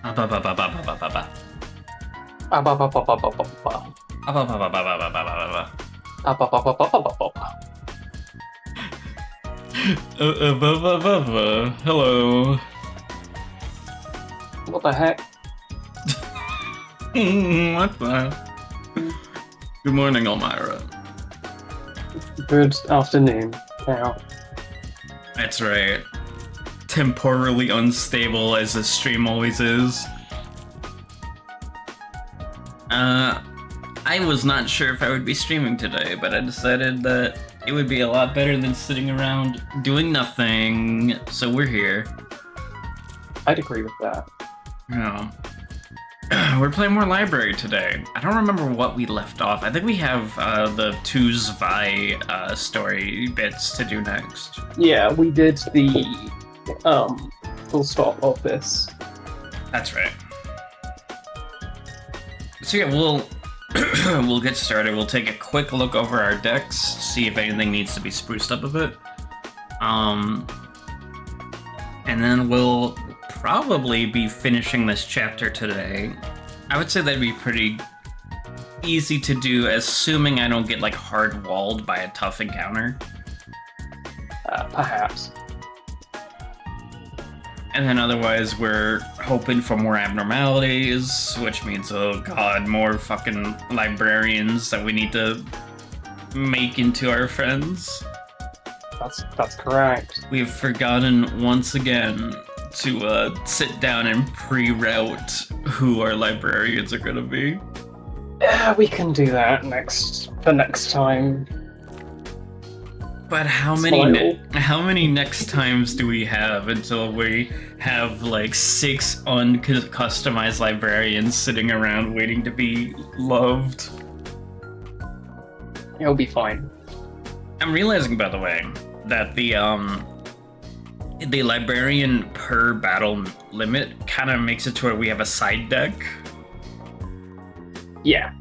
Ba ba ba ba ba ba ba. Ba ba ba ba ba ba ba ba ba. Hello. What the heck? What the? Good morning, Olmyra. Good afternoon. Now, That's right. Temporally unstable as this stream always is. I was not sure if I would be streaming today, but I decided that it would be a lot better than sitting around doing nothing, so we're here. I'd agree with that. Yeah. We're playing more library today. I don't remember what we left off. I think we have the two Zwei story bits to do next. Yeah, we did the full stop of this. That's right. So yeah, we'll we'll get started. We'll take a quick look over our decks, see if anything needs to be spruced up a bit. And then we'll probably be finishing this chapter today. I would say that'd be pretty easy to do, assuming I don't get like hard-walled by a tough encounter. Perhaps. And then otherwise, we're hoping for more abnormalities, which means, oh god, more fucking librarians that we need to make into our friends. That's correct. We've forgotten once again to sit down and pre-route who our librarians are gonna be. Yeah, we can do that next time. But how many next times do we have until we have like 6 uncustomized librarians sitting around waiting to be loved? It'll be fine. I'm realizing, by the way, that the librarian per battle limit kind of makes it to where we have a side deck. Yeah.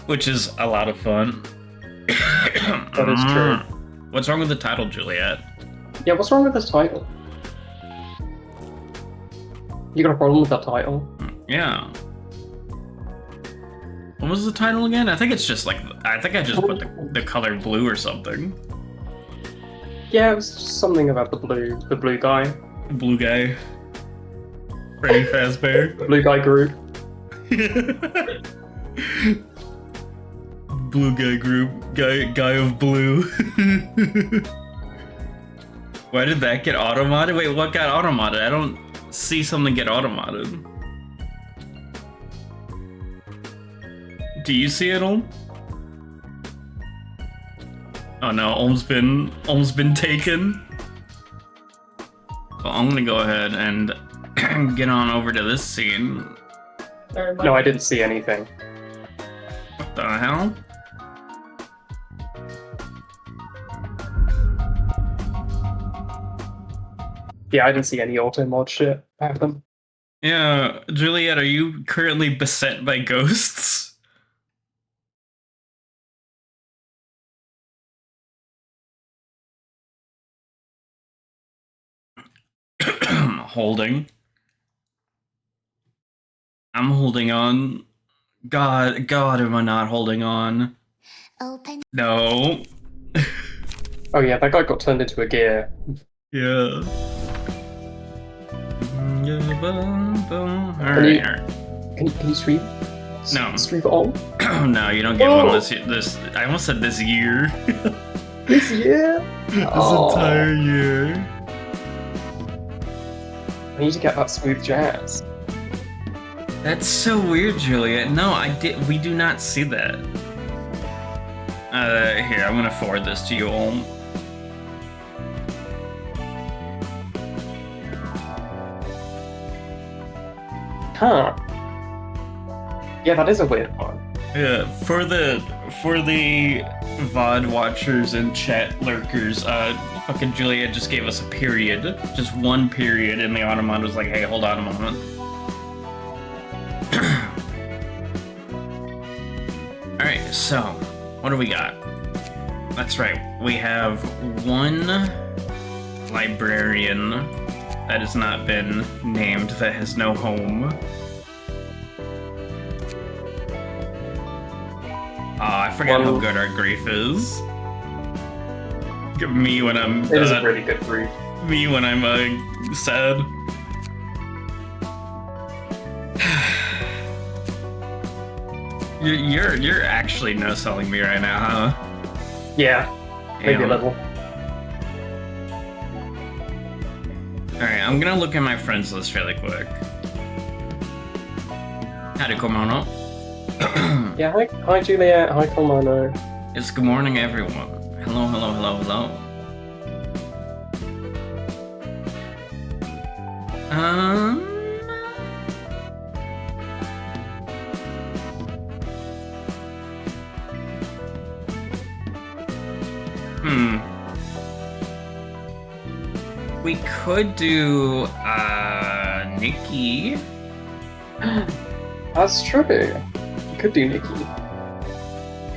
Which is a lot of fun. That is true. What's wrong with the title, Juliet? Yeah, what's wrong with this title? You got a problem with that title? Yeah. What was the title again? I think it's just like, I think I just put the color blue or something. Yeah, it was just something about the blue guy. Blue guy. Freddy Fazbear. The blue guy group. Blue guy group. Guy of blue. Why did that get auto-modded? Wait, what got auto-modded? I don't see something get auto-modded. Do you see it, Olm? Oh no, Olm's been taken. So I'm gonna go ahead and get on over to this scene. No, I didn't see anything. What the hell? Yeah, I didn't see any auto mod shit happen. Yeah, Juliet, are you currently beset by ghosts? Holding. I'm holding on. God, am I not holding on? No. Oh yeah, that guy got turned into a gear. Yeah. Alright. Can you stream? No. Stream all? No, you don't get one this. I almost said this year. This year? This entire year. I need to get that smooth jazz. That's so weird, Juliet. No, we do not see that. Here, I'm gonna forward this to you, Olm. Huh. Yeah, that is a weird one. Yeah, for the VOD watchers and chat lurkers, fucking Juliet just gave us a period. Just one period, and the Automod was like, hey, hold on a moment. Alright, so, what do we got? That's right, we have one librarian that has not been named, that has no home. I forgot how good our grief is. Me when I'm... It is a really good grief. Me when I'm sad. You're actually no-selling me right now, huh? Yeah, maybe a little. Alright, I'm gonna look at my friends list really quick. Howdy, Komono. Yeah, hi Juliet, hi Colmano. It's good morning, everyone. Hello, hello, hello, hello. We could do, Nikki. That's true. You could do Nikki.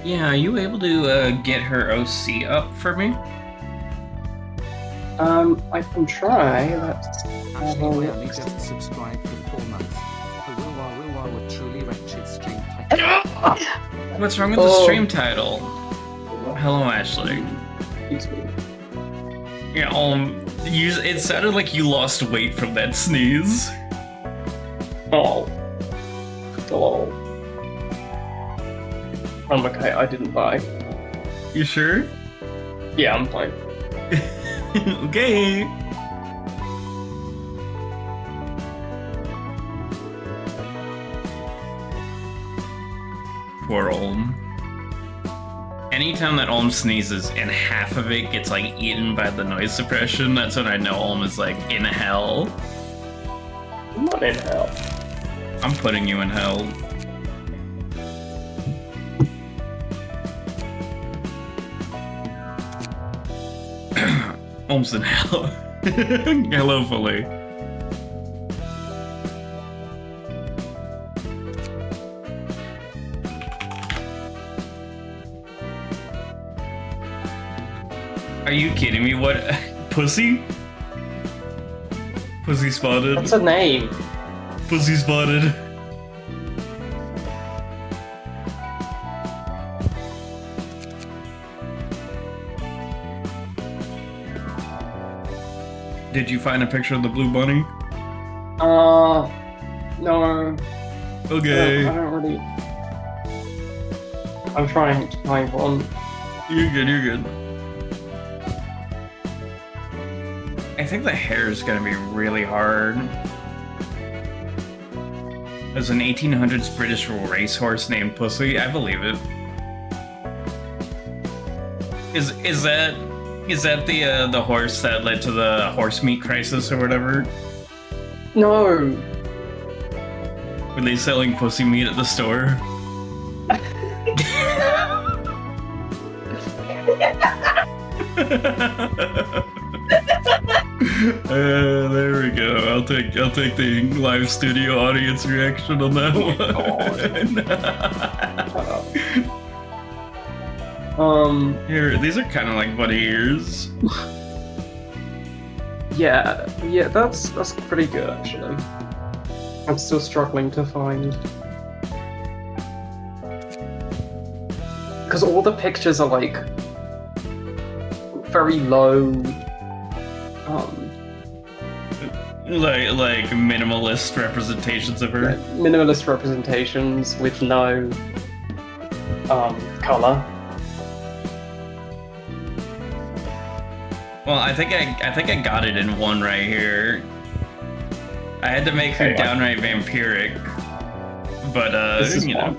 Yeah, are you able to, get her OC up for me? I can try. Let's have a Ashley look. just subscribed for 4 months. A Wilwa would truly wretched stream What's wrong with the stream title? Hello, Ashley. Excuse me. Yeah, it sounded like you lost weight from that sneeze. Oh. Oh. I'm okay, I didn't buy. You sure? Yeah, I'm fine. Okay. Poor Olm. Anytime that Olm sneezes and half of it gets like eaten by the noise suppression, that's when I know Olm is like in hell. I'm not in hell. I'm putting you in hell. Olm's in hell. Hello, Fully. Are you kidding me? What? Pussy? Pussy spotted. What's a name? Pussy spotted. Did you find a picture of the blue bunny? No. Okay. I don't really... I'm trying to find one. You're good, you're good. I think the hair is gonna be really hard. There's an 1800s British racehorse named Pussy. I believe it. Is that the horse that led to the horse meat crisis or whatever? No. Were they selling pussy meat at the store? There we go. I'll take the live studio audience reaction on that one. Here, these are kind of like bunny ears. Yeah, that's pretty good actually. I'm still struggling to find, because all the pictures are like very low, like minimalist representations of her. minimalist representations with no color. Well, I think I got it in one right here. I had to make her Okay. downright vampiric, but This is you know.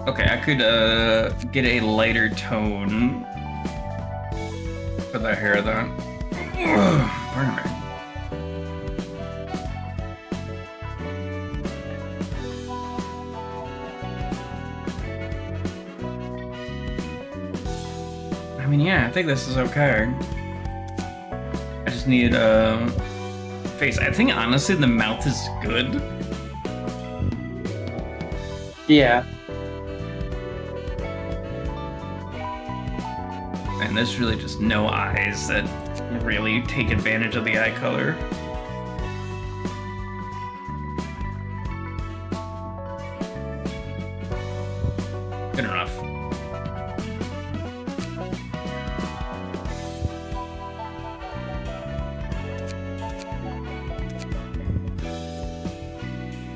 Okay, I could get a lighter tone for the hair then. Pardon me. I mean, yeah, I think this is okay. I just need face. I think honestly the mouth is good. Yeah. And there's really just no eyes that really take advantage of the eye color. Good enough.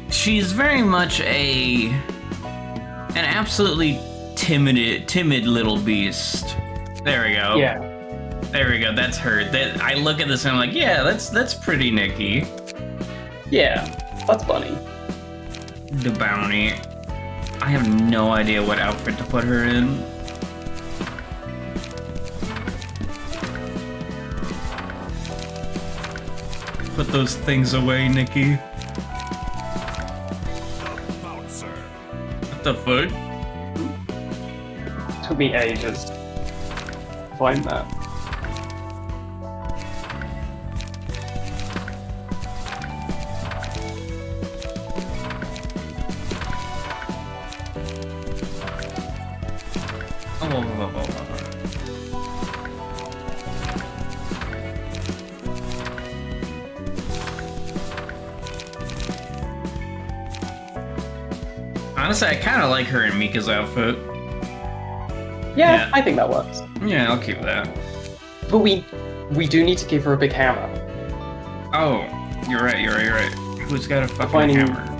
She's very much an absolutely timid little beast. There we go. Yeah. There we go. That's her. I look at this and I'm like, yeah, that's pretty Nikki. Yeah, that's Bunny. The bounty. I have no idea what outfit to put her in. Put those things away, Nikki. What the fuck? Took me ages to find that. Honestly, I kind of like her in Mika's outfit. Yeah, I think that works. Yeah, I'll keep that. But we do need to give her a big hammer. Oh, you're right. Who's got a fucking Defining- hammer?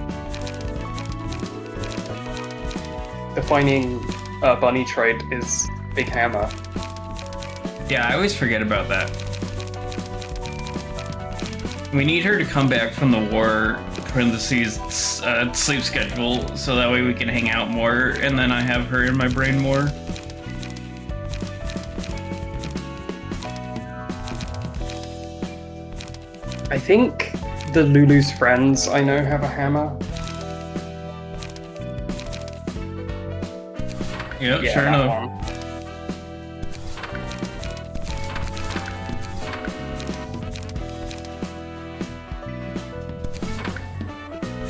Defining Bunny trait is big hammer. Yeah, I always forget about that. We need her to come back from the war, parentheses, sleep schedule, so that way we can hang out more, and then I have her in my brain more. I think the Lulu's friends I know have a hammer. Yep, Yeah, sure that enough. one.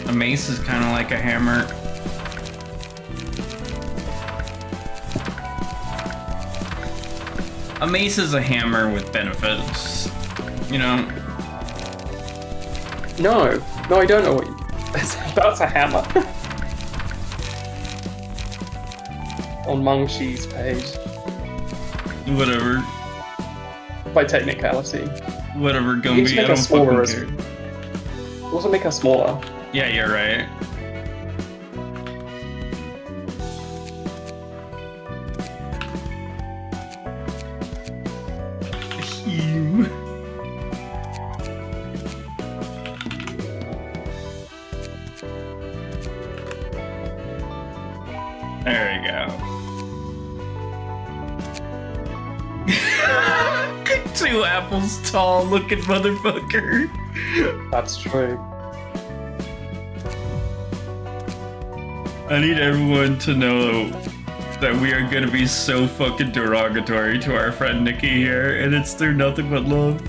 A mace is kind of like a hammer. A mace is a hammer with benefits, you know? No, I don't know what you... That's a hammer. On Mungshi's page, Whatever. by technicality. Whatever, You Gumby, just make I her don't smaller fucking as- care. Also make her smaller. Yeah, you're right. Phew. There we go. 2 apples tall looking motherfucker. That's true. I need everyone to know that we are gonna be so fucking derogatory to our friend Nikki here, and it's through nothing but love.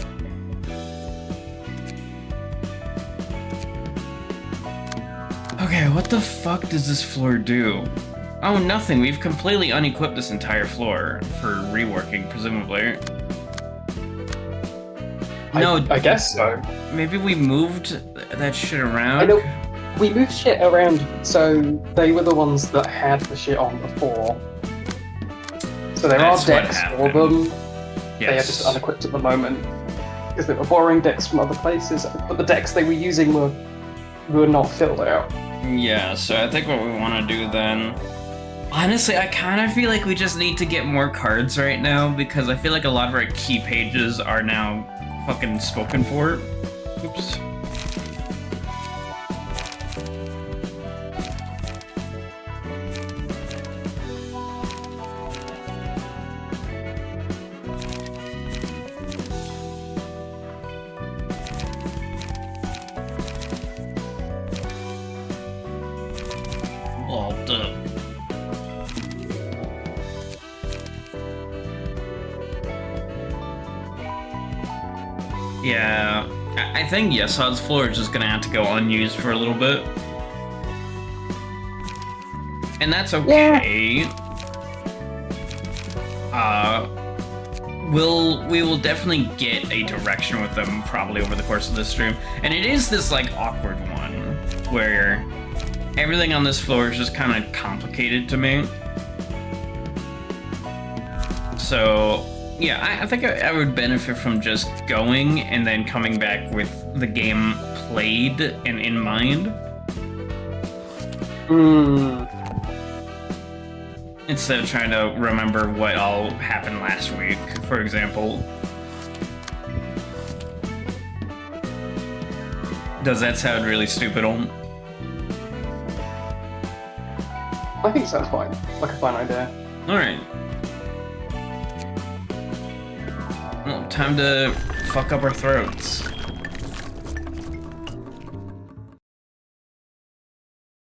Okay, what the fuck does this floor do? Oh, nothing. We've completely unequipped this entire floor for reworking, presumably. No, I guess so. maybe we moved that shit around. I know we moved shit around, so they were the ones that had the shit on before. So there That's are what decks for happened. them. They are Yes. just unequipped at the moment because they were borrowing decks from other places, but the decks they were using were not filled out. Yeah, so I think what we want to do then... Honestly, I kind of feel like we just need to get more cards right now, because I feel like a lot of our key pages are now fucking spoken for. Oops. Walled up. Yeah, I think Yesod's floor is just gonna have to go unused for a little bit. And that's okay. we will definitely get a direction with them probably over the course of this stream. And it is this like awkward one where everything on this floor is just kind of complicated to me. So yeah, I think I would benefit from just going and then coming back with the game played and in mind. Instead of trying to remember what all happened last week, for example. Does that sound really stupid, Olm? I think it sounds fine. Like a fine idea. Alright. Well, time to fuck up our throats.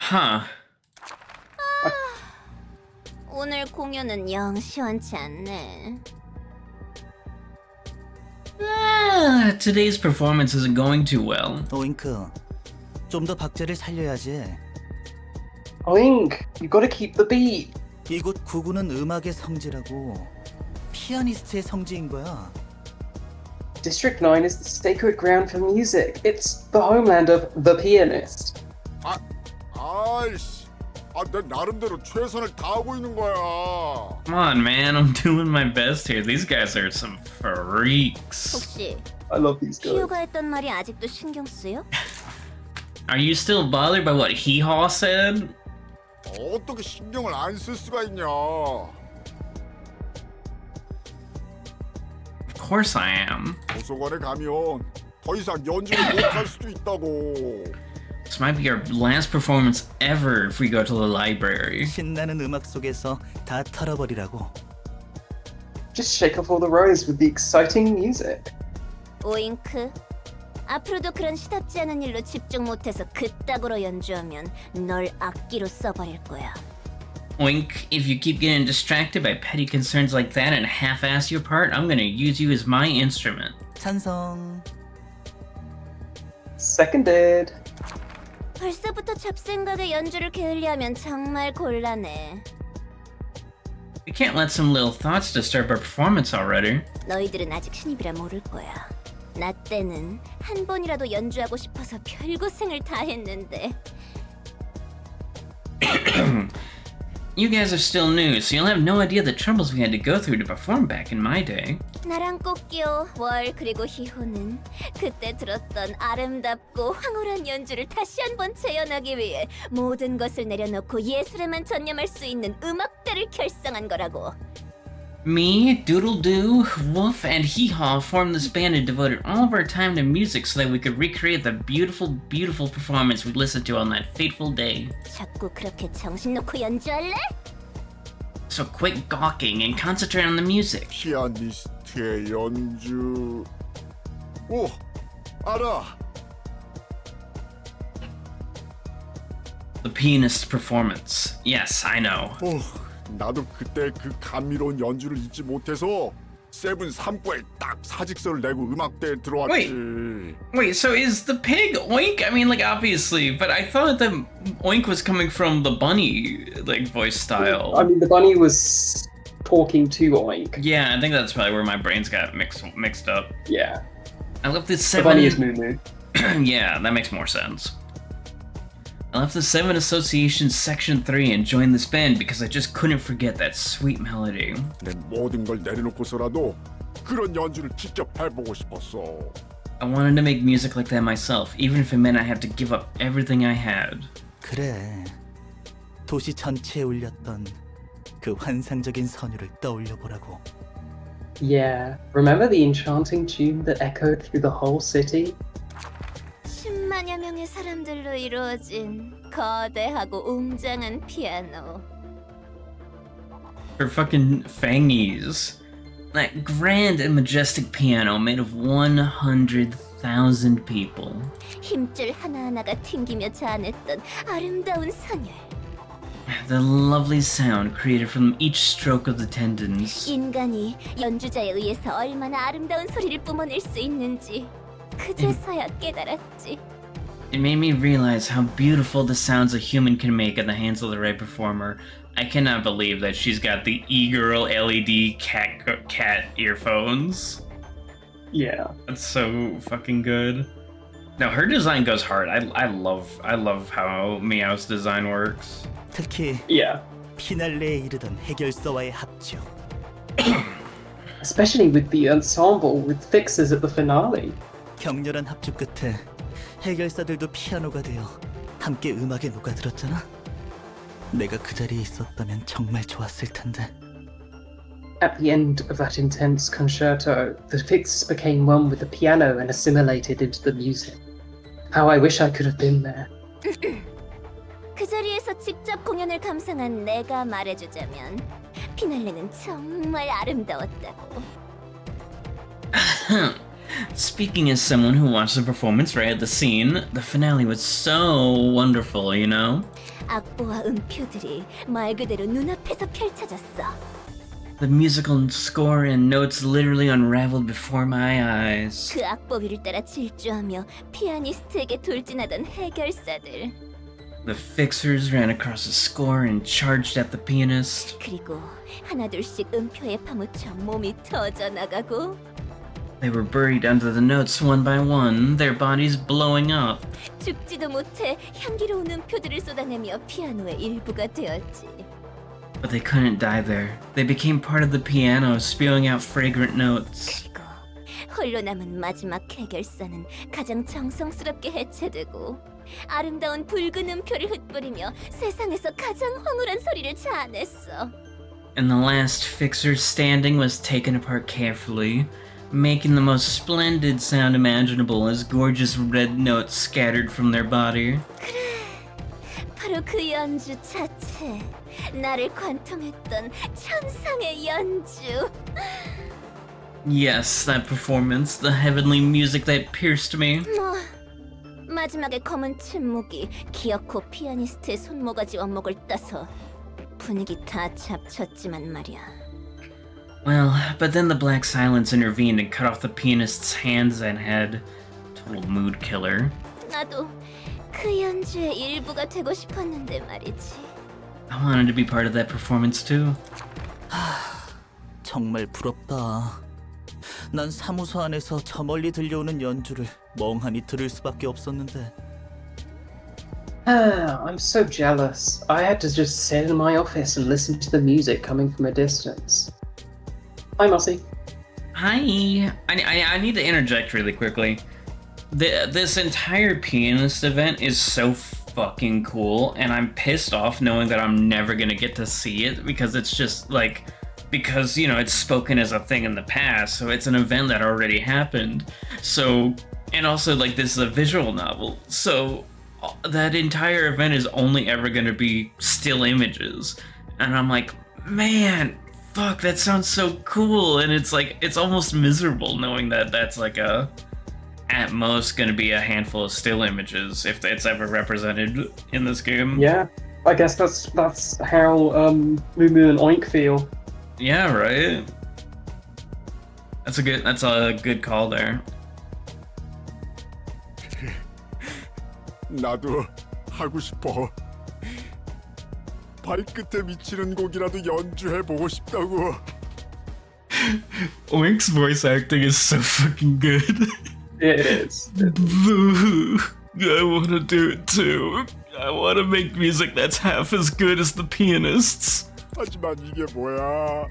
Huh. 오늘 공연은 영 시원치 않네. Today's performance isn't going too well. 오잉크, 좀 더 박자를 살려야지. Oink! You gotta keep the beat! 이곳 구구는 음악의 성지라고 피아니스트의 성지인 거야. District 9 is the sacred ground for music. It's the homeland of the pianist. 아이씨, 내 나름대로 최선을 다하고 있는 거야. Come on, man. I'm doing my best here. These guys are some freaks. 혹시 I love these guys. 피오가 했던 말이 아직도 신경 쓰여? Are you still bothered by what Hee-Haw said? 어떻게 신경을 안 쓸 수가 있냐? Of course I am. 도서관에 가면 더 이상 연주를 못할 수도 있다고. This might be our last performance ever if we go to the library. 신나는 음악 속에서 다 털어버리라고. Just shake off all the rows with the exciting music. 오잉크. 앞으로도 그런 시답지 않은 일로 집중 못해서 그따구로 연주하면 널 악기로 써버릴 거야. Oink, if you keep getting distracted by petty concerns like that and half-ass your part, I'm gonna use you as my instrument. 찬성. Seconded. 벌써부터 잡생각에 연주를 게을리하면 정말 곤란해. We can't let some little thoughts disturb our performance already. 너희들은 아직 신입이라 모를 거야. 나 때는 한 번이라도 연주하고 싶어서 별고생을 다 했는데. You guys are still new, so you'll have no idea the troubles we had to go through to perform back in my day. 나랑 꽃기호, 월 그리고 희호는 그때 들었던 아름답고 황홀한 연주를 다시 한번 재현하기 위해 모든 것을 내려놓고 예술에만 전념할 수 있는 음악대를 결성한 거라고. Me, Doodle-Doo, Wolf, and Hee-Haw formed this band and devoted all of our time to music so that we could recreate the beautiful, beautiful performance we listened to on that fateful day. 자꾸 그렇게 정신 놓고 연주할래? So quit gawking and concentrate on the music. 피아니스트의 연주. 오, 알아. The pianist's performance. Yes, I know. 오, 나도 그때 그 감미로운 연주를 잊지 못해서 세븐 3부에 딱 사직서를 내고 음악대에 들어왔지. Wait, so is the pig Oink? I mean, like, obviously, but I thought the Oink was coming from the bunny, like, voice style. I mean, the bunny was talking to Oink. Yeah, I think that's probably where my brains got mixed up. Yeah. I left the The 7... bunny is Moo Moo. Yeah, that makes more sense. I left the 7 Association Section 3 and joined this band because I just couldn't forget that sweet melody. 내 모든 걸 내려놓고서라도 그런 연주를 직접 해보고 싶었어. I wanted to make music like that myself, even if it meant I had to give up everything I had. 그래. 도시 전체에 울렸던 그 환상적인 선율을 떠올려 보라고. Yeah. Remember the enchanting tune that echoed through the whole city? 10만여 명의 사람들로 이루어진 거대하고 웅장한 피아노. Her fucking fangies. That grand and majestic piano made of 100,000 people. 힘줄 하나하나가 튕기며 자아냈던 아름다운 선율. The lovely sound created from each stroke of the tendons. 인간이 연주자에 의해서 얼마나 아름다운 소리를 뿜어낼 수 있는지 그제서야 깨달았지. It made me realize how beautiful the sounds a human can make in the hands of the right performer. I cannot believe that she's got the e-girl LED cat earphones. Yeah. That's so fucking good. No, her design goes hard. I love how Meow's design works. 특히 Yeah. 피날레에 이르던 해결사와의 합주. Especially with the ensemble with fixes at the finale. 격렬한 합주 끝에 해결사들도 피아노가 되어 함께 음악에 녹아들었잖아. 내가 그 자리에 있었다면 정말 좋았을 텐데. At the end of that intense concerto, the fixes became one with the piano and assimilated into the music. How I wish I could have been there. 그 자리에서 직접 공연을 감상한 내가 말해주자면 피날레는 정말 아름다웠다고. Speaking as someone who watched the performance right at the scene, the finale was so wonderful, you know? 악보와 음표들이 말 그대로 눈앞에서 펼쳐졌어. The musical score and notes literally unraveled before my eyes. 그 악보 위를 따라 질주하며 피아니스트에게 돌진하던 해결사들. The fixers ran across the score and charged at the pianist. 그리고 하나둘씩 음표에 파묻혀 몸이 터져나가고. They were buried under the notes one by one, their bodies blowing up. 죽지도 못해 향기로운 음표들을 쏟아내며 피아노의 일부가 되었지. But they couldn't die there. They became part of the piano, spewing out fragrant notes. 그리고 홀로 남은 마지막 해결사는 가장 정성스럽게 해체되고 아름다운 붉은 음표를 흩뿌리며 세상에서 가장 황홀한 소리를 자아냈어. And the last fixer standing was taken apart carefully, making the most splendid sound imaginable as gorgeous red notes scattered from their body. 바로 그 연주 자체, 나를 관통했던 천상의 연주. Yes, that performance, the heavenly music that pierced me. 뭐 마지막에 검은 침묵이 기어코 피아니스트의 손모가지 원목을 따서 분위기 다 잡쳤지만 말이야. Well, but then the black silence intervened and cut off the pianist's hands and head. Total mood killer. 나도 그 연주의 일부가 되고 싶었는데 말이지. I wanted to be part of that performance too. 정말 부럽다. 난 사무소 안에서 저 멀리 들려오는 연주를 멍하니 들을 수밖에 없었는데. I'm so jealous. I had to just sit in my office and listen to the music coming from a distance. Hi, Mossy. Hi. I need to interject really quickly. This entire pianist event is so fucking cool, and I'm pissed off knowing that I'm never gonna get to see it because it's just like, because, you know, it's spoken as a thing in the past, so it's an event that already happened. So, and also, like, this is a visual novel, so that entire event is only ever gonna be still images. And I'm like, man, fuck, that sounds so cool, and it's like, it's almost miserable knowing that that's like a, at most, gonna be a handful of still images if it's ever represented in this game. Yeah, I guess that's how Moo Moo and Oink feel. Yeah, right. That's a good call there. 나도 하고 싶어. 발끝에 미치는 곡이라도 연주해보고 싶다고. Oink's voice acting is so fucking good. It is. I want to do it too. I want to make music that's half as good as the pianists. 하지만 이게 뭐야?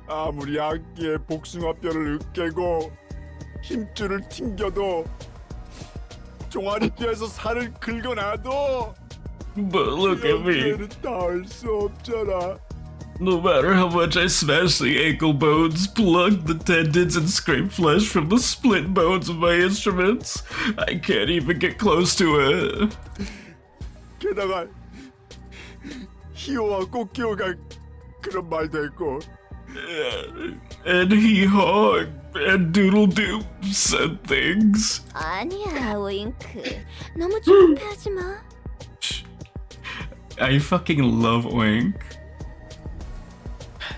아무리 악기에 복숭아뼈를 으깨고 힘줄을 튕겨도 종아리뼈에서 살을 긁어놔도 But look at me. 연주에는 닿을 수 없잖아. No matter how much I smash the ankle bones, plug the tendons, and scrape flesh from the split bones of my instruments, I can't even get close to it. 게다가 히오와 꽃기호가 그런 말도 했고 And hee-haw and doodle-doo said things. 아니야, 오잉크. 너무 조급해하지 마. I fucking love Oink.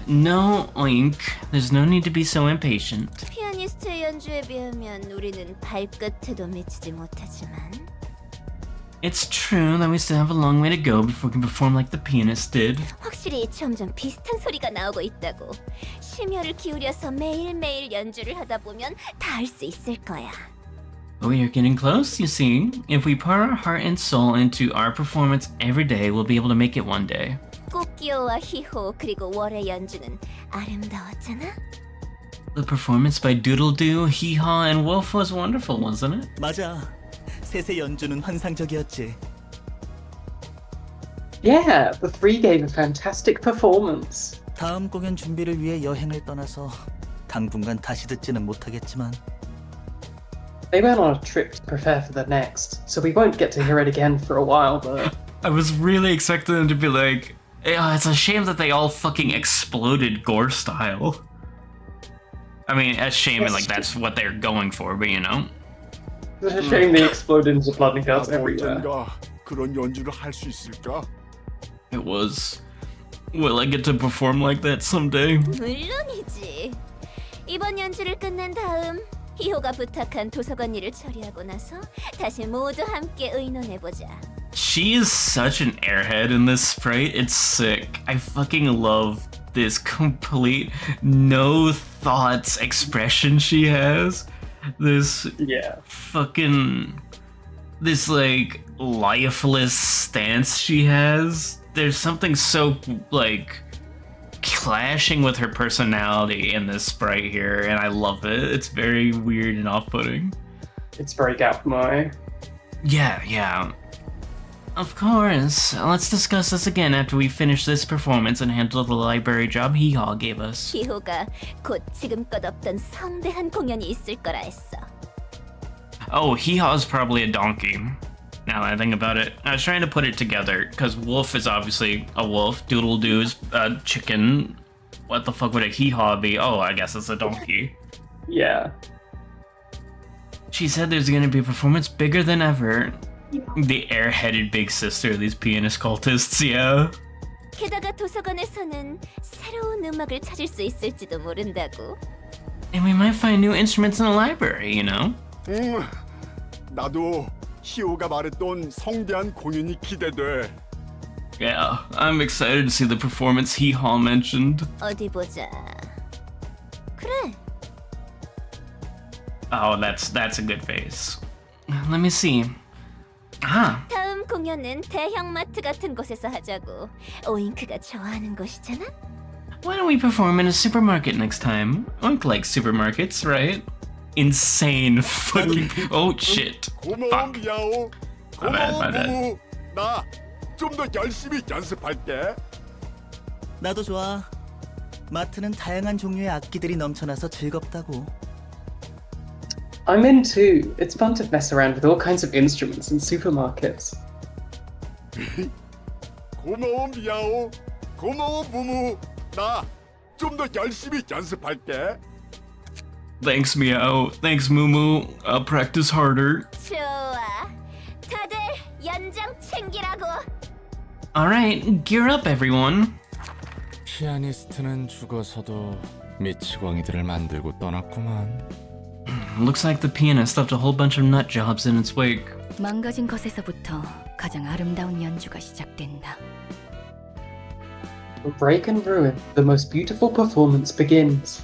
No, Oink. There's no need to be so impatient. 피아니스트의 연주에 비하면 우리는 발끝에도 미치지 못하지만 It's true that we still have a long way to go before we can perform like the pianist did. 확실히 점점 비슷한 소리가 나오고 있다고. 심혈을 기울여서 매일매일 연주를 하다 보면 다 할 수 있을 거야. We are getting close, you see. If we pour our heart and soul into our performance every day, we'll be able to make it one day. 꽃기호와 희호 그리고 월의 연주는 아름다웠잖아. The performance by Doodle Doo, Hee Haw, and Wolf was wonderful, wasn't it? 맞아. 셋의 연주는 환상적이었지. Yeah, the three gave a fantastic performance. 다음 공연 준비를 위해 여행을 떠나서 당분간 다시 듣지는 못하겠지만 They went on a trip to prepare for the next, so we won't get to hear it again for a while, but I was really expecting them to be like, "Yeah, it's a shame that they all fucking exploded gore style." I mean, a shame, Yes. like that's what they're going for, but you know. it's a shame they exploded into blood and guts 나도 everywhere. 언젠가 그런 연주를 할 수 있을까? It was. Will I get to perform like that someday? 물론이지. 이번 연주를 끝낸 다음 희호가 부탁한 도서관 일을 처리하고 나서 다시 모두 함께 의논해보자. She is such an airhead in this sprite. It's sick. I fucking love this complete no thoughts expression she has. This Yeah. fucking this like lifeless stance she has. There's something so like clashing with her personality in this sprite here, and I love it. It's very weird and off-putting. It's very Gautamo. Yeah. Of course. Let's discuss this again after we finish this performance and handle the library job Hee Haw gave us. 희호가 곧 지금껏 없던 성대한 공연이 있을 거라 했어. Oh, Hee Haw's probably a donkey. Now that I think about it, I was trying to put it together because Wolf is obviously a wolf. Doodle Doo's a chicken. What the fuck would a Hee Haw be? Oh, I guess it's a donkey. Yeah. She said there's gonna be a performance bigger than ever. The airheaded big sister of these pianist cultists, yeah. 게다가 도서관에서는 새로운 음악을 찾을 수 있을지도 모른다고. And we might find new instruments in the library, you know? 나도 희호가 말했던 성대한 공연이 기대돼. Yeah, I'm excited to see the performance Hee Haw mentioned. 어디 보자. 그래. Oh, that's a good face. Let me see. Ah, 다음 공연은 대형 마트 같은 곳에서 하자고. 오잉크가 좋아하는 곳이잖아. why don't we perform in a supermarket next time? Oink likes supermarkets, right? Insane fucking. Oh shit. 고마워 Fuck. 미야오. My bad, 고마워 my bad. 부부. 나 좀 더 열심히 연습할게. 나도 좋아. 마트는 다양한 종류의 악기들이 넘쳐나서 즐겁다고. I'm in too. It's fun to mess around with all kinds of instruments in supermarkets. 고마워 미야오. 고마워 부부. 나 좀 더 열심히 연습할게. Thanks, Meow. Thanks, Moo. I'll practice harder. 좋아. 다들 연장 챙기라고. Alright, gear up, everyone. 피아니스트는 죽어서도 미치광이들을 만들고 떠났구만. Looks like the pianist left a whole bunch of nut jobs in its wake. 망가진 것에서부터 가장 아름다운 연주가 시작된다. From break and ruin, the most beautiful performance begins.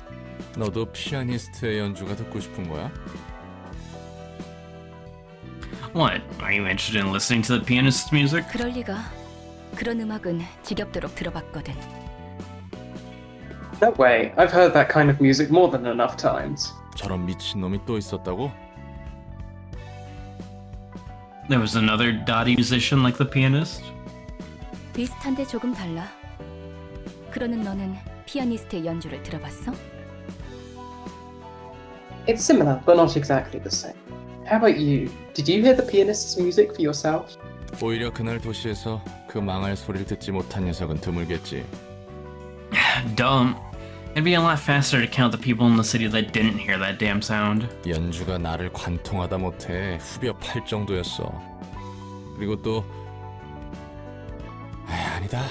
너도 피아니스트의 연주가 듣고 싶은 거야? What? Are you interested in listening to the pianist's music? 그럴 리가. 그런 음악은 지겹도록 들어봤거든. No way. I've heard that kind of music more than enough times. 저런 미친놈이 또 있었다고? There was another dotty musician like the pianist? 비슷한데 조금 달라. 그러는 너는 피아니스트의 연주를 들어봤어? It's similar, but not exactly the same. How about you? Did you hear the pianist's music for yourself? 오히려 그날 도시에서 그 망할 소리를 듣지 못한 녀석은 드물겠지. Dumb. It'd be a lot faster to count the people in the city that didn't hear that damn sound. 연주가 나를 관통하다 못해 후벼 팔 정도였어. 그리고 또 아니다.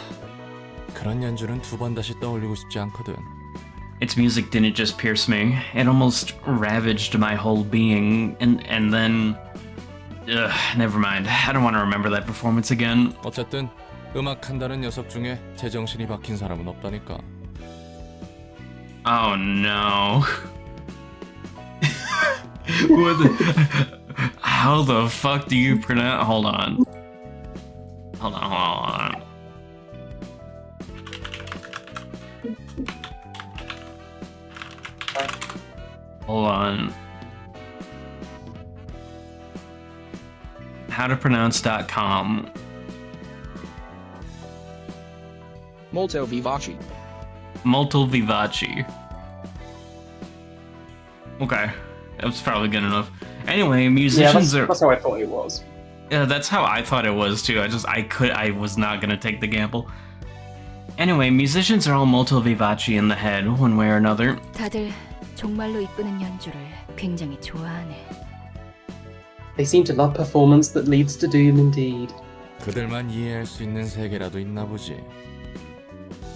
그런 연주는 두 번 다시 떠올리고 싶지 않거든. Its music didn't just pierce me, it almost ravaged my whole being, and then Never mind. I don't want to remember that performance again. 어쨌든 음악한다는 녀석 중에 제정신이 박힌 사람은 없다니까. Oh no. What the... How the fuck do you pronounce... Hold on. Hold on. Hold on. Howtopronounce.com. Molto vivace. Molto vivace. Okay, that's probably good enough. Anyway, musicians that's how I thought it was. Yeah, that's how I thought it was too. I was not gonna take the gamble. Anyway, musicians are all molto vivace in the head, one way or another. 다들 정말로 이끄는 연주를 굉장히 좋아하네. They seem to love performance that leads to doom indeed. 그들만 이해할 수 있는 세계라도 있나 보지.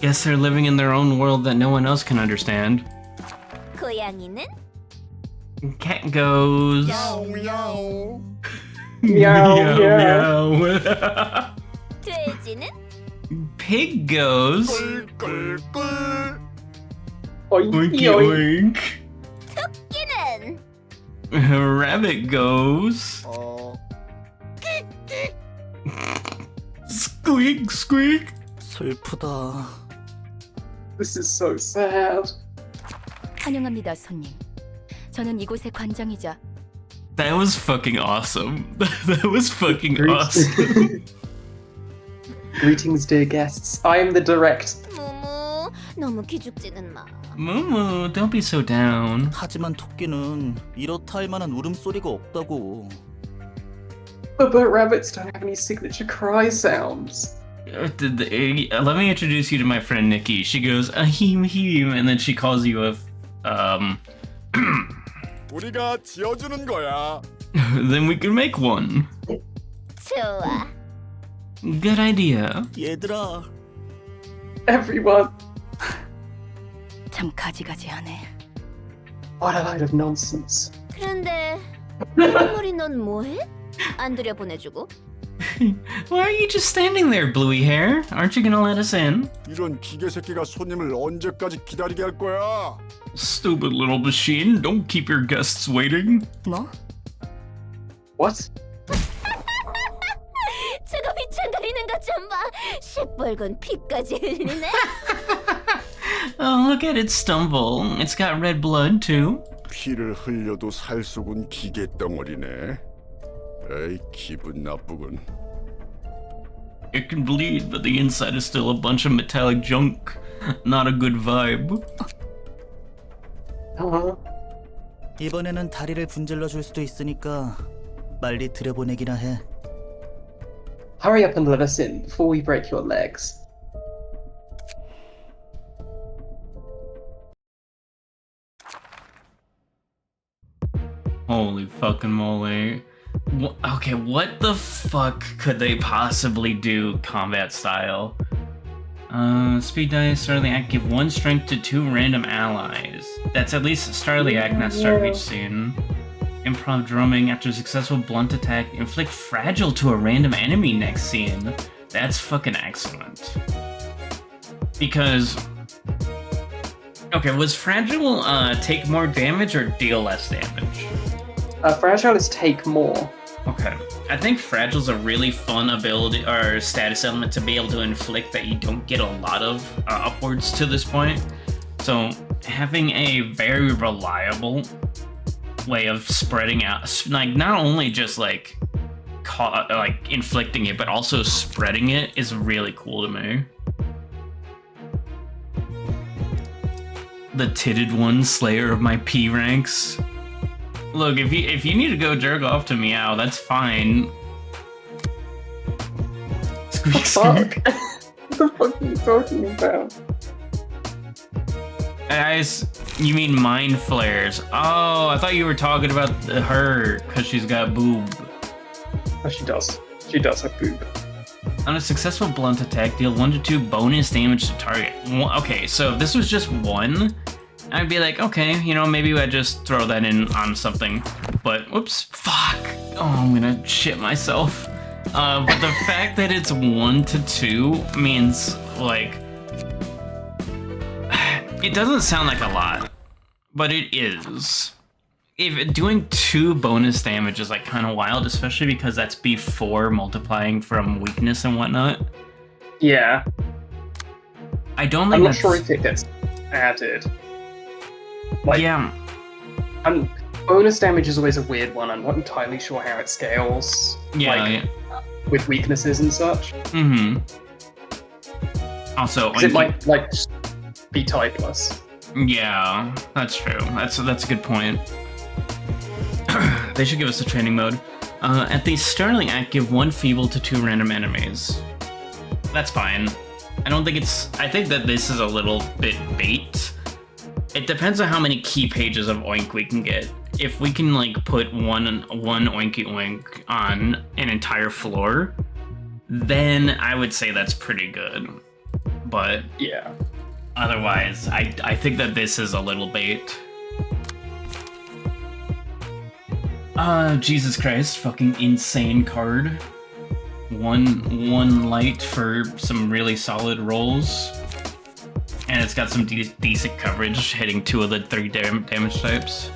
Guess they're living in their own world that no one else can understand. 고양이는 Cat goes. 야옹야옹. meow. 돼지는 Pig goes. 꿀꿀꿀. Oinky Oink, oink. oink. 끼는 Rabbit goes. Squeak squeak. 슬프다. This is so sad. 환영합니다, 손님. 저는 이곳의 관장이자 That was fucking awesome. That was fucking awesome. Greetings, dear guests. I am the direct. 무무 너무 기죽지는 마. Mumu, don't be so down. 하지만 토끼는 이렇다 할 만한 울음소리가 없다고. But rabbits don't have any signature cry sounds. Let me introduce you to my friend Nikki. She goes ahim him, and then she calls you a 우리가 지어주는 거야. Then we can make one. 좋아. Good idea. 얘들아. Everyone. 참 가지가지하네. What a load of nonsense. 그런데 머리 넌 뭐해? 안 들여보내주고? Why are you just standing there, bluey hair? Aren't you gonna let us in? 이런 기계 새끼가 손님을 언제까지 기다리게 할 거야? Stupid little machine. Don't keep your guests waiting. 뭐? What? 저거 휘청거리는 것 좀 봐. 시뻘건 피까지 흘리네. Oh, look at it stumble. It's got red blood, too. 피를 흘려도 살수군 기계 덩어리네. 에이 기분 나쁘군. It can bleed, but the inside is still a bunch of metallic junk. Not a good vibe. 이번에는 다리를 분질러 줄 수도 있으니까 빨리 들여보내기나 해. Hurry up and let us in before we break your legs. Holy fucking moly. Okay, what the fuck could they possibly do combat style? Speed dice, start of the act, give 1 strength to 2 random allies. That's at least start of the act, not start of each scene. Improv drumming, after a successful blunt attack, inflict fragile to a random enemy next scene. That's fucking excellent. Because... Okay, was fragile take more damage or deal less damage? Fragile is take more. Okay. I think Fragile's a really fun ability or status element to be able to inflict that you don't get a lot of upwards to this point. So having a very reliable way of spreading out, like not only just like inflicting it, but also spreading it is really cool to me. The titted one, slayer of my P ranks. Look, if you need to go jerk off to Meow, that's fine. Squeak, squeak. What the fuck are you talking about? Guys, you mean mind flares. Oh, I thought you were talking about her, because she's got boob. Oh, she does. She does have boob. On a successful blunt attack, deal 1 to 2 bonus damage to target. Okay, so if this was just 1, I'd be like, okay, you know, maybe I'd just throw that in on something. But, whoops, fuck. Oh, I'm gonna shit myself. But the fact that it's 1 to 2 means, like, it doesn't sound like a lot, but it is. If doing 2 bonus damage is like kind of wild, especially because that's before multiplying from weakness and whatnot. Yeah. I don't think I'm not that's... sure if it gets added. Like, yeah. Bonus damage is always a weird one. I'm not entirely sure how it scales. Yeah, like, with weaknesses and such. Mm-hmm. Also, it might like just be typeless. Yeah, that's true. That's a good point. They should give us a training mode. At the Starling Act, give 1 feeble to 2 random enemies. That's fine. I don't think it's... I think that this is a little bit bait. It depends on how many key pages of Oink we can get. If we can, like, put one Oinky Oink on an entire floor, then I would say that's pretty good. But... yeah. Otherwise, I think that this is a little bait. Jesus Christ, fucking insane card. One light for some really solid rolls. And it's got some decent coverage, hitting 2 of the 3 damage types.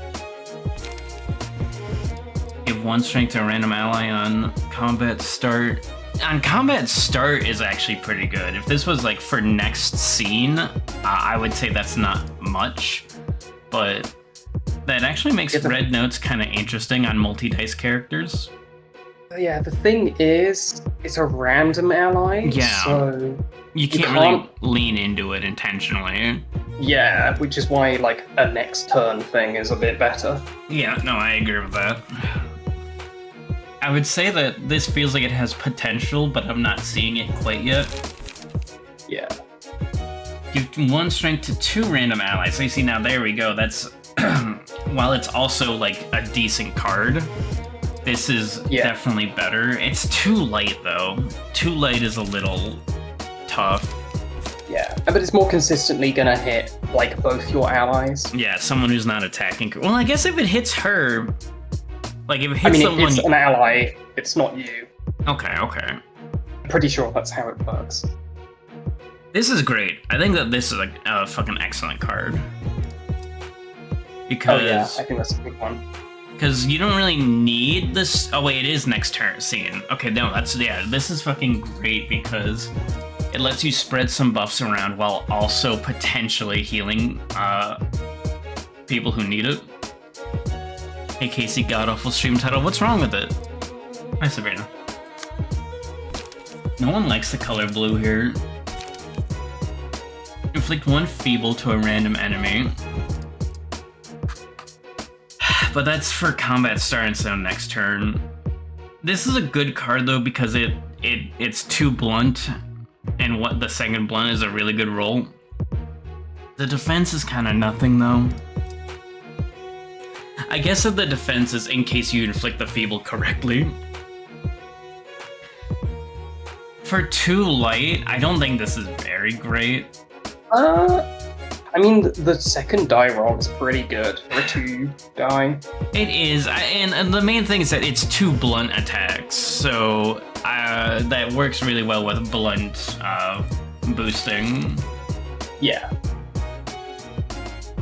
Give 1 strength to a random ally on combat start. On combat start is actually pretty good. If this was like for next scene, I would say that's not much. But that actually makes red notes kind of interesting on multi-dice characters. Yeah, the thing is, it's a random ally. Yeah. So you can't really lean into it intentionally. Yeah, which is why like a next turn thing is a bit better. Yeah, no, I agree with that. I would say that this feels like it has potential, but I'm not seeing it quite yet. Yeah. Give 1 strength to 2 random allies. So you see, now there we go. That's while it's also like a decent card, this is definitely better. It's too light though. Too light is a little tough. Yeah, but it's more consistently gonna hit like both your allies. Yeah, someone who's not attacking. Well, I guess if it hits her, like if it hits someone, it's an ally. It's not you. Okay. I'm pretty sure that's how it works. This is great. I think that this is a fucking excellent card. Because... oh yeah, I think that's a good one. Because you don't really need this... oh wait, it is next turn scene. Okay, no, that's... yeah, this is fucking great because it lets you spread some buffs around while also potentially healing people who need it. Hey Casey, god-awful stream title. What's wrong with it? Hi, Sabrina. No one likes the color blue here. Inflict 1 feeble to a random enemy. But that's for combat start instead of next turn. This is a good card though because it's too blunt, and what the second blunt is a really good roll. The defense is kind of nothing though. I guess that the defense is in case you inflict the feeble correctly. For 2 light, I don't think this is very great. I mean, the second die roll is pretty good for a 2 die. It is, and the main thing is that it's 2 blunt attacks, so that works really well with blunt boosting. Yeah.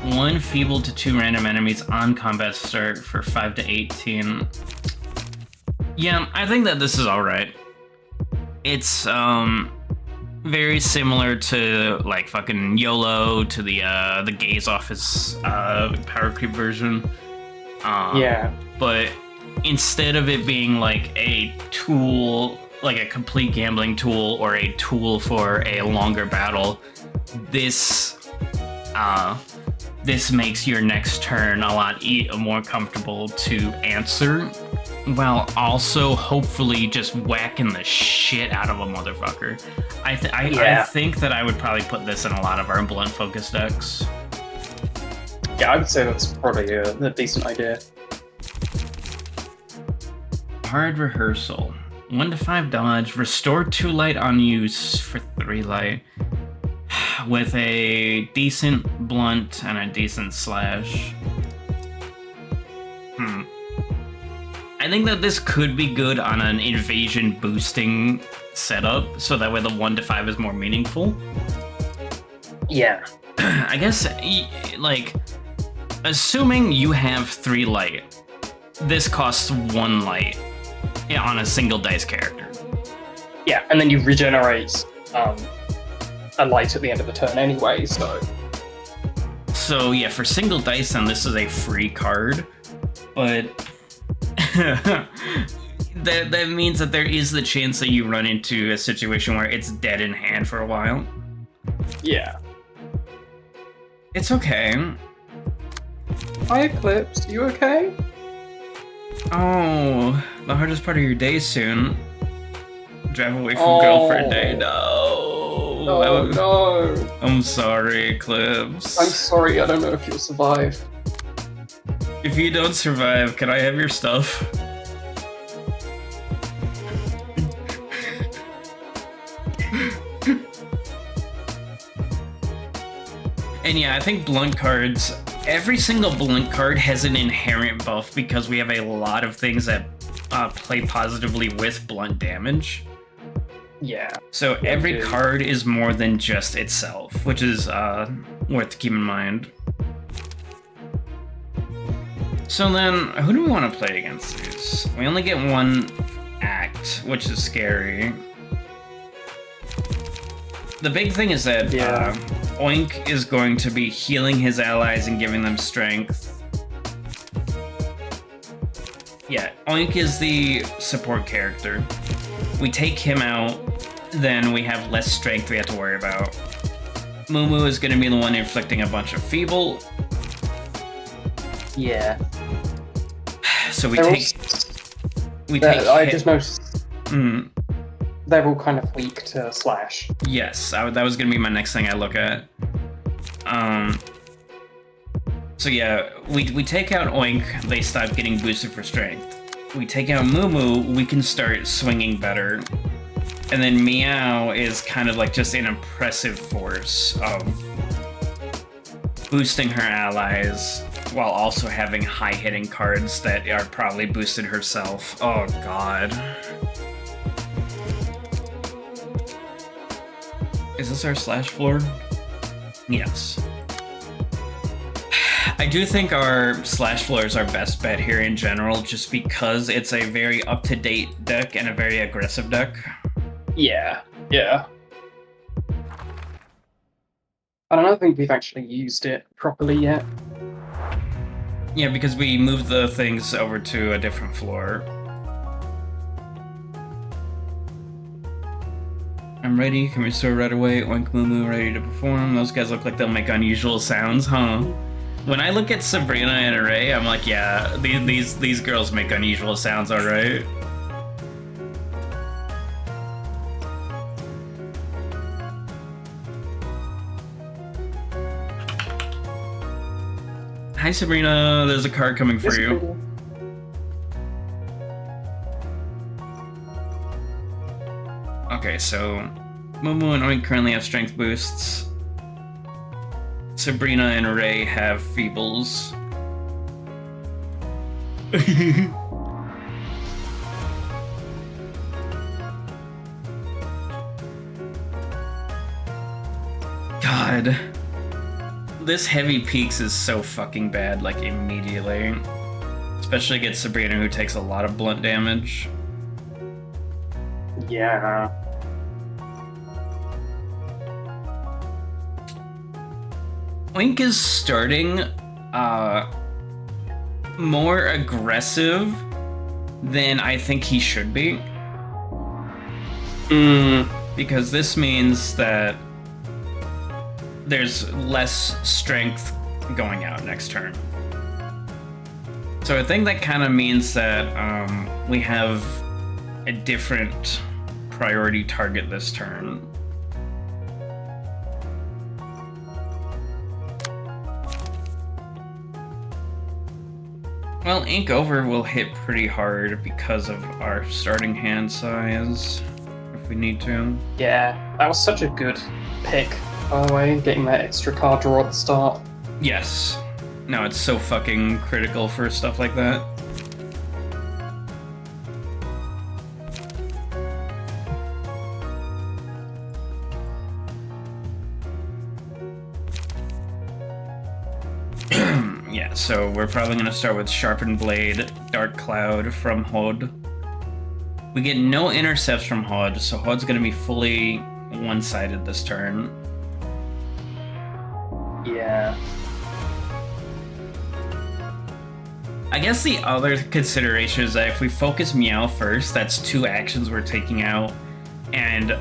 1 feeble to 2 random enemies on combat start for 5 to 18. Yeah, I think that this is alright. It's, very similar to like fucking YOLO, to the Gaze Office power creep version. Yeah. But instead of it being like a tool, like a complete gambling tool or a tool for a longer battle, this makes your next turn a lot more comfortable to answer, while also hopefully just whacking the shit out of a motherfucker. I think that I would probably put this in a lot of our blunt focus decks. Yeah, I would say that's probably a decent idea. Hard Rehearsal. 1 to 5 dodge. Restore 2 light on use for 3 light. With a decent blunt and a decent slash. I I think that this could be good on an invasion boosting setup, so that way the 1 to 5 is more meaningful. Yeah. I guess, like, assuming you have 3 light, this costs 1 light on a single dice character. Yeah, and then you regenerate a light at the end of the turn anyway, so... So yeah, for single dice, then this is a free card, but that means that there is the chance that you run into a situation where it's dead in hand for a while. Yeah. It's okay. Hi, Eclipse. You okay? Oh, the hardest part of your day soon. Drive away from girl for a day. No, no. I'm sorry, Eclipse. I'm sorry, I don't know if you'll survive. If you don't survive, can I have your stuff? And yeah, I think blunt cards, every single blunt card has an inherent buff because we have a lot of things that play positively with blunt damage. Yeah. So every card is more than just itself, which is worth to keep in mind. So then, who do we want to play against these? We only get 1 act, which is scary. The big thing is that Oink is going to be healing his allies and giving them strength. Yeah, Oink is the support character. We take him out, then we have less strength we have to worry about. Mumu is going to be the one inflicting a bunch of feeble. Yeah. So we They're take... I just noticed Mm. they're all kind of weak to slash. Yes, that was going to be my next thing I look at. So yeah, we take out Oink, they stop getting boosted for strength. We take out Mumu, we can start swinging better. And then Meow is kind of like just an impressive force of boosting her allies while also having high-hitting cards that are probably boosted herself. Oh god. Is this our slash floor? Yes. I do think our slash floor is our best bet here in general, just because it's a very up-to-date deck and a very aggressive deck. Yeah, yeah. I don't think we've actually used it properly yet. Yeah, because we moved the things over to a different floor. I'm ready, can restore right away. Oink Mumu ready to perform. Those guys look like they'll make unusual sounds, huh? When I look at Sabrina and Array, I'm like, yeah, these girls make unusual sounds, alright? Hi Sabrina, there's a card coming for you. Okay, so Mumu and Oink currently have strength boosts. Sabrina and Ray have feebles. God. This heavy peaks is so fucking bad, like, immediately. Especially against Sabrina, who takes a lot of blunt damage. Yeah. Oink is starting more aggressive than I think he should be. Because this means that there's less strength going out next turn. So I think that kind of means that we have a different priority target this turn. Well, Ink Over will hit pretty hard because of our starting hand size, if we need to. Yeah, that was such a good pick, by the way, getting that extra card draw at the start. Yes. No, it's so fucking critical for stuff like that. Yeah, so we're probably going to start with Sharpened Blade, Dark Cloud from Hod. We get no intercepts from Hod, so Hod's going to be fully one-sided this turn. Yeah. I guess the other consideration is that if we focus Meow first, that's 2 actions we're taking out, and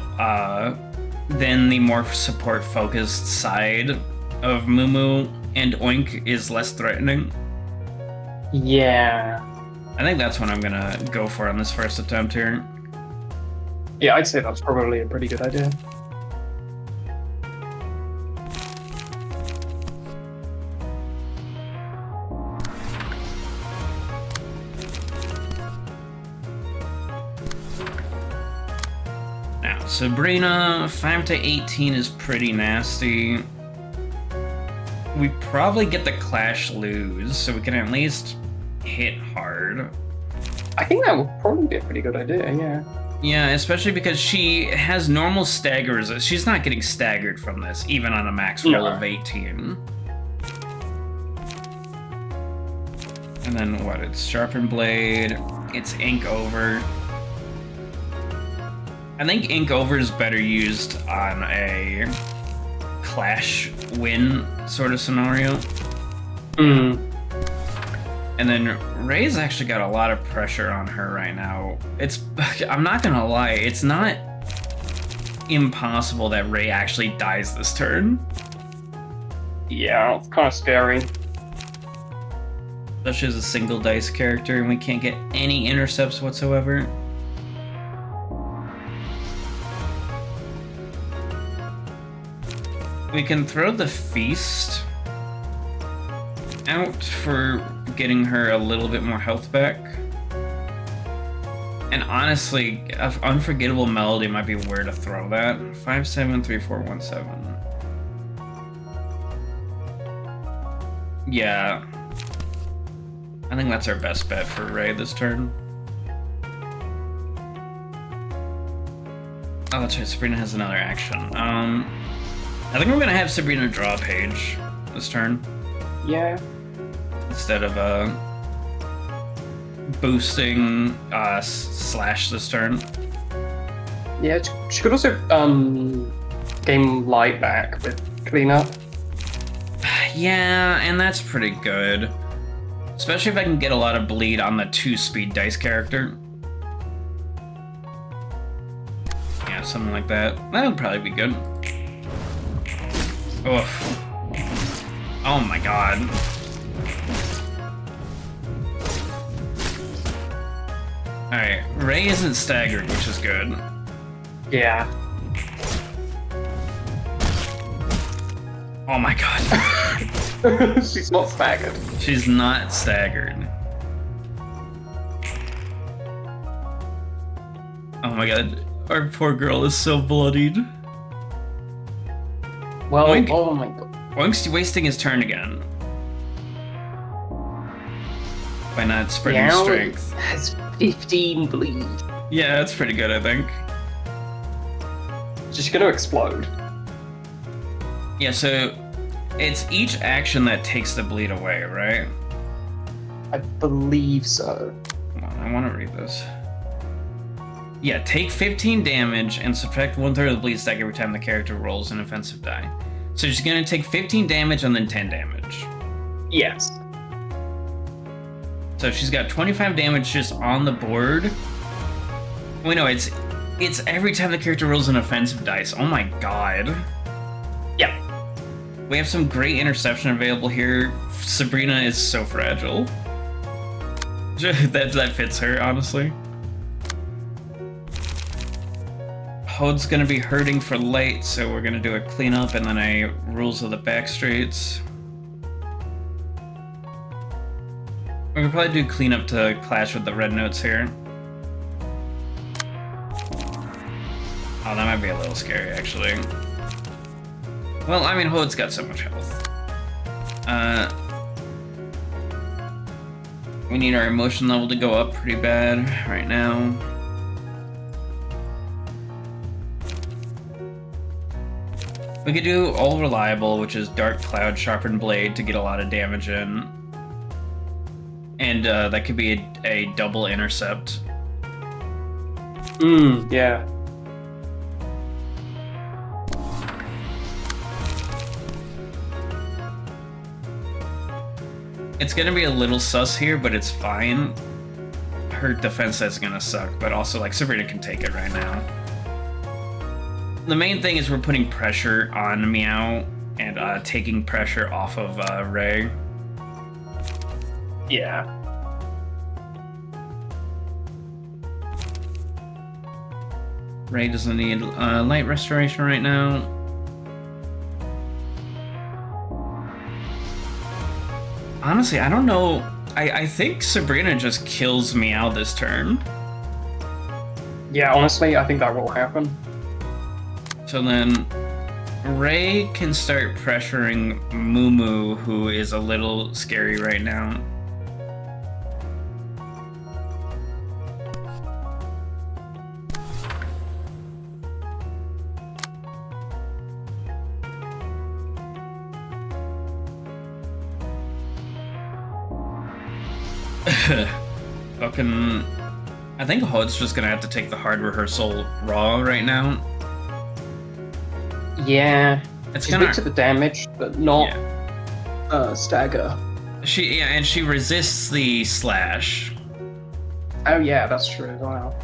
then the more support-focused side of Moo and Oink is less threatening. Yeah. I think that's what I'm gonna go for on this first attempt here. Yeah, I'd say that's probably a pretty good idea. Now, Sabrina, 5 to 18 is pretty nasty. We probably get the Clash lose, so we can at least hit hard. I think that would probably be a pretty good idea, yeah. Yeah, especially because she has normal staggers. She's not getting staggered from this, even on a max roll of 18. And then what? It's Sharpened Blade. It's Ink Over. I think Ink Over is better used on a Clash win sort of scenario. And then Ray's actually got a lot of pressure on her right now. I'm not gonna lie, it's not impossible that Ray actually dies this turn. Yeah, it's kind of scary. Especially as a single dice character and we can't get any intercepts whatsoever. We can throw the Feast out for getting her a little bit more health back. And honestly, Unforgettable Melody might be where to throw that. 5, 7, 3, 4, 1, 7. Yeah. I think that's our best bet for Ray this turn. Oh, that's right, Sabrina has another action. I think we're gonna have Sabrina draw a page this turn. Yeah. Instead of boosting Slash this turn. Yeah, she could also gain light back with cleanup. Yeah, and that's pretty good. Especially if I can get a lot of bleed on the 2-speed dice character. Yeah, something like that. That would probably be good. Oof. Oh my god. Alright, Ray isn't staggered, which is good. Yeah. Oh my god. She's not staggered. She's not staggered. Oh my god, our poor girl is so bloodied. Well, Oink. oh my god. Oink's wasting his turn again. By not spreading Meow strength. has 15 bleed. Yeah, that's pretty good, I think. She's gonna explode. Yeah, so it's each action that takes the bleed away, right? I believe so. Hold on, I want to read this. Yeah, take 15 damage and subtract 1/3 of the bleed stack every time the character rolls an offensive die. So she's gonna take 15 damage and then 10 damage. Yes. So she's got 25 damage just on the board. Wait, no, it's every time the character rolls an offensive dice. Oh my god. Yep. We have some great interception available here. Sabrina is so fragile. that fits her, honestly. Hod's gonna be hurting for light, so we're gonna do a cleanup and then a rules of the back streets. We could probably do cleanup to clash with the red notes here. Oh, that might be a little scary, actually. Well, I mean, Hod's got so much health. We need our emotion level to go up pretty bad right now. We could do All Reliable, which is Dark Cloud, Sharpened Blade to get a lot of damage in. And that could be a double intercept. Yeah. It's gonna be a little sus here, but it's fine. Her defense is gonna suck, but also like Sabrina can take it right now. The main thing is we're putting pressure on Meow and taking pressure off of Ray. Yeah. Ray doesn't need light restoration right now. Honestly, I don't know. I think Sabrina just kills Meow this turn. Yeah, honestly, I think that will happen. So then Ray can start pressuring Moo, who is a little scary right now. Fucking... I think Hood's just gonna have to take the hard rehearsal raw right now. Yeah. It's She's gonna... weak to the damage, but not stagger. And she resists the slash. Oh yeah, that's true as well.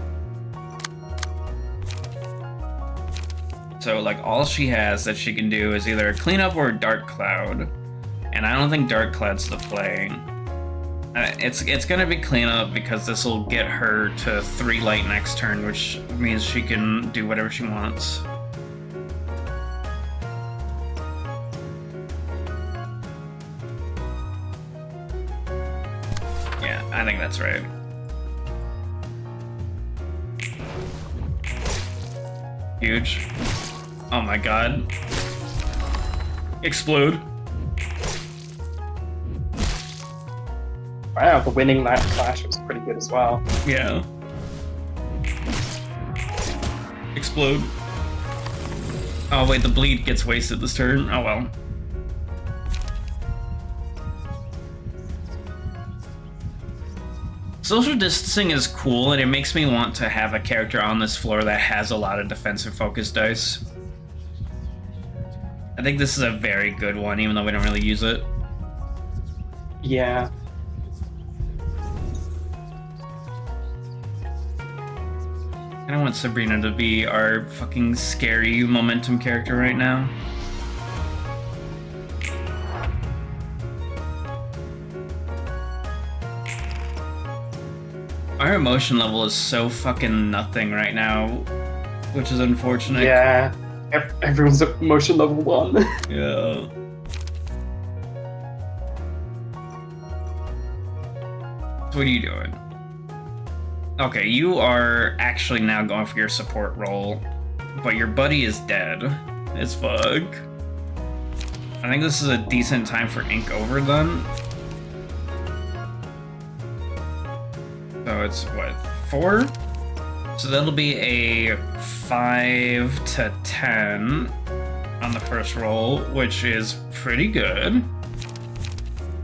So like all she has that she can do is either a cleanup or a Dark Cloud. And I don't think Dark Cloud's the play. It's gonna be cleanup because this will get her to 3 light next turn, which means she can do whatever she wants. Yeah, I think that's right. Huge. Oh my god. Explode. Wow, the winning that clash was pretty good as well. Yeah. Explode. Oh wait, the bleed gets wasted this turn. Oh well. Social distancing is cool, and it makes me want to have a character on this floor that has a lot of defensive focus dice. I think this is a very good one, even though we don't really use it. Yeah. I want Sabrina to be our fucking scary momentum character right now. Our emotion level is so fucking nothing right now, which is unfortunate. Yeah. Everyone's at emotion level 1. Yeah. So what are you doing? Okay, you are actually now going for your support role, but your buddy is dead as fuck. I think this is a decent time for Ink Over then. So it's what, 4? So that'll be a 5 to 10 on the first roll, which is pretty good.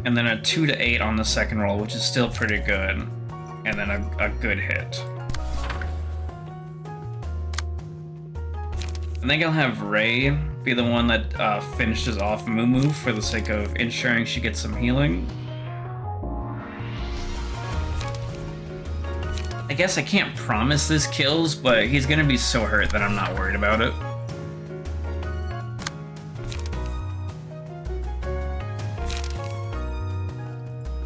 And then a 2 to 8 on the second roll, which is still pretty good. And then a good hit. I think I'll have Ray be the one that finishes off Moo for the sake of ensuring she gets some healing. I guess I can't promise this kills, but he's gonna be so hurt that I'm not worried about it.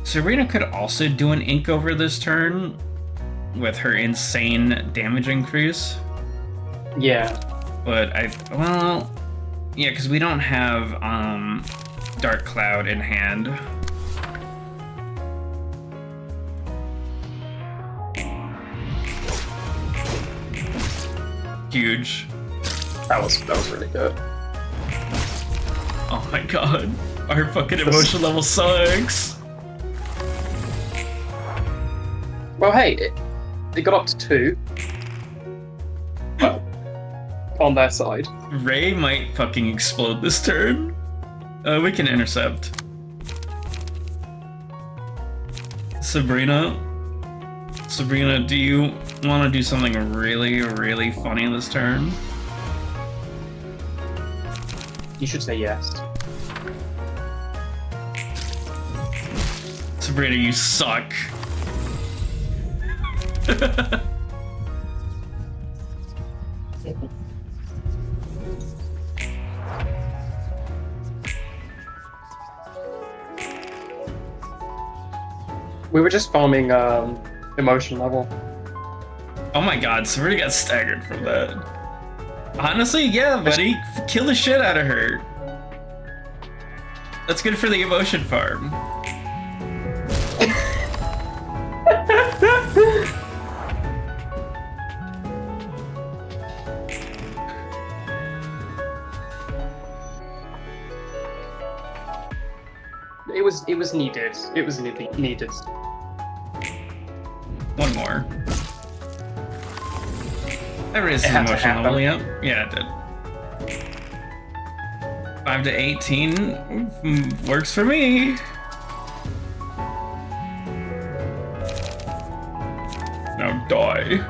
Sabrina could also do an Ink Over this turn with her insane damage increase. Yeah. But yeah, because we don't have Dark Cloud in hand. Huge. That was really good. Oh my god. Our fucking emotion level sucks. Well, hey, they got up to 2. Well, on their side. Ray might fucking explode this turn. We can intercept. Sabrina, do you want to do something really, really funny this turn? You should say yes. Sabrina, you suck. We were just farming emotion level. Oh my god, Sabrina got staggered from that. Honestly, yeah, buddy. Kill the shit out of her. That's good for the emotion farm. It was needed. It was needed. One more. That raises It had to emotion happen. level, yep. Yeah, it did. 5 to 18 works for me. Now die.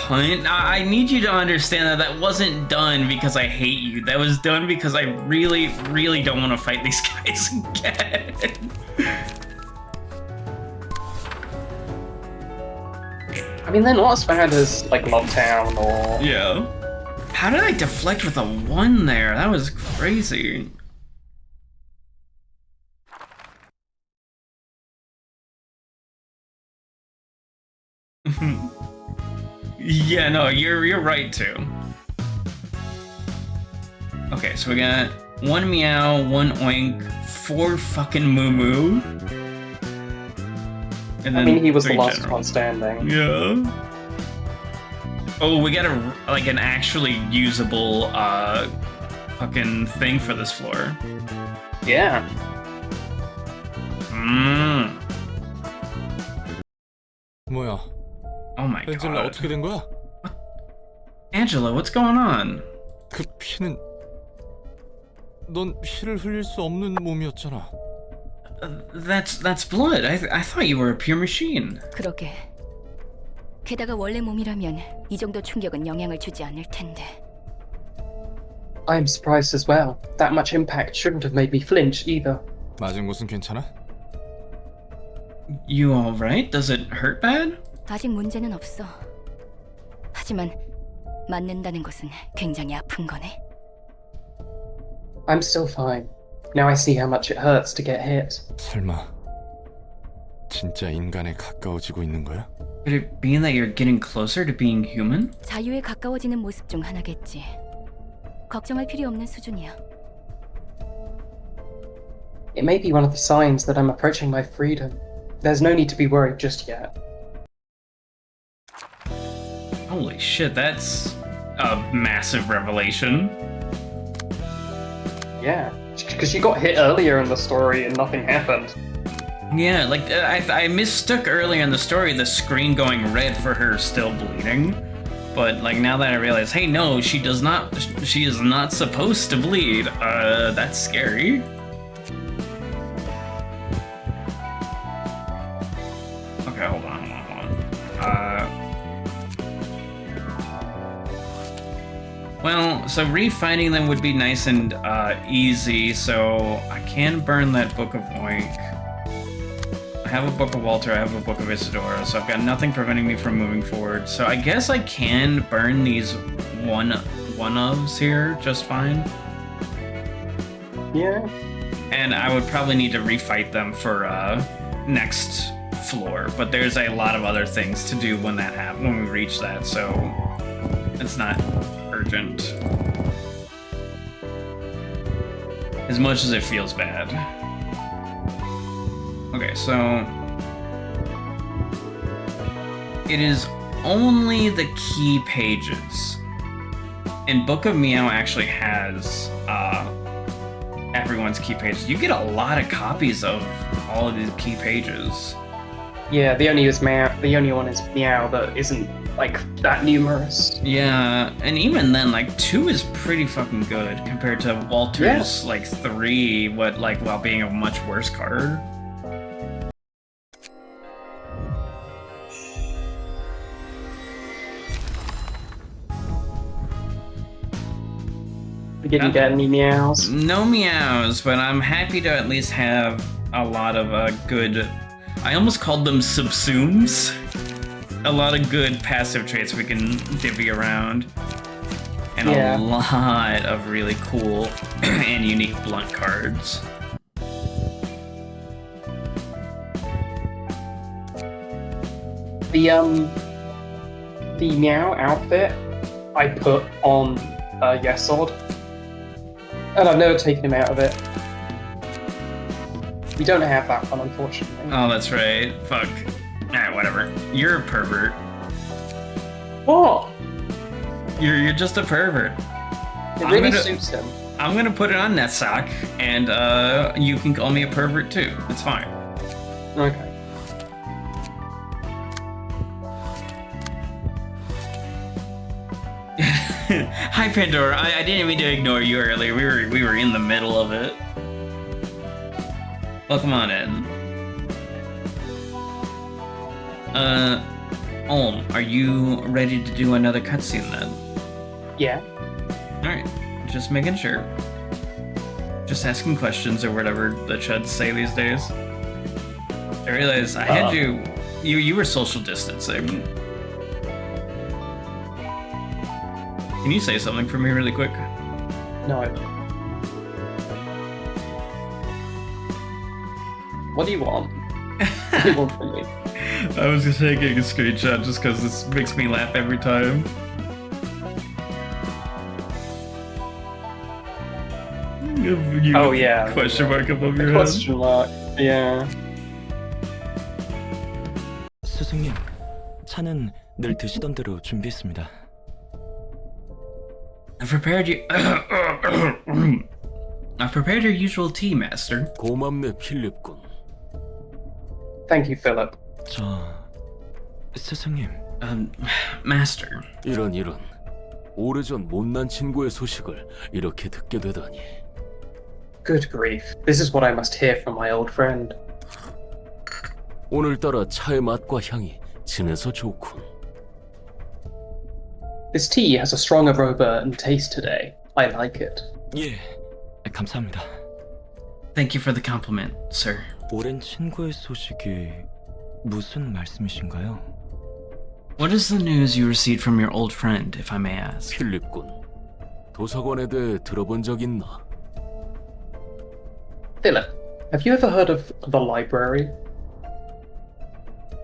Cunt. I need you to understand that that wasn't done because I hate you. That was done because I really, really don't want to fight these guys again. I mean, they're not as bad as like Lovetown or Yeah. How did I deflect with a 1 there? That was crazy. Yeah, no, you're right too. Okay, so we got 1 meow, 1 oink, 4 fucking moo moo. And I mean, he was the 3 last general. one standing. Yeah. Oh, we got an actually usable fucking thing for this floor. Yeah. Mmm. 뭐야? Oh my 엔젤라 god. 어떻게 된 거야? Angela, what's going on? 그 피는 넌 피를 흘릴 수 없는 몸이었잖아. That's blood. I thought you were a pure machine. 그러게. 게다가 원래 몸이라면 이 정도 충격은 영향을 주지 않을 텐데. I'm surprised as well. That much impact shouldn't have made me flinch either. 맞은 곳은 괜찮아? You alright? Does it hurt bad? 아직 문제는 없어. 하지만 맞는다는 것은 굉장히 아픈 거네. I'm still fine. Now I see how much it hurts to get hit. 설마 진짜 인간에 가까워지고 있는 거야? Could it mean that you're getting closer to being human? 자유에 가까워지는 모습 중 하나겠지. 걱정할 필요 없는 수준이야. It may be one of the signs that I'm approaching my freedom. There's no need to be worried just yet. Holy shit, that's a massive revelation. Yeah, because she got hit earlier in the story and nothing happened. Yeah, like I mistook earlier in the story the screen going red for her still bleeding, but like now that I realize, hey, no, she is not supposed to bleed. That's scary. Okay, hold on. Well, so refinding them would be nice and easy, so I can burn that Book of Oink. I have a Book of Walter, I have a Book of Isadora, so I've got nothing preventing me from moving forward. So I guess I can burn these one-ofs here just fine. Yeah. And I would probably need to refight them for next floor, but there's a lot of other things to do when when we reach that, so it's not urgent. As much as it feels bad. Okay, so it is only the key pages. And Book of Meow actually has everyone's key pages. You get a lot of copies of all of these key pages. Yeah, the only one is Meow that isn't like that numerous. Yeah, and even then, like 2 is pretty fucking good compared to Walter's like 3. While being a much worse card. We didn't get any meows. No meows, but I'm happy to at least have a lot of good. I almost called them subsumes. A lot of good passive traits we can divvy around. And a lot of really cool and unique blunt cards. The Meow outfit I put on Yesod, and I've never taken him out of it. We don't have that one, unfortunately. Oh, that's right. Fuck. Alright, whatever. You're a pervert. What? You're just a pervert. It really suits him. I'm gonna put it on Netsock, and you can call me a pervert too. It's fine. Okay. Hi, Pandora. I didn't mean to ignore you earlier. We were in the middle of it. Welcome on in. Olm, are you ready to do another cutscene then? Yeah. Alright, just making sure. Just asking questions or whatever the chuds say these days. I realized I had you were social distancing. Can you say something for me really quick? No, I don't. What do you want? What do you want from me? I was just taking a screenshot just because this makes me laugh every time. Oh yeah. Question mark above your head. Question mark. Yeah. 스승님, 차는 늘 드시던 대로 준비했습니다. I've prepared you. I've prepared your usual tea, Master. 고맙네, 필립군. Thank you, Philip. 스승님. Master. 이런. 오래전 못난 친구의 소식을 이렇게 듣게 되다니. Good grief. This is what I must hear from my old friend. 오늘따라 차의 맛과 향이 진해서 좋군. This tea has a strong aroma and taste today. I like it. 예, 감사합니다. Thank you for the compliment, sir. 오랜 친구의 소식이 무슨 말씀이신가요? What is the news you received from your old friend, if I may ask? 필립군, 도서관에 대해 들어본 적 있나? Philip, have you ever heard of the library?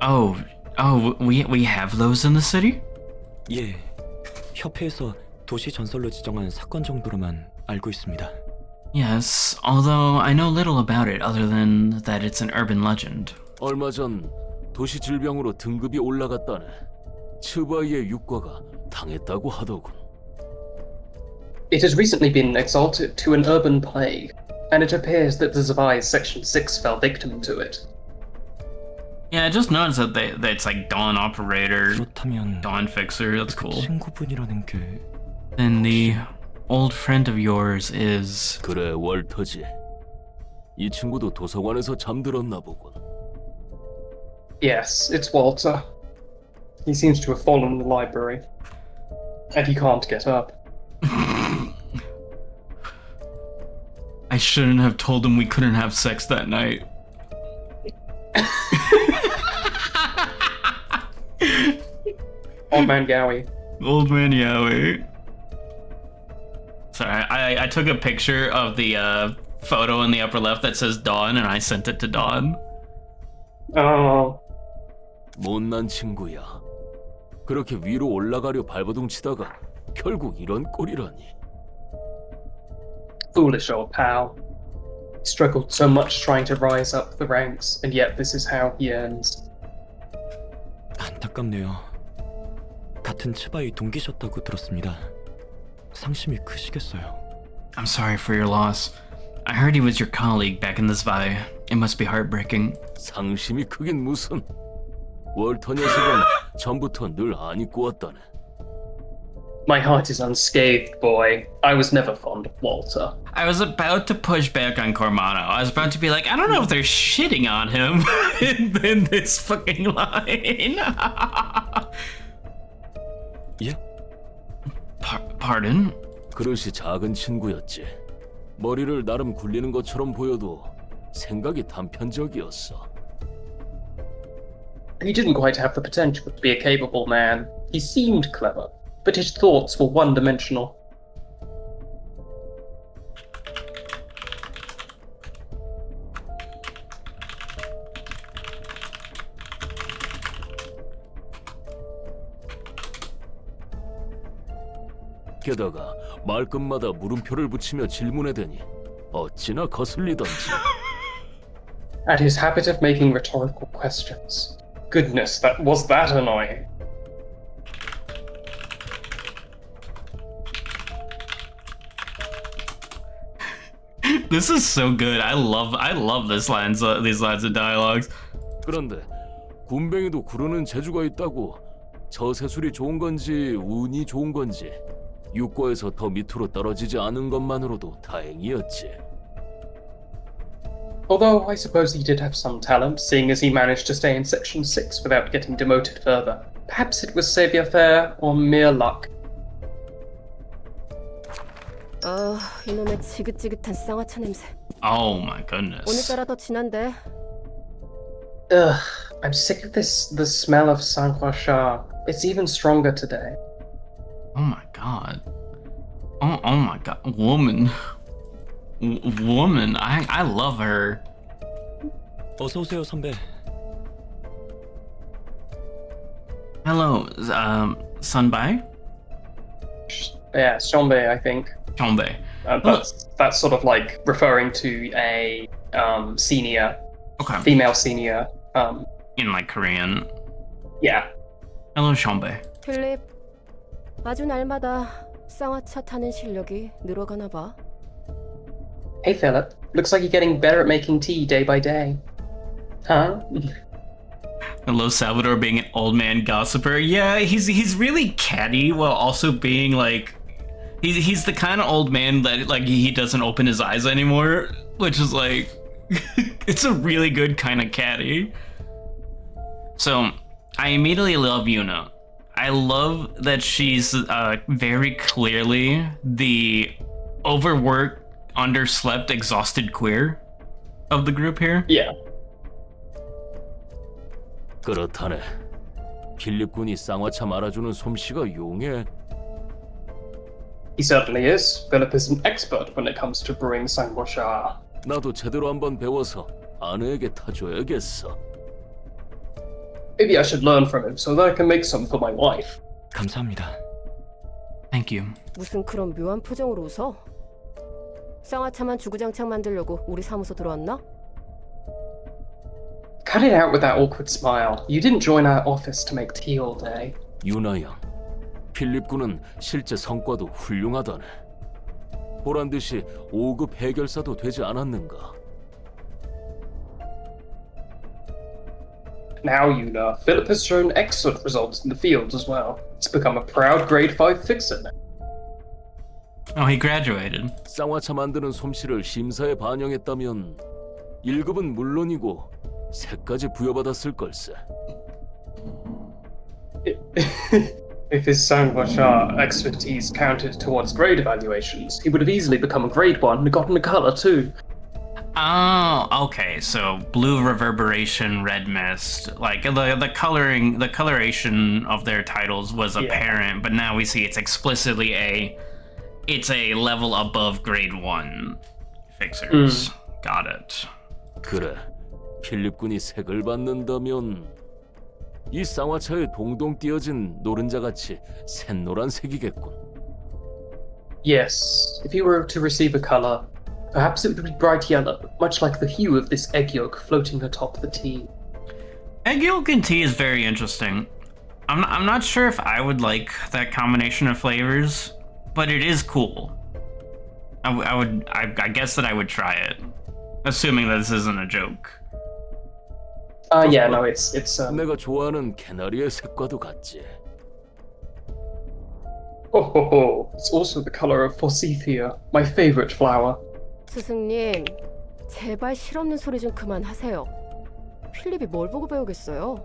Oh, we have those in the city? 예, 협회에서 도시 전설로 지정한 사건 정도로만 알고 있습니다. Yes, although I know little about it other than that it's an urban legend. 얼마 전 도시 질병으로 등급이 올라갔다네. 츠바이의 육과가 당했다고 하더군. It has recently been exalted to an urban plague, and it appears that the Zavai's Section 6 fell victim to it. Yeah, I just noticed that it's like Dawn Operator, 그렇다면 Dawn Fixer. That's cool. 친구분이라는 게 Then the old friend of yours is... 그래, 월터지. 이 친구도 도서관에서 잠들었나 보군. Yes, it's Walter. He seems to have fallen in the library, and he can't get up. I shouldn't have told him we couldn't have sex that night. Old man Gowie. Old man Yowie. Sorry, I took a picture of the photo in the upper left that says Dawn, and I sent it to Dawn. Oh. 못난 친구야. 그렇게 위로 올라가려 발버둥 치다가 결국 이런 꼴이라니. Foolish old pal. He struggled so much trying to rise up the ranks, and yet this is how he earns. 안타깝네요. 같은 츠바이 동기셨다고 들었습니다. 상심이 크시겠어요. I'm sorry for your loss. I heard he was your colleague back in the Zwei. It must be heartbreaking. 상심이 크긴 무슨. 월터 녀석은 전부터 늘 안 입고 왔다네. My heart is unscathed, boy. I was never fond of Walter. I was about to push back on Cormano. I was about to be like, I don't know if they're shitting on him in this fucking line. 예? Pardon? 그릇이 작은 친구였지. 머리를 나름 굴리는 것처럼 보여도 생각이 단편적이었어. He didn't quite have the potential to be a capable man. He seemed clever, but his thoughts were one-dimensional. 게다가 말끝마다 물음표를 붙이며 질문해대니 어찌나 거슬리던지. At his habit of making rhetorical questions. Goodness, was that annoying. This is so good. I love these lines of dialogues. 그런데 군뱅이도 구르는 재주가 있다고. 저세술이 좋은 건지 운이 좋은 건지 육고에서 더 밑으로 떨어지지 않은 것만으로도 다행이었지. Although I suppose he did have some talent, seeing as he managed to stay in Section 6 without getting demoted further. Perhaps it was savior fare or mere luck. 아, 이놈의 지긋지긋한 쌍화차 냄새. Oh my goodness. 오늘따라 더 진한데. Ugh, I'm sick of the smell of Saint-Rochard. It's even stronger today. Oh my god. Oh my god. Woman. Woman. I love her. 어서 오세요, 선배. Hello, Sunbai? Yeah, Xiongbei, I think. Chombe. That's sort of like referring to a senior, Okay. female senior. In like Korean. Yeah. Hello, Chombe. 필립, 아주 날마다 쌍화차 타는 실력이 늘어가나 봐. Hey, Philip. Looks like you're getting better at making tea day by day. Huh? I love Salvador being an old man gossiper. Yeah, he's really catty while also being like, he's the kind of old man that like he doesn't open his eyes anymore, which is like, it's a really good kind of catty. So I immediately love Yuna. I love that she's very clearly the overworked, underslept, exhausted queer of the group here. Yeah. 그렇다네. 필립 군이 쌍화차 말아주는 솜씨가 용해. He certainly is. Philip is an expert when it comes to brewing Saint-Rochard. 나도 제대로 한번 배워서 아내에게 타줘야겠어. Maybe I should learn from him so that I can make some for my wife. 감사합니다. Thank you. 무슨 그런 묘한 표정으로 웃어? 쌍화차만 주구장창 만들려고 우리 사무소 들어왔나? Cut it out with that awkward smile. You didn't join our office to make tea all day. 유나 양, 필립 군은 실제 성과도 훌륭하다네. 보란 듯이 5급 해결사도 되지 않았는가? Now you know, Philip has shown excellent results in the field as well. He's become a proud grade 5 fixer now. Oh, he graduated. 쌍화차 만드는 솜씨를 심사에 반영했다면 1급은 물론이고 3까지 부여받았을 걸세. If his Saint-Rochard expertise counted towards grade evaluations, he would have easily become a grade 1 and gotten a colour too. Oh, okay. So blue reverberation, red mist, like the coloration of their titles was apparent, but now we see it's explicitly it's a level above grade 1 fixers. Got it. 그래, 필립 군이 색을 받는다면 이 쌍화차에 동동 띄어진 노른자같이 샛노란 색이겠군. Yes, if he were to receive a colour, perhaps it would be bright yellow, much like the hue of this egg yolk floating atop the tea. Egg yolk and tea is very interesting. I'm not sure if I would like that combination of flavors, but it is cool. I guess that I would try it, assuming that this isn't a joke. Yeah, no, it's 내가 좋아하는 캐나리의 색과도 같지. It's also the color of forsythia, my favorite flower. 스승님, 제발 실없는 소리 좀 그만하세요. 필립이 뭘 보고 배우겠어요?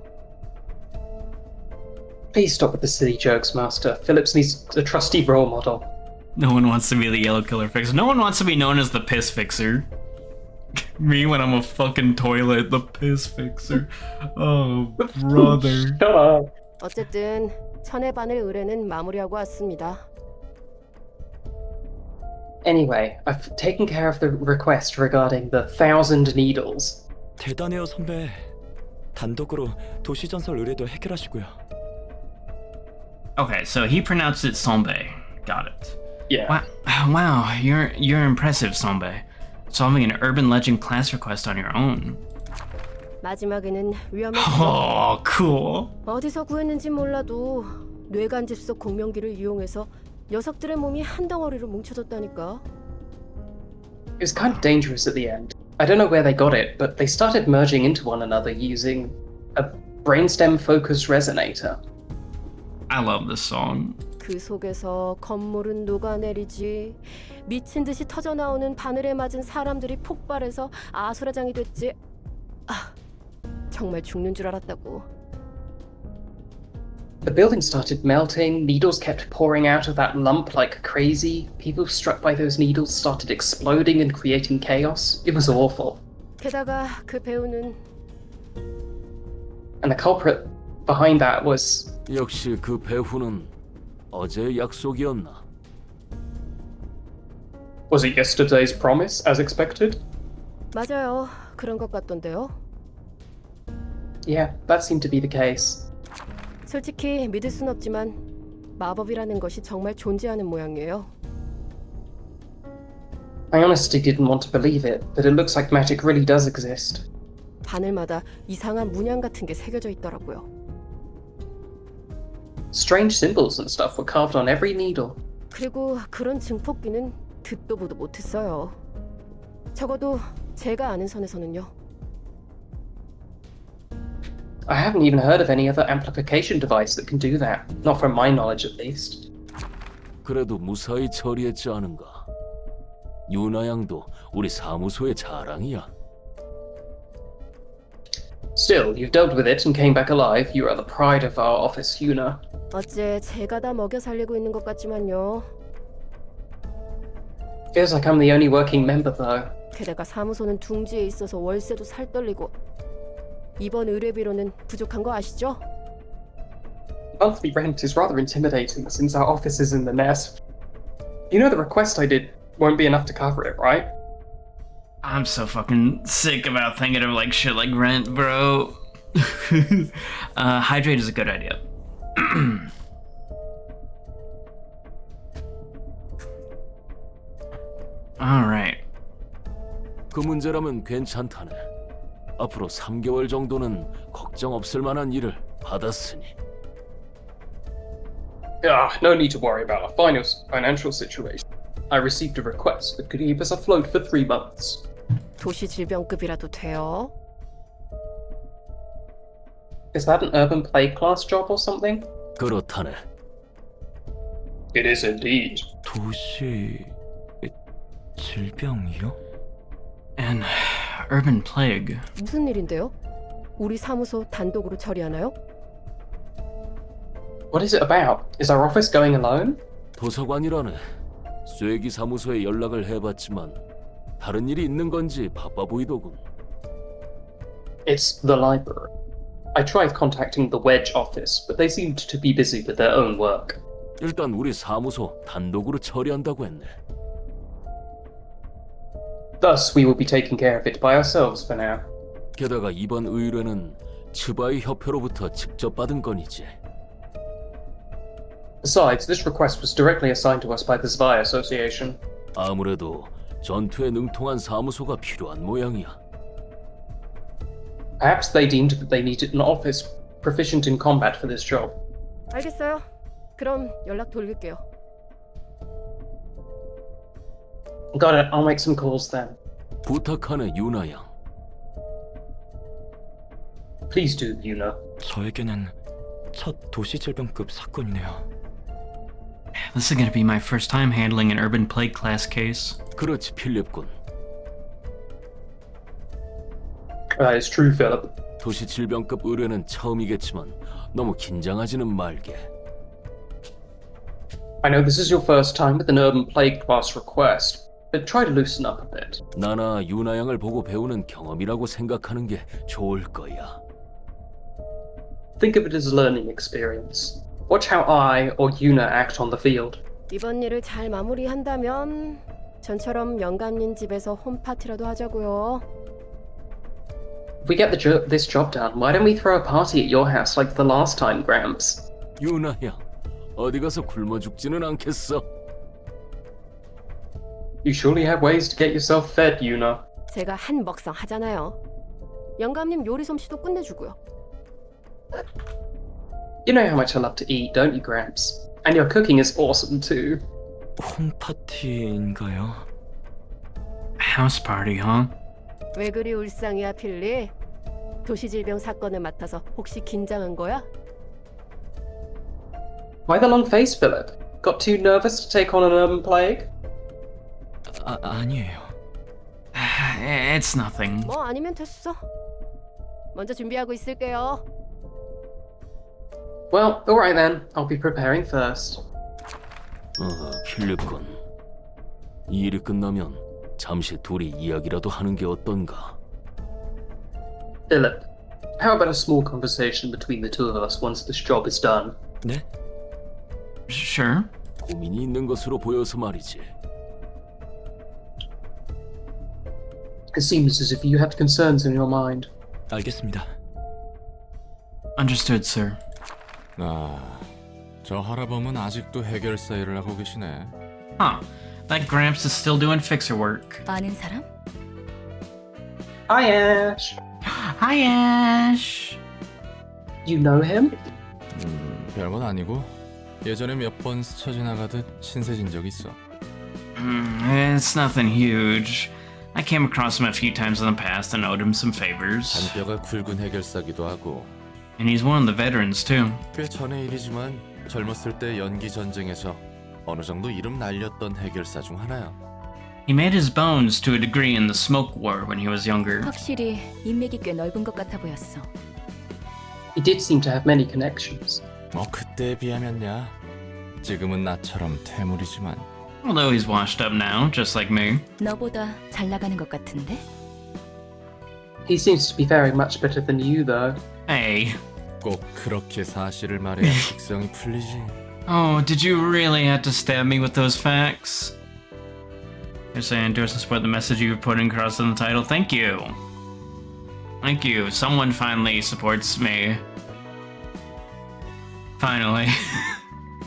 Please stop with the silly jokes, Master. Phillips needs a trusty role model. No one wants to be the yellow killer fixer. No one wants to be known as the piss fixer. Me when I'm a fucking toilet, the piss fixer. Oh, brother. Shut up. 어쨌든 천의 바늘 의뢰는 마무리하고 왔습니다. Anyway, I've taken care of the request regarding the 1,000 needles. 대단해요, 선배. 단독으로 도시전설 의뢰도 해결하시고요. Okay, so he pronounced it Sombe. Got it. Yeah. Wow, you're impressive, Sombe. Solving an urban legend class request on your own. 마지막에는 위험했어. Oh, cool. 어디서 구했는지 몰라도 뇌간집속 공명기를 이용해서 녀석들의 몸이 한 덩어리로 뭉쳐졌다니까. It was kind of dangerous at the end. I don't know where they got it, but they started merging into one another using a brainstem-focused resonator. I love this song. 그 속에서 건물은 녹아내리지. 미친 듯이 터져나오는 바늘에 맞은 사람들이 폭발해서 아수라장이 됐지. 아, 정말 죽는 줄 알았다고. The building started melting, needles kept pouring out of that lump like crazy. People struck by those needles started exploding and creating chaos. It was awful. 게다가 그 배우는 And the culprit behind that was... 역시 그 배후는 어제의 약속이었나? Was it yesterday's promise, as expected? 맞아요. 그런 것 같던데요. Yeah, that seemed to be the case. 솔직히 믿을 순 없지만 마법이라는 것이 정말 존재하는 모양이에요. I honestly didn't want to believe it, but it looks like magic really does exist. 바늘마다 이상한 문양 같은 게 새겨져 있더라고요. Strange symbols and stuff were carved on every needle. 그리고 그런 증폭기는 듣도 보도 못했어요. 적어도 제가 아는 선에서는요. I haven't even heard of any other amplification device that can do that. Not from my knowledge, at least. 그래도 무사히 처리했지 않은가? 유나 양도 우리 사무소의 자랑이야. Still, you've dealt with it and came back alive. You are the pride of our office, Yuna. 어째 제가 다 먹여 살리고 있는 것 같지만요. Feels like I'm the only working member, though. 게다가 사무소는 둥지에 있어서 월세도 살떨리고 이번 의뢰비로는 부족한 거 아시죠? Monthly rent is rather intimidating since our office is in the nest. You know the request I did won't be enough to cover it, right? I'm so fucking sick about thinking of like shit like rent, bro. Hydrate is a good idea. Alright. 그 문제라면 괜찮다네. 앞으로 3개월 정도는 걱정 없을 만한 일을 받았으니. No need to worry about our financial situation. I received a request that could keep us afloat for 3 months. 도시 질병급이라도 돼요? Is that an urban plague class job or something? 그렇다네. It is indeed. 도시 질병이요? An urban plague. 무슨 일인데요? 우리 사무소 단독으로 처리하나요? What is it about? Is our office going alone? 도서관이라네. 쇠기 사무소에 연락을 해봤지만 다른 일이 있는 건지 바빠 보이더군. It's the library. I tried contacting the Wedge office, but they seemed to be busy with their own work. 일단 우리 사무소 단독으로 처리한다고 했네. Thus, we will be taking care of it by ourselves for now. 게다가 이번 의뢰는 츠바이 협회로부터 직접 받은 건이지. Besides, this request was directly assigned to us by the Zwei Association. 아무래도 전투에 능통한 사무소가 필요한 모양이야. Perhaps they deemed that they needed an office proficient in combat for this job. 알겠어요. 그럼 연락 돌릴게요. Got it. I'll make some calls then. 부탁하네 유나 양. Please do, Yuna. 저에게는 첫 도시질병급 사건이네요. This is gonna be my first time handling an urban plague class case. 그렇지, 필립군. That is true, Philip. 도시 질병급 의뢰는 처음이겠지만 너무 긴장하지는 말게. I know this is your first time with an urban plague class request, but try to loosen up a bit. 나나 유나 양을 보고 배우는 경험이라고 생각하는 게 좋을 거야. Think of it as a learning experience. Watch how I or Yuna act on the field. 이번 일을 잘 마무리한다면 전처럼 영감님 집에서 홈파티라도 하자고요. If we get this job done, why don't we throw a party at your house like the last time, Gramps? 유나 양, 어디 가서 굶어 죽지는 않겠어? You surely have ways to get yourself fed, Yuna. 제가 한 먹상 하잖아요. 영감님 요리 솜씨도 끝내주고요. You know how much I love to eat, don't you, Gramps? And your cooking is awesome too. 홈파티인가요? House party, huh? 왜 그리 울상이야, 필리? 도시질병 사건을 맡아서 혹시 긴장한 거야? Why the long face, Philip? Got too nervous to take on an urban plague? 아니에요. It's nothing. 뭐 아니면 됐어. 먼저 준비하고 있을게요. Well, alright then. I'll be preparing first. 필립군. 이 일이 끝나면 잠시 둘이 이야기라도 하는 게 어떤가? Philip, how about a small conversation between the two of us once this job is done? 네? Sure. 고민이 있는 것으로 보여서 말이지. It seems as if you had concerns in your mind. 알겠습니다. Understood, sir. 저 할아범은 아직도 해결사 일을 하고 계시네. Huh. That Gramps is still doing fixer work. 아는 사람? Hi, Ash. Hi, Ash. You know him? 별건 아니고 예전에 몇 번 스쳐 지나가듯 신세진 적 있어. It's nothing huge. I came across him a few times in the past and owed him some favors. 잔뼈가 굵은 해결사기도 하고. And he's one of the veterans, too. 꽤 전의 일이지만 젊었을 때 연기 전쟁에서 어느 정도 이름 날렸던 해결사 중 하나야. He made his bones to a degree in the smoke war when he was younger. 확실히 인맥이 꽤 넓은 것 같아 보였어. He did seem to have many connections. 뭐 그때에 비하면야. 지금은 나처럼 퇴물이지만. Although he's washed up now, just like me. 너보다 잘 나가는 것 같은데? He seems to be faring much better than you, though. Hey. 꼭 그렇게 사실을 말해야 직성이 풀리지. Oh, did you really have to stab me with those facts? You're saying endorse and support the message you've put across in the title. Thank you. Thank you. Someone finally supports me. Finally.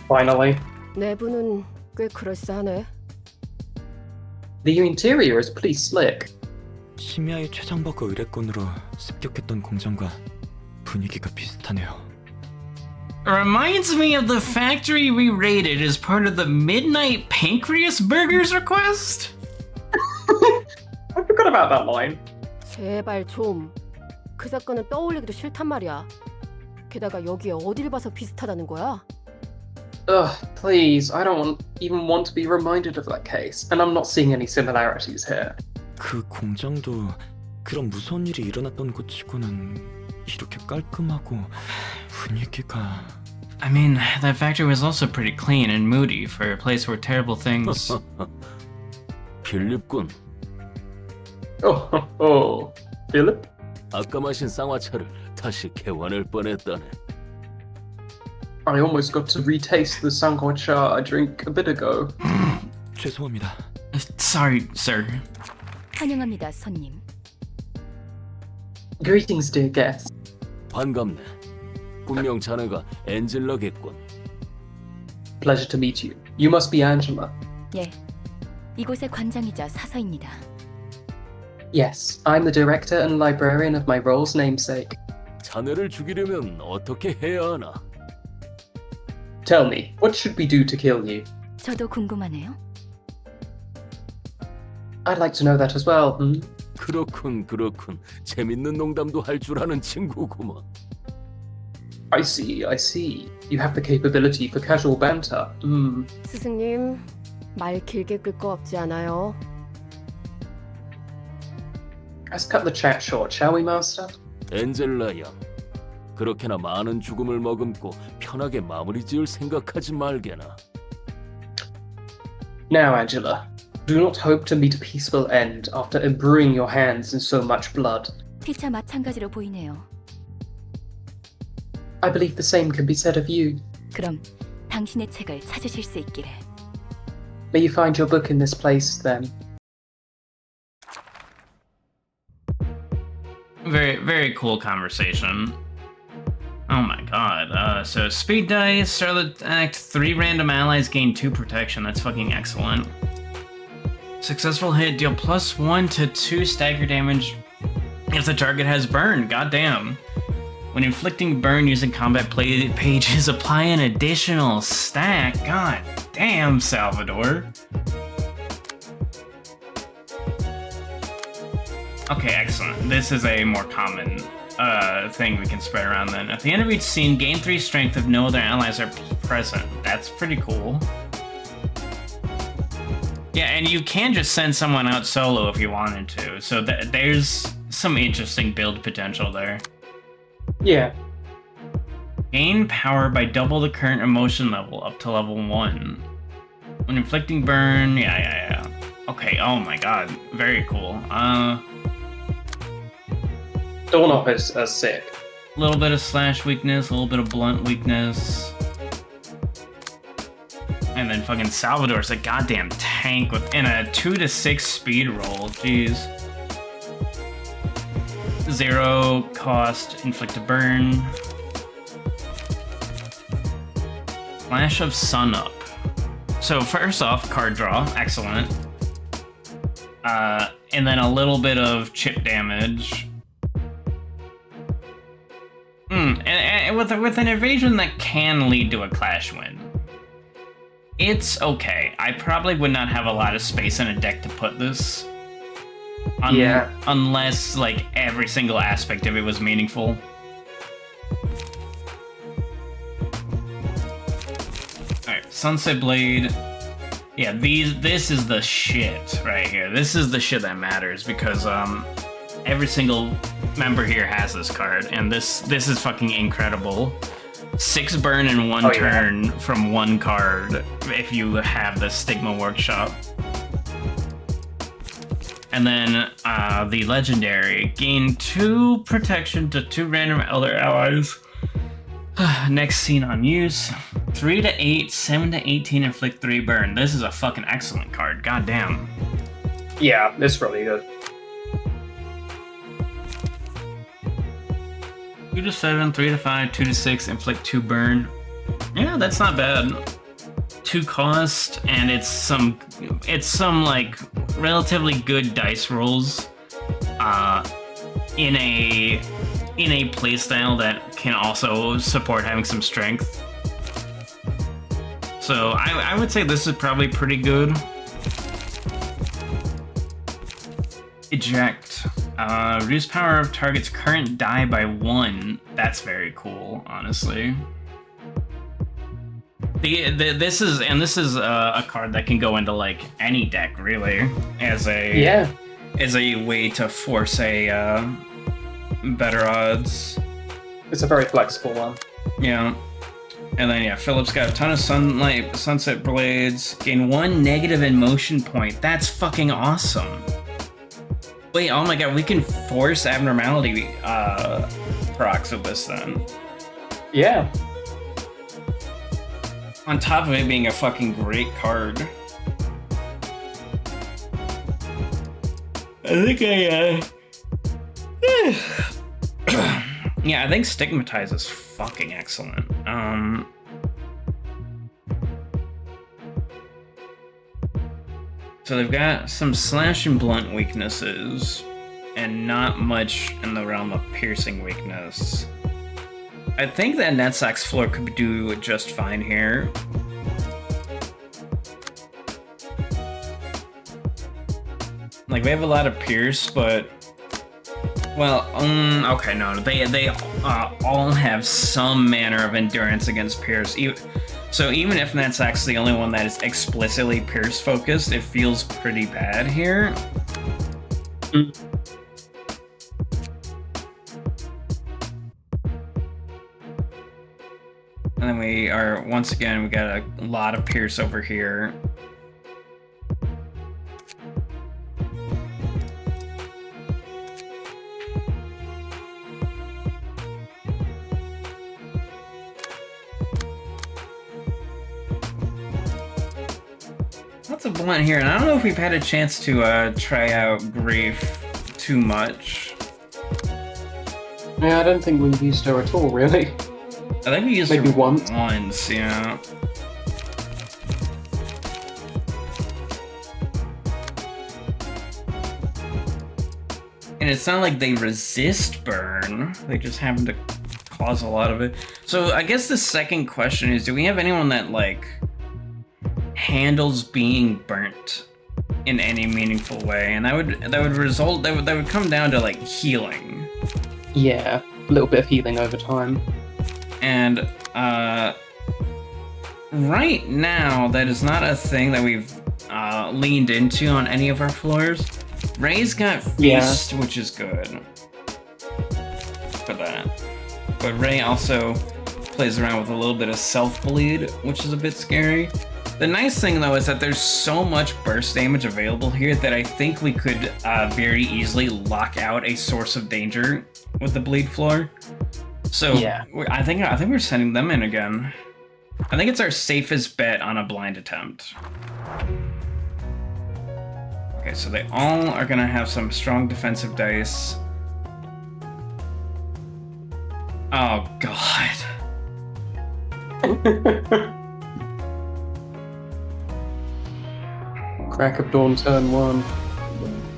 Finally. 내부는 꽤 그럴싸하네. The interior is pretty slick. 심야의 최장버거 의뢰건으로 습격했던 공장과 분위기가 비슷하네요. Reminds me of the factory we raided as part of the Midnight Pancreas Burgers request? I forgot about that line. 제발 좀. 그 사건은 떠올리기도 싫단 말이야. 게다가 여기에 어딜 봐서 비슷하다는 거야? Ugh, please, I don't even want to be reminded of that case, and I'm not seeing any similarities here. 그 공장도 그런 무서운 일이 일어났던 곳치고는 이렇게 깔끔하고 분위기가... I mean, that factory was also pretty clean and moody for a place where terrible things... 필립군, Oh, Philip? 아까 마신 쌍화차를 다시 개원할 뻔했다네. I almost got to retaste the sangwacha I drank a bit ago. 죄송합니다. Sorry, sir. 환영합니다, 손님. Greetings, dear guest. 반갑네. 분명 자네가 엔젤라겠군. Pleasure to meet you. You must be Angela. 예, 이곳의 관장이자 사서입니다. Yes, I'm the director and librarian of my role's namesake. 자네를 죽이려면 어떻게 해야 하나? Tell me, what should we do to kill you? 저도 궁금하네요. I'd like to know that as well, 그렇군. 재밌는 농담도 할 줄 아는 친구구먼. I see. You have the capability for casual banter. 스승님, 말 길게 끌 거 없지 않아요? Let's cut the chat short, shall we, Master? 엔젤라 양, 그렇게나 많은 죽음을 머금고 편하게 마무리 지을 생각하지 말게나. Now, Angela, do not hope to meet a peaceful end after imbruing your hands in so much blood. 피차 마찬가지로 보이네요. I believe the same can be said of you. 그럼 당신의 책을 찾으실 수 있기를. May you find your book in this place, then. Very cool conversation. Oh my god. So speed dice, start the act, 3 random allies gain 2 protection. That's fucking excellent. Successful hit, deal +1 to 2 stagger damage if the target has burn. Goddamn. When inflicting burn using combat pages, apply an additional stack. God damn, Salvador. Okay, excellent. This is a more common thing we can spread around then. At the end of each scene, gain 3 strength if no other allies are present. That's pretty cool. Yeah, and you can just send someone out solo if you wanted to, so there's some interesting build potential there. Yeah. Gain power by double the current emotion level up to level 1. When inflicting burn, yeah. Okay, oh my god, very cool. Doorknob is sick. A little bit of slash weakness, a little bit of blunt weakness. And then fucking Salvador's a goddamn tank within a 2 to 6 speed roll, jeez. 0 cost, inflict a burn. Flash of Sun Up. So first off, card draw, excellent. And then a little bit of chip damage. And with an evasion that can lead to a clash win. It's okay. I probably would not have a lot of space in a deck to put this. Yeah. Unless, like, every single aspect of it was meaningful. Alright, Sunset Blade. Yeah, this is the shit right here. This is the shit that matters because, every single member here has this card, and this is fucking incredible. 6 burn in 1 turn from 1 card if you have the Stigma Workshop. And then the legendary, gain 2 protection to 2 random other allies. Next scene on use. 3 to 8, 7 to 18, inflict 3 burn. This is a fucking excellent card, goddamn. Yeah, it's really good. 2 to 7, 3 to 5, 2 to 6, inflict 2 burn. Yeah, that's not bad. 2 cost, and it's some like relatively good dice rolls in a playstyle that can also support having some strength. So I would say this is probably pretty good. Eject. Reduce power of target's current die by 1. That's very cool, honestly. This is a card that can go into like any deck really, as a way to force a better odds. It's a very flexible one. Yeah. And then Philip's got a ton of sunset blades. Gain 1 negative in motion point. That's fucking awesome. Wait, oh my god, we can force abnormality procs of this then. Yeah. On top of it being a fucking great card. I think yeah, I think Stigmatize is fucking excellent. So they've got some slash and blunt weaknesses, and not much in the realm of piercing weakness. I think that Netsack's floor could do just fine here. Like, we have a lot of Pierce, but... Well, okay, no, they all have some manner of endurance against Pierce. So even if that's actually the only one that is explicitly Pierce focused, it feels pretty bad here. Mm. And then we are, once again, we got a lot of Pierce over here. Lots of blunt here, and I don't know if we've had a chance to try out Grief too much. Yeah, I don't think we've used her at all, really. I think we used maybe her once, yeah. And it's not like they resist burn, they just happen to cause a lot of it. So I guess the second question is, do we have anyone that, like, handles being burnt in any meaningful way? And that would come down to, like, healing. Yeah, a little bit of healing over time. And right now, that is not a thing that we've leaned into on any of our floors. Ray's got Feast, which is good for that. But Ray also plays around with a little bit of self-bleed, which is a bit scary. The nice thing, though, is that there's so much burst damage available here that I think we could very easily lock out a source of danger with the bleed floor. So yeah. I think we're sending them in again. I think it's our safest bet on a blind attempt. Okay, so they all are gonna have some strong defensive dice. Oh god. Crack of Dawn turn 1.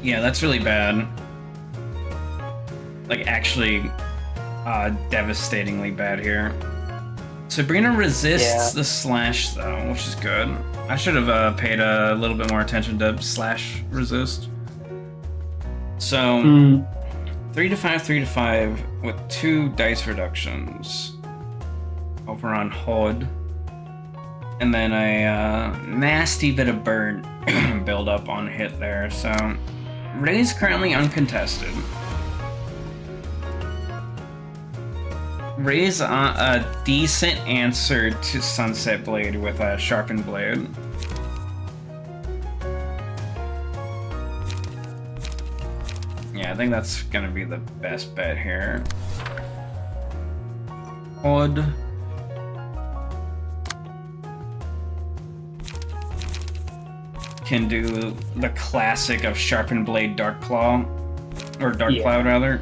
Yeah, that's really bad. Like, actually devastatingly bad here. Sabrina resists the slash, though, which is good. I should have paid a little bit more attention to slash resist. So, 3 to 5, 3 to 5 with 2 dice reductions over on Hod. And then a nasty bit of burn build up on hit there. So, Ray's currently uncontested. Ray's a decent answer to Sunset Blade with a Sharpened Blade. Yeah, I think that's gonna be the best bet here. Hod. Can do the classic of Sharpened Blade Dark Claw. Or Dark Cloud, rather.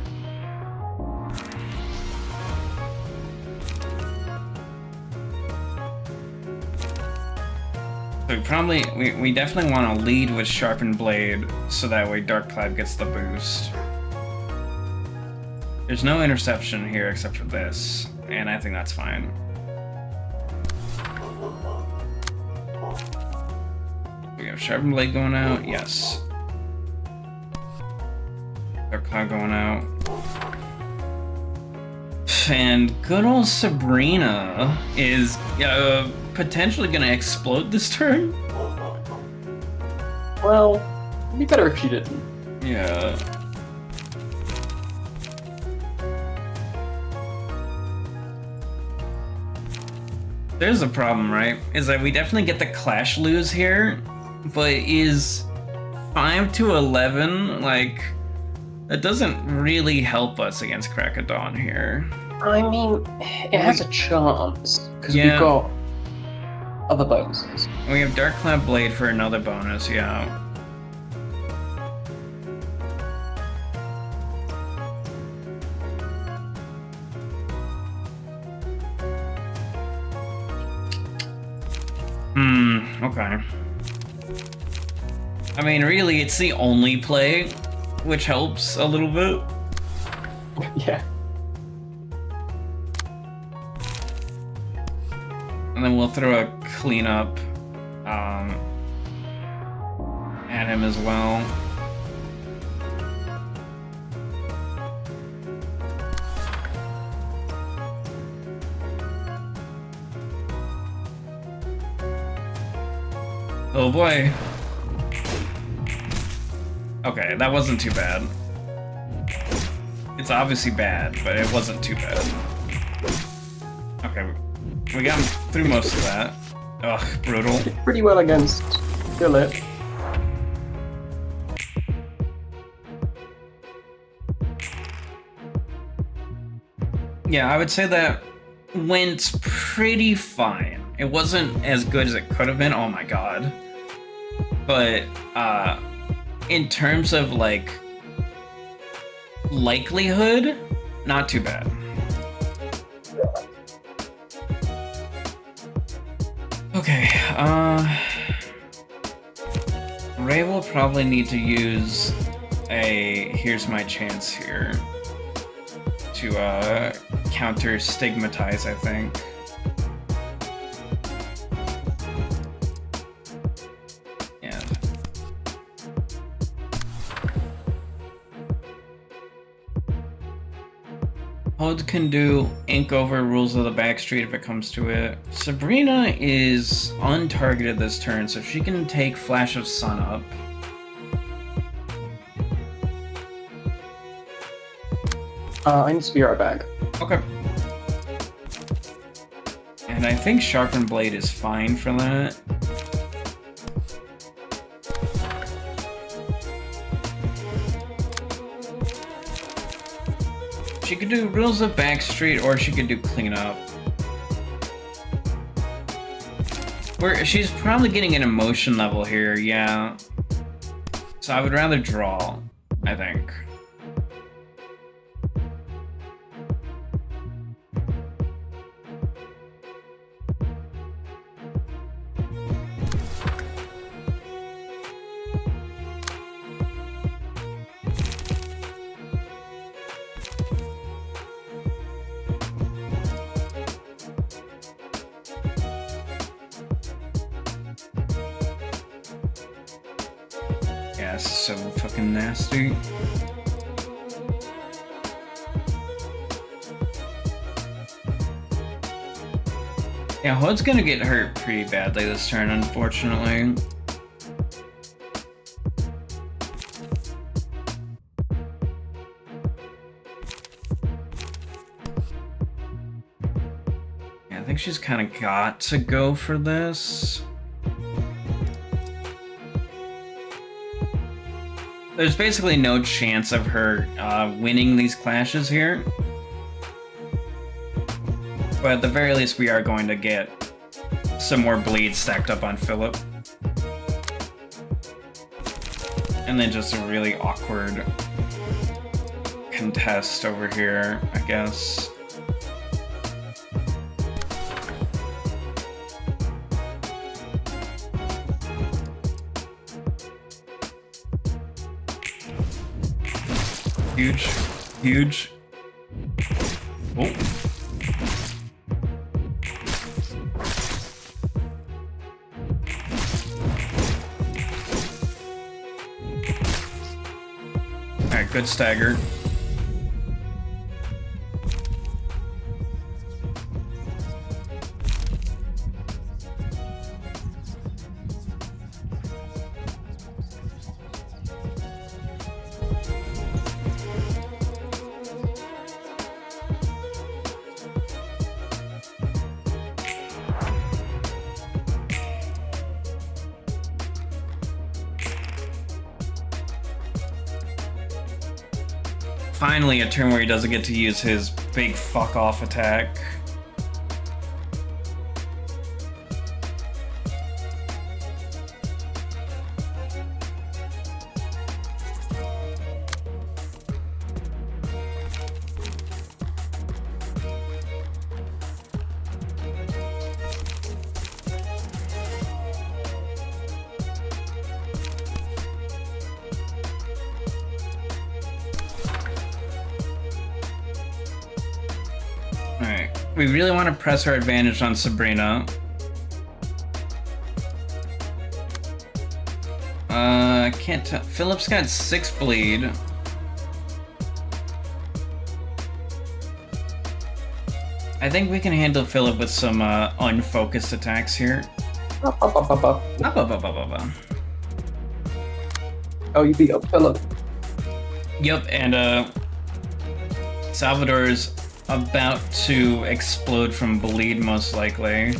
We definitely want to lead with Sharpened Blade, so that way Dark Cloud gets the boost. There's no interception here except for this, and I think that's fine. We have Sharpened Blade going out, yes. Dark Cloud going out. And good old Sabrina is potentially gonna explode this turn. Well, it'd be better if she didn't. Yeah. There's a problem, right? Is that we definitely get the Clash lose here, but is 5 to 11, like, that doesn't really help us against Crack of Dawn here. I mean, it has a chance, because we've got other bonuses. We have Dark Cloud Blade for another bonus, yeah. Okay. I mean, really, it's the only play, which helps a little bit. Yeah. And then we'll throw a cleanup at him as well. Oh boy. Okay, that wasn't too bad. It's obviously bad, but it wasn't too bad. Okay, we got through most of that. Ugh, brutal. Pretty well against Philip. Yeah, I would say that went pretty fine. It wasn't as good as it could have been, oh my god. But, in terms of, like, likelihood, not too bad. Okay, Ray will probably need to use a here's my chance here to, counter stigmatize, I think. Yeah. Hod can do ink over rules of the backstreet if it comes to it. Sabrina is untargeted this turn, so she can take Flash of Sun up. I need to be right back. Okay. And I think Sharpened Blade is fine for that. She could do Rules of Backstreet, or she could do Cleanup. She's probably getting an emotion level here, yeah. So I would rather draw, I think. Yeah, this is so fucking nasty. Yeah, Hood's gonna get hurt pretty badly this turn, unfortunately. Yeah, I think she's kind of got to go for this. There's basically no chance of her winning these clashes here. But at the very least, we are going to get some more bleed stacked up on Philip. And then just a really awkward contest over here, I guess. Huge. Huge. Oh. Alright, good stagger. Finally, a turn where he doesn't get to use his big fuck off attack. Alright, we really want to press our advantage on Sabrina. I can't tell. Philip's got 6 bleed. I think we can handle Philip with some unfocused attacks here. Oh, you beat up Philip. Yep, and Salvador's about to explode from bleed, most likely.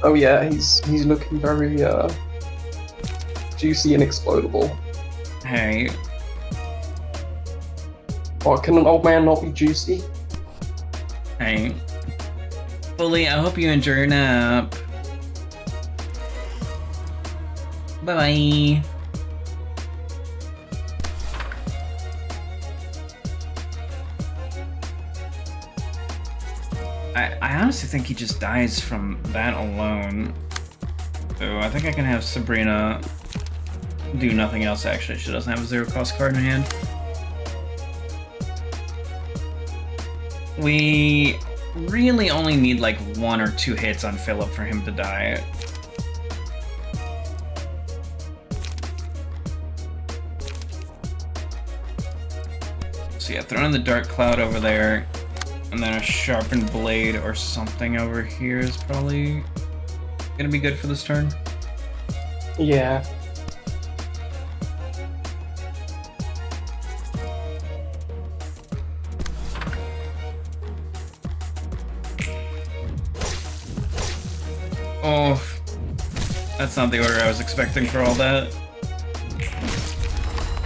Oh yeah, he's looking very juicy and explodable. Hey, What, can an old man not be juicy? hey. Bully, I hope you enjoy your nap. Bye-bye. I honestly think he just dies from that alone. So I think I can have Sabrina do nothing else, actually. She doesn't have a zero-cost card in hand. We really only need like 1 or 2 hits on Philip for him to die. So yeah, throw in the Dark Cloud over there, and then a Sharpened Blade or something over here is probably gonna be good for this turn. Yeah. Oh, that's not the order I was expecting for all that.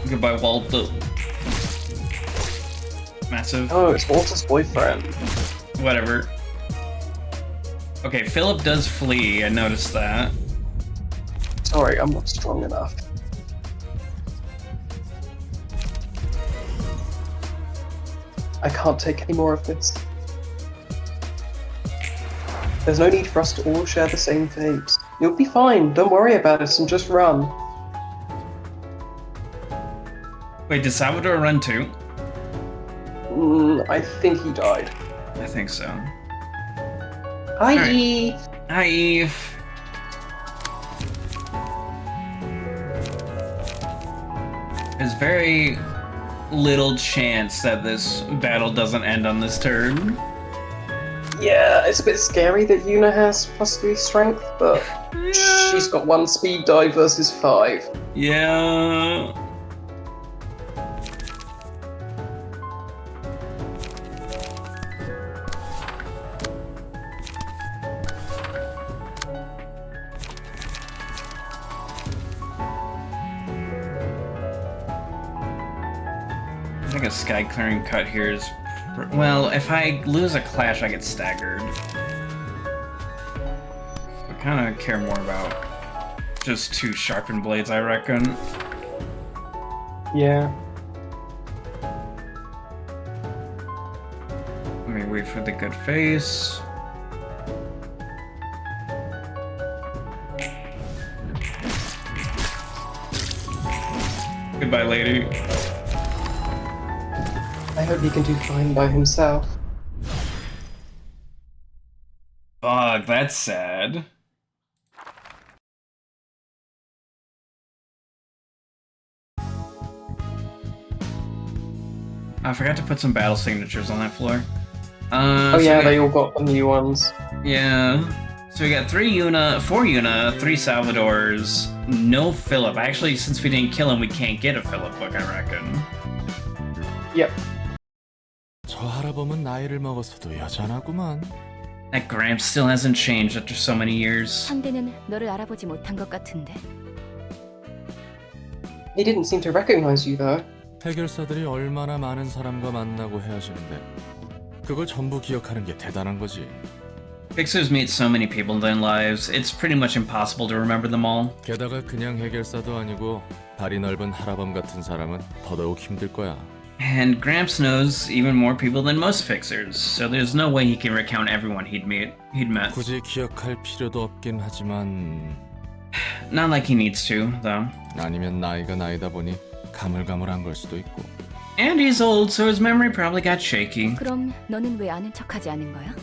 Goodbye, Walter. Massive. Oh, it's Walter's boyfriend. Whatever. Okay, Philip does flee, I noticed that. Sorry, I'm not strong enough. I can't take any more of this. There's no need for us to all share the same fate. You'll be fine, don't worry about it and just run. Wait, did Salvador run too? I think he died. I think so. Hi, Alright. Eve! Hi, Eve. There's very little chance that this battle doesn't end on this turn. Yeah, it's a bit scary that Yuna has +3 strength, but she's got 1 speed dive versus 5. Yeah. I think a sky clearing cut here is... Well, if I lose a clash, I get staggered. I kind of care more about just 2 sharpened blades, I reckon. Yeah. Let me wait for the good face. Goodbye, lady. I hope he can do fine by himself. Fuck, that's sad. I forgot to put some battle signatures on that floor. Oh yeah, they all got the new ones. Yeah. So we got 4 Yuna, 3 Salvadors, no Philip. Actually, since we didn't kill him, we can't get a Philip book, I reckon. Yep. 저 할아범은 나이를 먹어서도 여전하구만. That Gramps still hasn't changed after so many years. 상대는 너를 알아보지 못한 것 같은데. He didn't seem to recognize you though. 해결사들이 얼마나 많은 사람과 만나고 헤어지는데 그걸 전부 기억하는 게 대단한 거지. Fixers meet so many people in their lives, it's pretty much impossible to remember them all. 게다가 그냥 해결사도 아니고 발이 넓은 할아범 같은 사람은 더더욱 힘들 거야. And Gramps knows even more people than most Fixers, so there's no way he can recount everyone he'd met. 굳이 기억할 필요도 없긴 하지만 Not like he needs to, though. 아니면 나이가 나이다 보니 가물가물한 걸 수도 있고. And he's old, so his memory probably got shaky. 그럼 너는 왜 아는 척하지 않은 거야?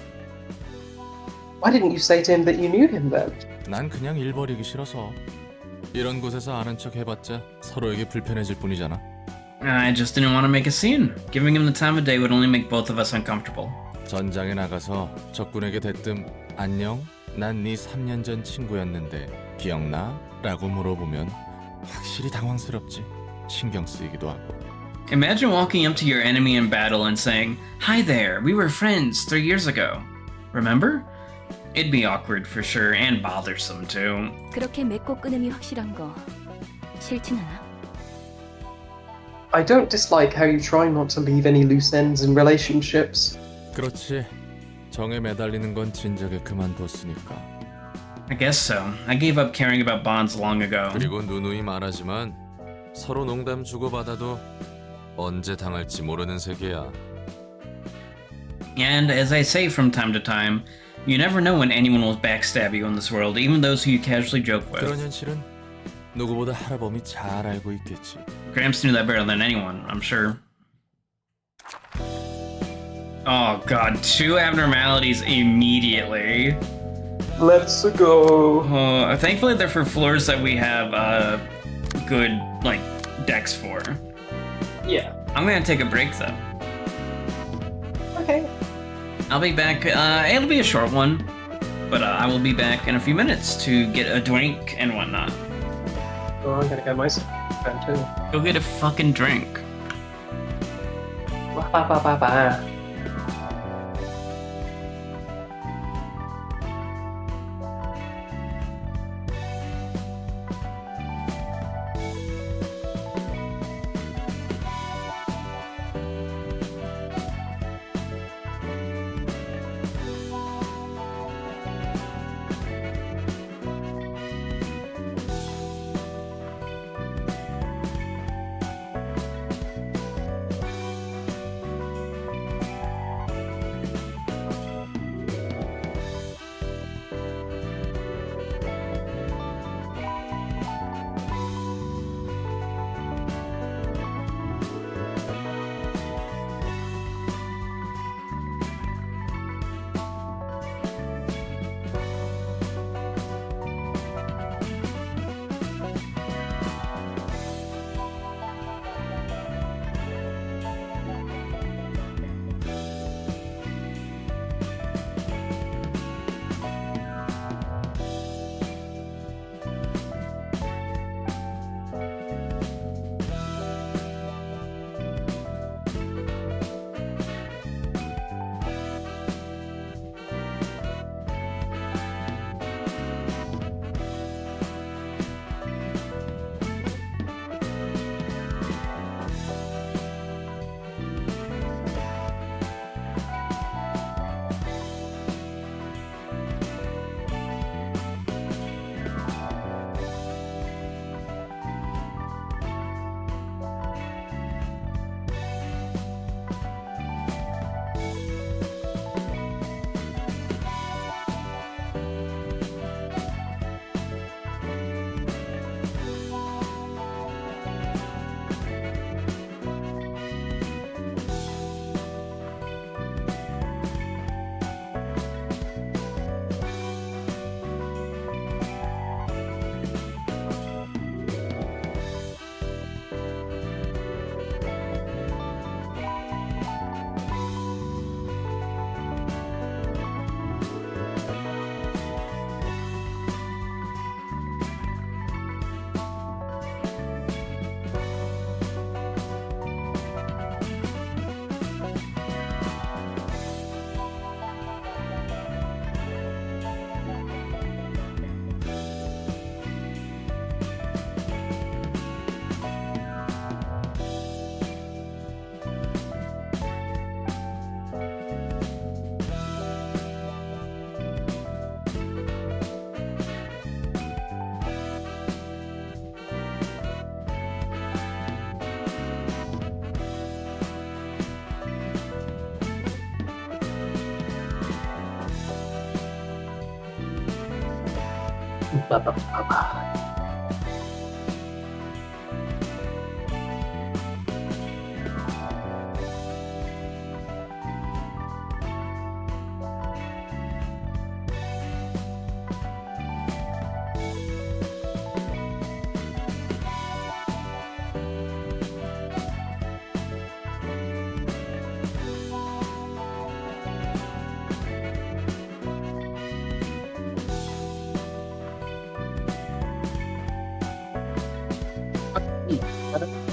Why didn't you say to him that you knew him then? 난 그냥 일 버리기 싫어서. 이런 곳에서 아는 척 해봤자 서로에게 불편해질 뿐이잖아. I just didn't want to make a scene. Giving him the time of day would only make both of us uncomfortable. 전장에 나가서 적군에게 대뜸 안녕? 난 네 3년 전 친구였는데 기억나? 라고 물어보면 확실히 당황스럽지. 신경 쓰이기도 하고. Imagine walking up to your enemy in battle and saying, "Hi there, we were friends 3 years ago. Remember?" It'd be awkward for sure and bothersome too. 그렇게 맺고 끊음이 확실한 거 싫진 않아? I don't dislike how you try not to leave any loose ends in relationships. 그렇지. 정에 매달리는 건 진작에 그만뒀으니까. I guess so. I gave up caring about bonds long ago. 그리고 누누이 말하지만 서로 농담 주고받아도 언제 당할지 모르는 세계야. And as I say from time to time, you never know when anyone will backstab you in this world, even those who you casually joke with. 그런 현실은 누구보다 하라범이 잘 알고 있겠지. Gramps knew that better than anyone, I'm sure. Oh god, 2 abnormalities immediately. Let's go. Thankfully they're for floors that we have good, like, decks for. Yeah. I'm gonna take a break though. Okay. I'll be back, it'll be a short one, but I will be back in a few minutes to get a drink and whatnot. Oh, I'm gonna go myself too. Go get a fucking drink. Ba ba ba ba. Ba ba ba ba.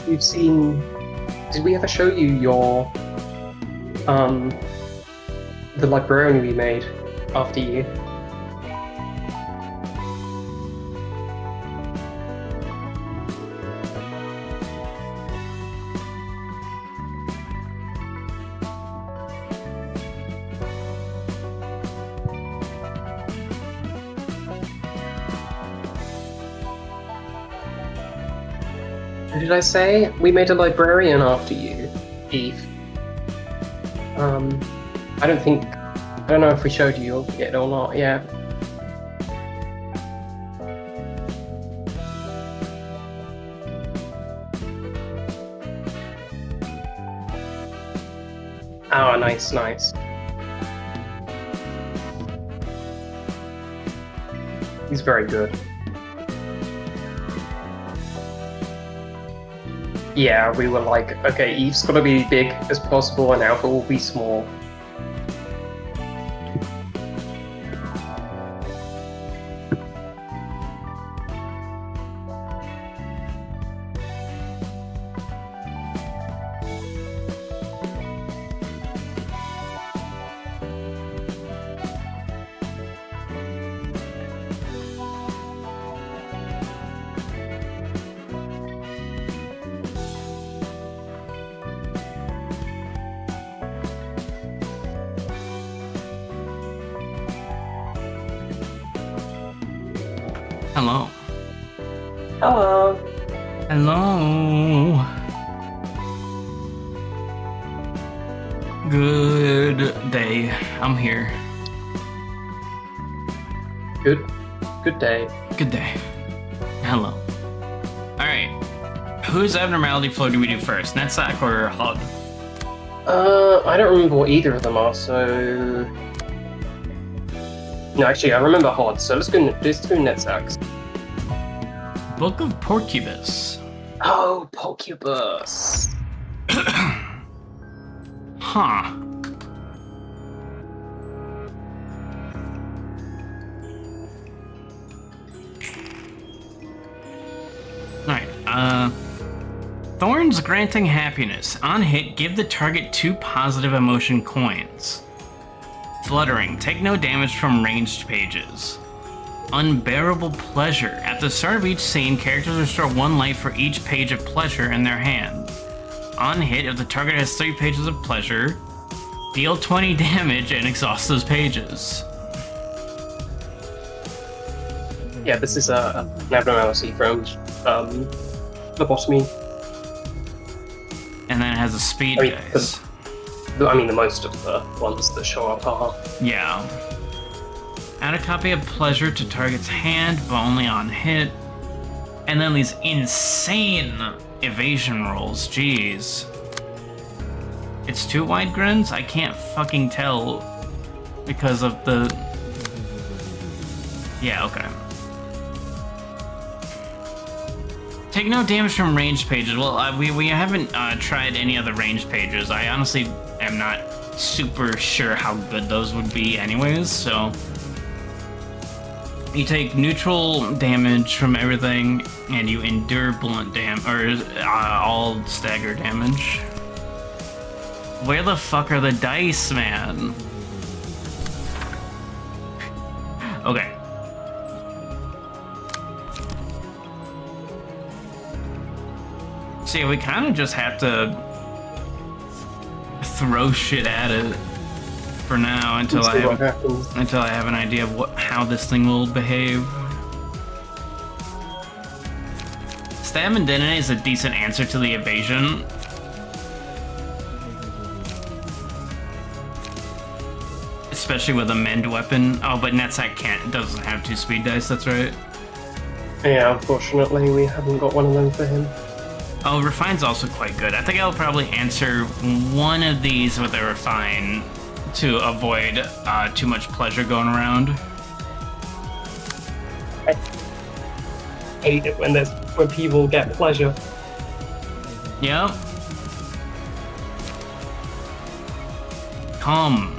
you've seen. Did we ever show you your the librarian we made after you? What did I say? We made a librarian after you, Eve. I don't know if we showed you it or not, yeah. Oh, nice. He's very good. Yeah, we were like, okay, Eve's gotta be big as possible and Alpha will be small. Hello. Hello. Hello. Good day. I'm here. Good day. Good day. Hello. Alright. Whose abnormality flow do we do first? Netsack or Hod? I don't remember what either of them are, so... No, actually, I remember Hod, so let's go Netsacks. Book of Porcubus. Oh, Porcubus. Huh. Alright, Thorns granting happiness. On hit, give the target 2 positive emotion coins. Fluttering. Take no damage from ranged pages. Unbearable pleasure. At the start of each scene, characters restore 1 life for each page of pleasure in their hand. On hit, if the target has 3 pages of pleasure, deal 20 damage and exhaust those pages. Yeah, this is an abnormality from lobotomy. And then it has a speed dice. The most of the ones that show up are. Yeah. Add a copy of pleasure to target's hand, but only on hit. And then these insane evasion rolls. Jeez. It's 2 wide grins? I can't fucking tell because of the... Yeah, okay. Take no damage from ranged pages. Well, we haven't tried any other ranged pages. I honestly am not super sure how good those would be anyways, so... You take neutral damage from everything, and you endure blunt damage, or all stagger damage. Where the fuck are the dice, man? Okay. So yeah, we kind of just have to throw shit at it for now until I have an idea of how this thing will behave. Stab and Detonate is a decent answer to the evasion. Especially with a mend weapon. Oh, but Netsack doesn't have 2 speed dice, that's right. Yeah, unfortunately we haven't got one of them for him. Oh, Refine's also quite good. I think I'll probably answer one of these with a Refine to avoid too much pleasure going around. I hate it when people get pleasure. Yep. Come.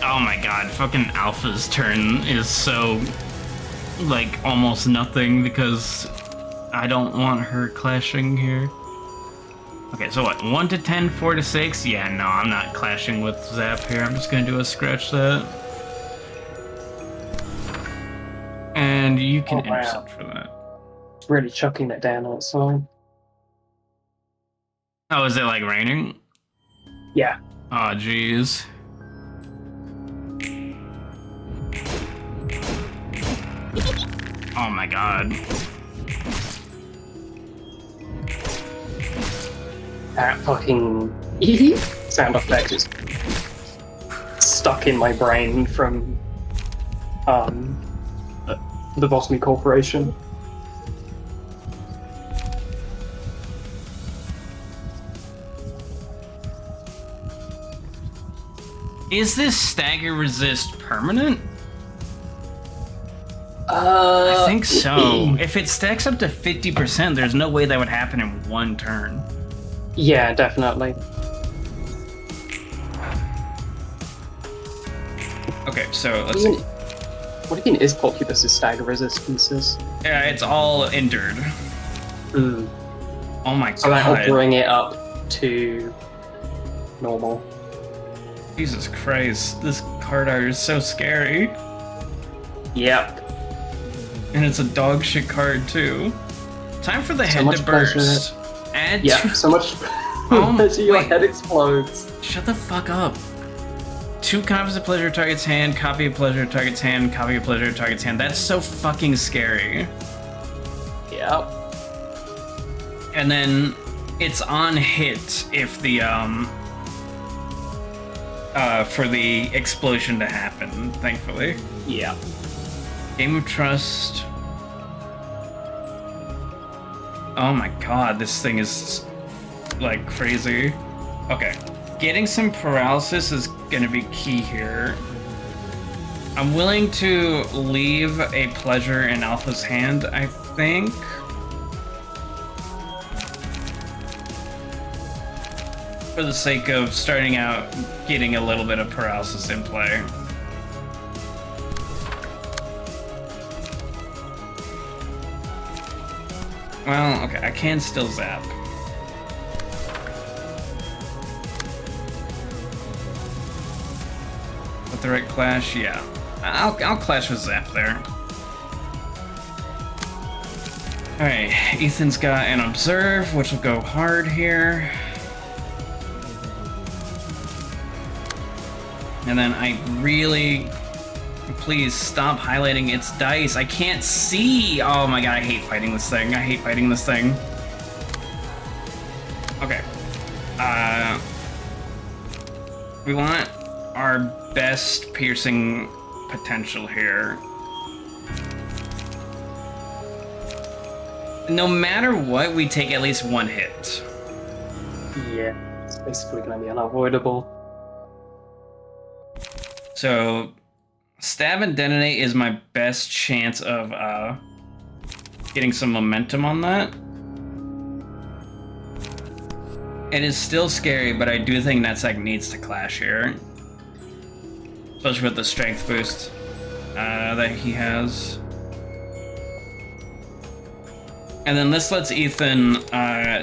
Oh my god, fucking Alpha's turn is so like almost nothing because I don't want her clashing here. Okay, so what? 1 to 10, 4 to 6? Yeah, no, I'm not clashing with Zap here. I'm just gonna do a scratch that. And you can intercept for that. Really chucking it down outside. Oh, is it like raining? Yeah. Oh, jeez. Oh my god. That fucking sound effect is stuck in my brain from the Boston Corporation. Is this stagger resist permanent? I think so. If it stacks up to 50%, there's no way that would happen in one turn. Yeah, definitely. Okay, so let's see. What do you mean is Porcupus's stagger resistances? Yeah, it's all endured. Mm. Oh my So that'll god. bring it up to normal. Jesus Christ, this card art is so scary. Yep. And it's a dog shit card too. Time for the So head much to burst. pleasure. Add Yeah, two... so much pleasure your head explodes. Shut the fuck up. 2 copies of pleasure target's hand, copy of pleasure target's hand, copy of pleasure target's hand. That's so fucking scary. Yep. And then it's on hit if the for the explosion to happen, thankfully. Yeah. Game of Trust. Oh my god, this thing is like crazy. Okay. Getting some paralysis is gonna be key here. I'm willing to leave a pleasure in Alpha's hand, I think. For the sake of starting out getting a little bit of paralysis in play. Well, okay, I can still zap. With the right clash, yeah. I'll clash with Zap there. Alright, Ethan's got an Observe, which will go hard here. And then I really... Please stop highlighting its dice. I can't see! Oh my god, I hate fighting this thing. I hate fighting this thing. Okay. We want our best piercing potential here. No matter what, we take at least 1 hit. Yeah, it's basically going to be unavoidable. So, Stab and Detonate is my best chance of getting some momentum on that. It is still scary, but I do think Netsec needs to clash here. Especially with the strength boost that he has. And then this lets Ethan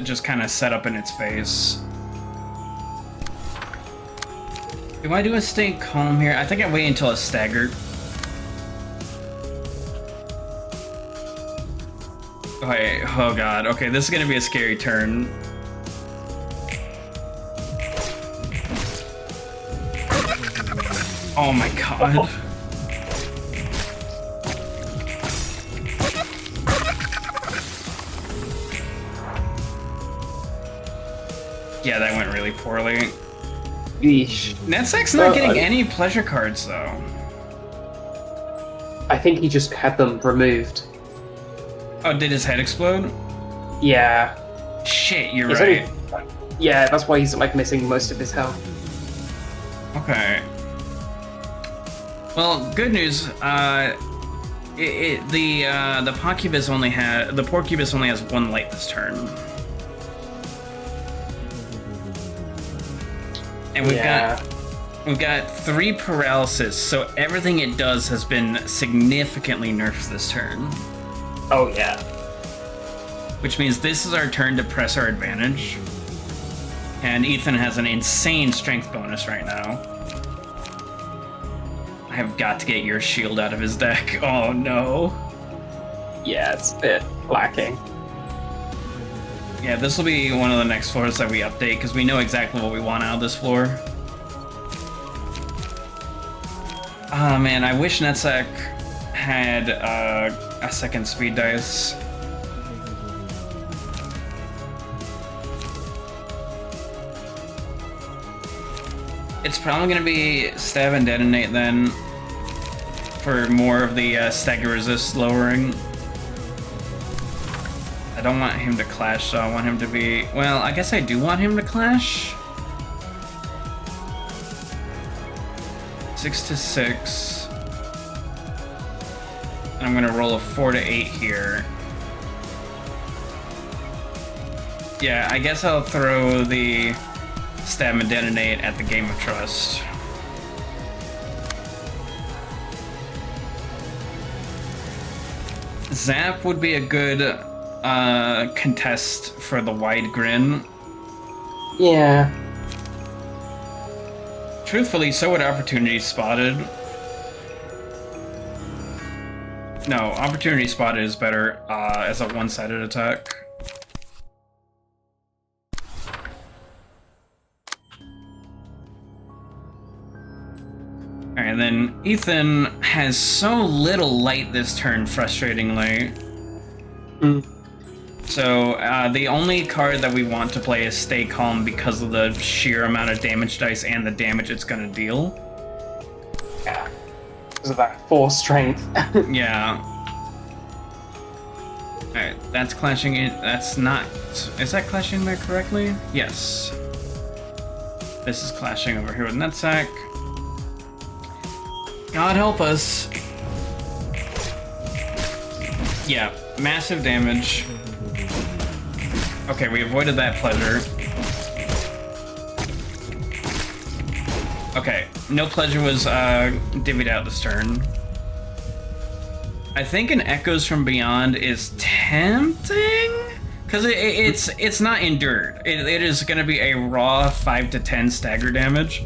just kind of set up in its face. Do I do a stay calm here? I think I wait until it's staggered. Okay, oh god. Okay, this is gonna be a scary turn. Oh my god. Yeah, that went really poorly. Yeesh. Netsec's not getting any pleasure cards, though. I think he just had them removed. Oh, did his head explode? Yeah. Shit, you're He's right. Yeah, that's why he's like missing most of his health. Okay. Well, good news. The Porcupus only has 1 light this turn. And we've got We've got 3 paralysis, so everything it does has been significantly nerfed this turn. Oh yeah. Which means this is our turn to press our advantage. And Ethan has an insane strength bonus right now. I have got to get your shield out of his deck. Oh no. Yeah, it's a bit lacking. Yeah, this will be one of the next floors that we update, because we know exactly what we want out of this floor. Ah, man, I wish Netzach had a second speed dice. It's probably going to be Stab and Detonate then, for more of the stagger resist lowering. I don't want him to clash, so I want him to be... Well, I guess I do want him to clash. 6 to 6. And I'm gonna roll a 4 to 8 here. Yeah, I guess I'll throw the Stab and Detonate at the Game of Trust. Zap would be a good contest for the Wide Grin. Yeah. Truthfully, so would Opportunity Spotted. No, Opportunity Spotted is better as a one-sided attack. Alright, and then Ethan has so little light this turn, frustratingly. So, the only card that we want to play is Stay Calm because of the sheer amount of damage dice and the damage it's gonna deal. Yeah. Because of that 4 strength. Yeah. Alright, that's clashing in. That's not. Is that clashing there correctly? Yes. This is clashing over here with Nutsack. God help us. Yeah, massive damage. Okay, we avoided that pleasure. Okay, no pleasure was divvied out this turn. I think an Echoes from Beyond is tempting? Because it's not endured. It is going to be a raw 5 to 10 stagger damage.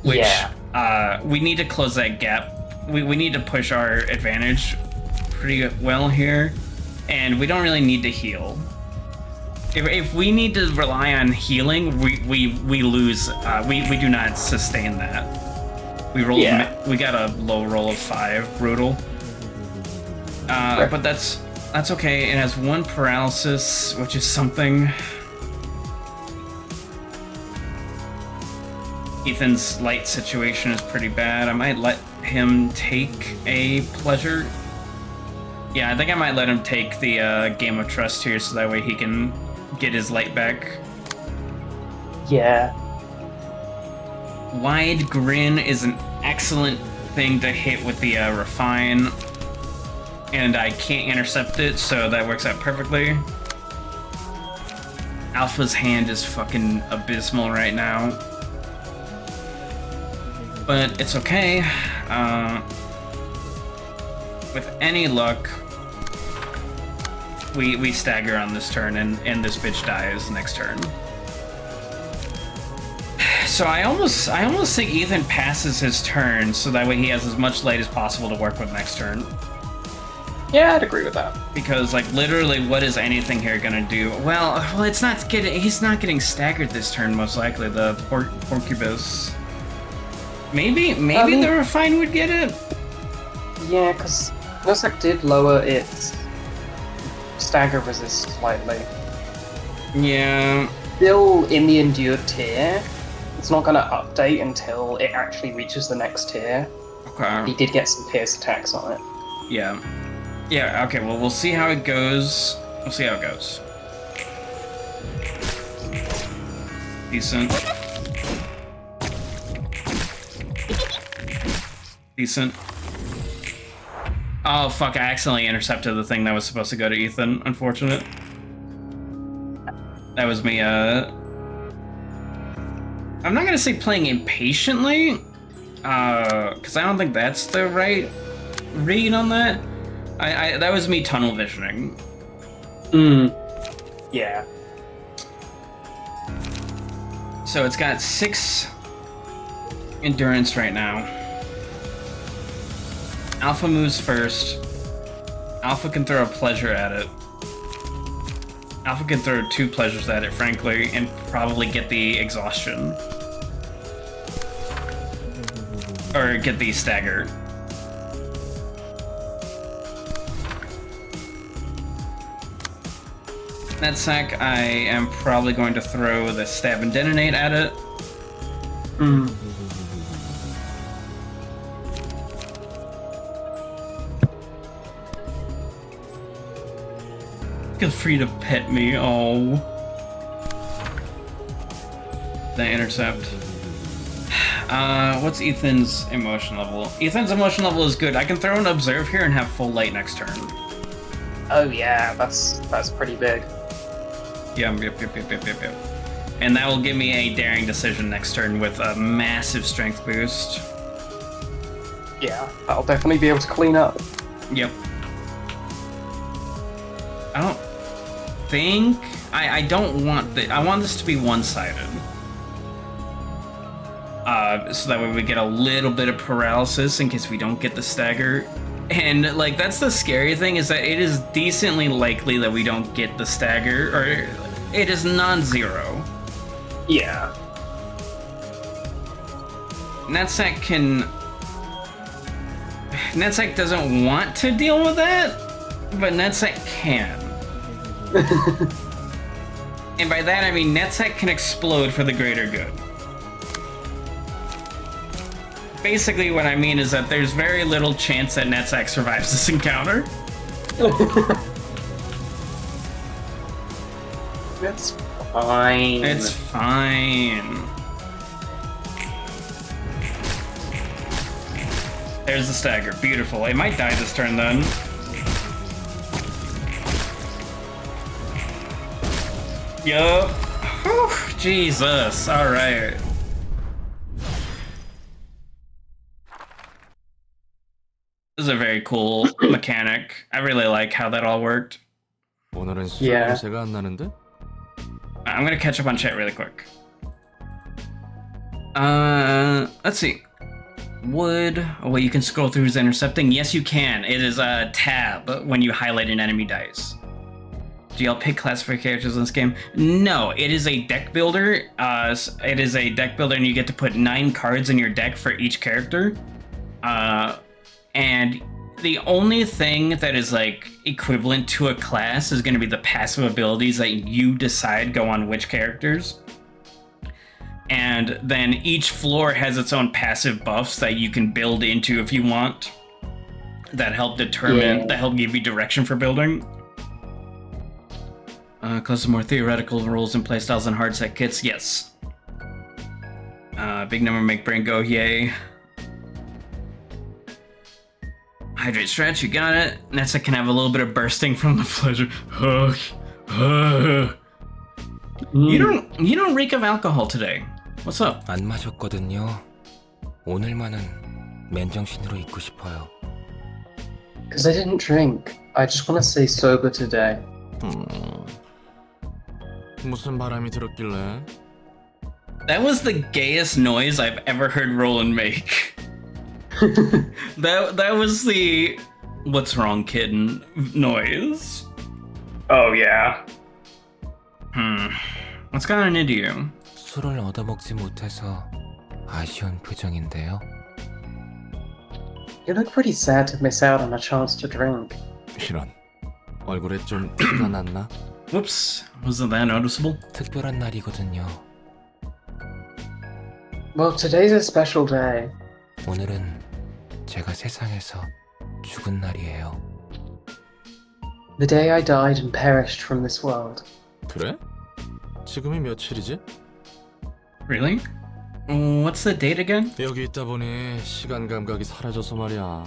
Which, yeah. We need to close that gap. We need to push our advantage pretty well here. And we don't really need to heal. If we need to rely on healing, we lose. We do not sustain that. We rolled. Yeah. We got a low roll of 5, brutal. Right. But that's okay. It has 1 paralysis, which is something. Ethan's light situation is pretty bad. I might let him take a pleasure. Yeah, I think I might let him take the Game of Trust here, so that way he can get his light back. Yeah. Wide Grin is an excellent thing to hit with the Refine. And I can't intercept it, so that works out perfectly. Alpha's hand is fucking abysmal right now. But it's okay. With any luck, we stagger on this turn, and this bitch dies next turn. So I almost think Ethan passes his turn, so that way he has as much light as possible to work with next turn. Yeah, I'd agree with that. Because, like, literally, what is anything here gonna do? Well, it's not getting. He's not getting staggered this turn, most likely. The Porcubus. Maybe the Refine would get it. Yeah, because Nosek did lower its stagger resist slightly. Yeah. Still in the endured tier. It's not gonna update until it actually reaches the next tier. Okay. He did get some pierce attacks on it. Yeah. Yeah, okay, well, we'll see how it goes. We'll see how it goes. Decent. Decent. Oh, fuck, I accidentally intercepted the thing that was supposed to go to Ethan. Unfortunate. That was me, I'm not gonna say playing impatiently, Because I don't think that's the right read on that. I that was me tunnel visioning. Yeah. So it's got 6 endurance right now. Alpha moves first. Alpha can throw a pleasure at it. Alpha can throw 2 pleasures at it, frankly, and probably get the exhaustion. Or get the stagger. That sack, I am probably going to throw the stab and detonate at it. Feel free to pet me, oh. The intercept. What's Ethan's emotion level? Ethan's emotion level is good. I can throw an observe here and have full light next turn. Oh yeah, that's pretty big. Yep. And that will give me a daring decision next turn with a massive strength boost. Yeah, I'll definitely be able to clean up. Yep. I don't think... I don't want... I want this to be one-sided. So that way we get a little bit of paralysis in case we don't get the stagger. And, like, that's the scary thing, is that it is decently likely that we don't get the stagger, or it is non-zero. Yeah. Netsack can... Netsack doesn't want to deal with that, but Netsack can. And by that I mean Netsack can explode for the greater good. Basically what I mean is that there's very little chance that Netsack survives this encounter. It's fine. It's fine. There's the stagger. Beautiful. It might die this turn then. Yup. Whew, Jesus. Alright. This is a very cool mechanic. I really like how that all worked. 오늘은 Yeah. 냄새가 안 나는데? I'm gonna catch up on chat really quick. Let's see. Wood. Oh, wait, you can scroll through who's intercepting? Yes, you can. It is a tab when you highlight an enemy dice. Do y'all pick classified characters in this game? No, it is a deck builder. It is a deck builder, and you get to put 9 cards in your deck for each character. And the only thing that is like equivalent to a class is going to be the passive abilities that you decide go on which characters. And then each floor has its own passive buffs that you can build into if you want. That help determine, that help give you direction for building. Close to more theoretical rules and playstyles and hard set kits, yes. Big number make brain go, yay. Hydrate stretch, you got it. Nessa can have a little bit of bursting from the pleasure. You don't reek of alcohol today. What's up? 안 마셨거든요. 오늘만은 맨정신으로 있고 싶어요. Because I didn't drink. I just want to stay sober today. 무슨 바람이 들었길래? That was the gayest noise I've ever heard Roland make. That was the "What's wrong, kitten?" noise. Oh yeah. What's gotten into you? 술을 얻어먹지 못해서 아쉬운 표정인데요. You look pretty sad to miss out on a chance to drink. 이런. 얼굴에 좀 티가 났나? Whoops, wasn't that noticeable? 특별한 날이거든요. Well, today's a special day. 오늘은 제가 세상에서 죽은 날이에요. The day I died and perished from this world. 그래? 지금이 며칠이지? Really? What's the date again? 여기 있다 보니 시간 감각이 사라져서 말이야.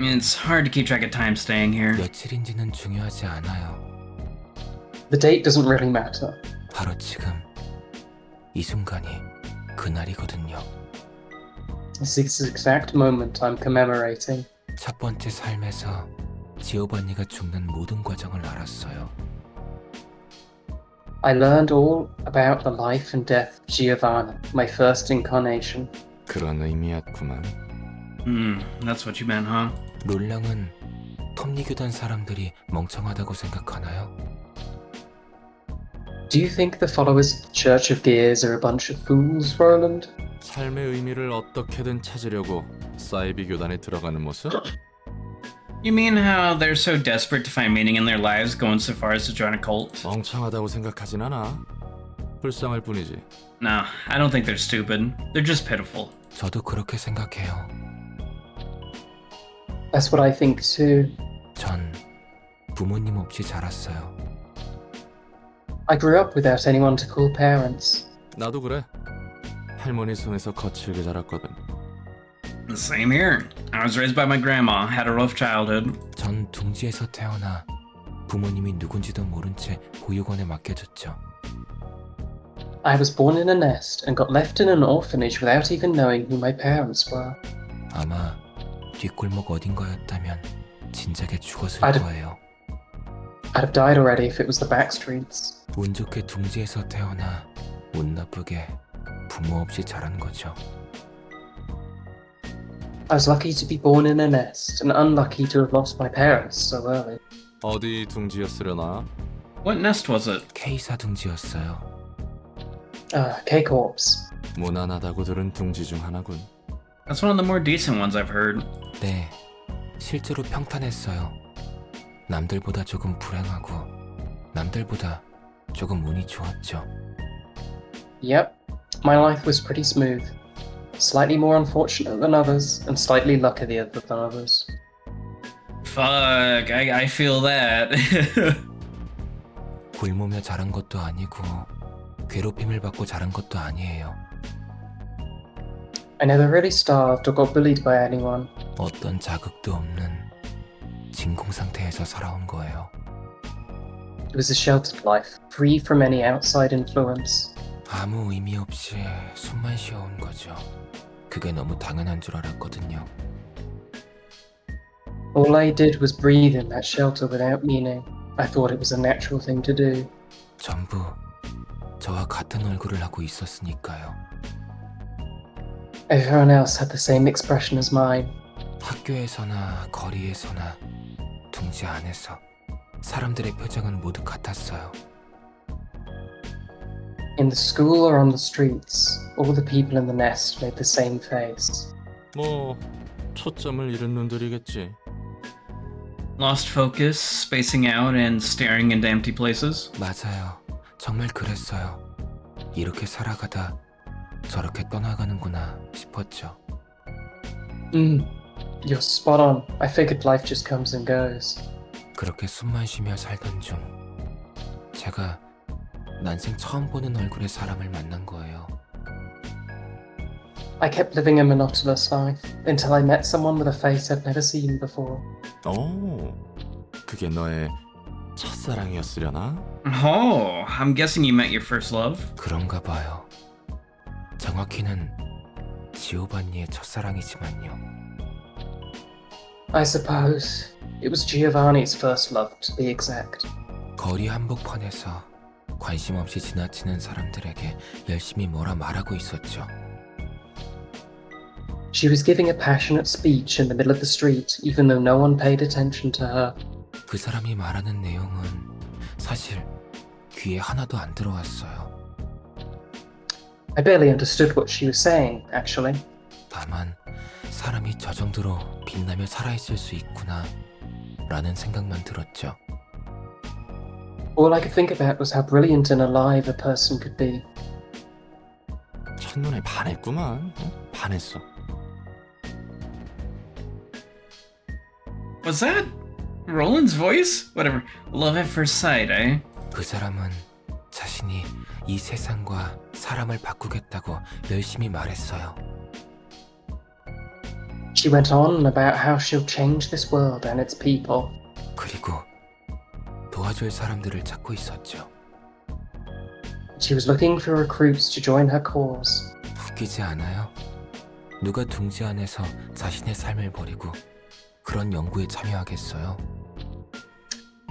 It's hard to keep track of time staying here. 며칠인지는 중요하지 않아요. The date doesn't really matter. 바로 지금 이 순간이 그날이거든요. It's this exact moment I'm commemorating. 첫 번째 삶에서 지오반니가 죽는 모든 과정을 알았어요. I learned all about the life and death of Giovanni, my first incarnation. 그런 의미였구만. That's what you meant, huh? 롤랑은 톱니교단 사람들이 멍청하다고 생각하나요? Do you think the followers of the Church of Gears are a bunch of fools, Roland? 삶의 의미를 어떻게든 찾으려고 사이비 교단에 들어가는 모습? You mean how they're so desperate to find meaning in their lives, going so far as to join a cult? 멍청하다고 생각하진 않아. 불쌍할 뿐이지. No, I don't think they're stupid. They're just pitiful. 저도 그렇게 생각해요. That's what I think too. 전 부모님 없이 자랐어요. I grew up without anyone to call parents. 나도 그래. 할머니 손에서 거칠게 자랐거든. Same here. I was raised by my grandma, had a rough childhood. 전 둥지에서 태어나 부모님이 누군지도 모른 채 보육원에 맡겨졌죠. I was born in a nest and got left in an orphanage without even knowing who my parents were. 아마 뒷골목 어딘가였다면 진작에 죽었을 I'd- 거예요. I'd have died already if it was the back streets. 운 좋게 둥지에서 태어나 운 나쁘게 부모 없이 자란 거죠. I was lucky to be born in a nest and unlucky to have lost my parents so early. 어디 둥지였으려나? What nest was it? K사 둥지였어요. K-Corps. 무난하다고 들은 둥지 중 하나군. That's one of the more decent ones I've heard. 네, 실제로 평탄했어요. 남들보다 조금 불행하고 남들보다 조금 운이 좋았죠. Yep, my life was pretty smooth. Slightly more unfortunate than others, and slightly luckier than others. Fuck, I feel that. 굶으며 자란 것도 아니고 괴롭힘을 받고 자란 것도 아니에요. I never really starved or got bullied by anyone. 어떤 자극도 없는 진공 상태에서 살아온 거예요. It was a sheltered life, free from any outside influence. 아무 의미 없이 숨만 쉬어온 거죠. 그게 너무 당연한 줄 알았거든요. All I did was breathe in that shelter without meaning. I thought it was a natural thing to do. 전부 저와 같은 얼굴을 하고 있었으니까요. Everyone else had the same expression as mine. 학교에서나 거리에서나 둥지 안에서 사람들의 표정은 모두 같았어요. In the school or on the streets, all the people in the nest made the same face. 뭐 초점을 잃은 놈들이겠지. Lost focus, spacing out, and staring into empty places. 맞아요. 정말 그랬어요. 이렇게 살아가다 저렇게 떠나가는구나 싶었죠. You're spot on. I figured life just comes and goes. 그렇게 숨만 쉬며 살던 중 제가 난생 처음 보는 얼굴의 사람을 만난 거예요. I kept living a monotonous life until I met someone with a face I'd never seen before. 오, 그게 너의 첫사랑이었으려나? Oh, I'm guessing you met your first love. 그런가 봐요. 정확히는 지오반니의 첫사랑이지만요. I suppose it was Giovanni's first love, to be exact. 거리 한복판에서 관심 없이 지나치는 사람들에게 열심히 뭐라 말하고 있었죠. She was giving a passionate speech in the middle of the street, even though no one paid attention to her. 그 사람이 말하는 내용은 사실 귀에 하나도 안 들어왔어요. I barely understood what she was saying, actually. 다만 사람이 저 정도로 빛나며 살아있을 수 있구나 라는 생각만 들었죠. All I could think about was how brilliant and alive a person could be. 첫눈에 반했구만. 반했어. Was that Roland's voice? Whatever. Love at first sight, eh? 그 사람은 자신이 이 세상과 사람을 바꾸겠다고 열심히 말했어요. She went on about how she'll change this world and its people. 그리고 도와줄 사람들을 찾고 있었죠. She was looking for recruits to join her cause. 웃기지 않아요? 누가 둥지 안에서 자신의 삶을 버리고 그런 연구에 참여하겠어요?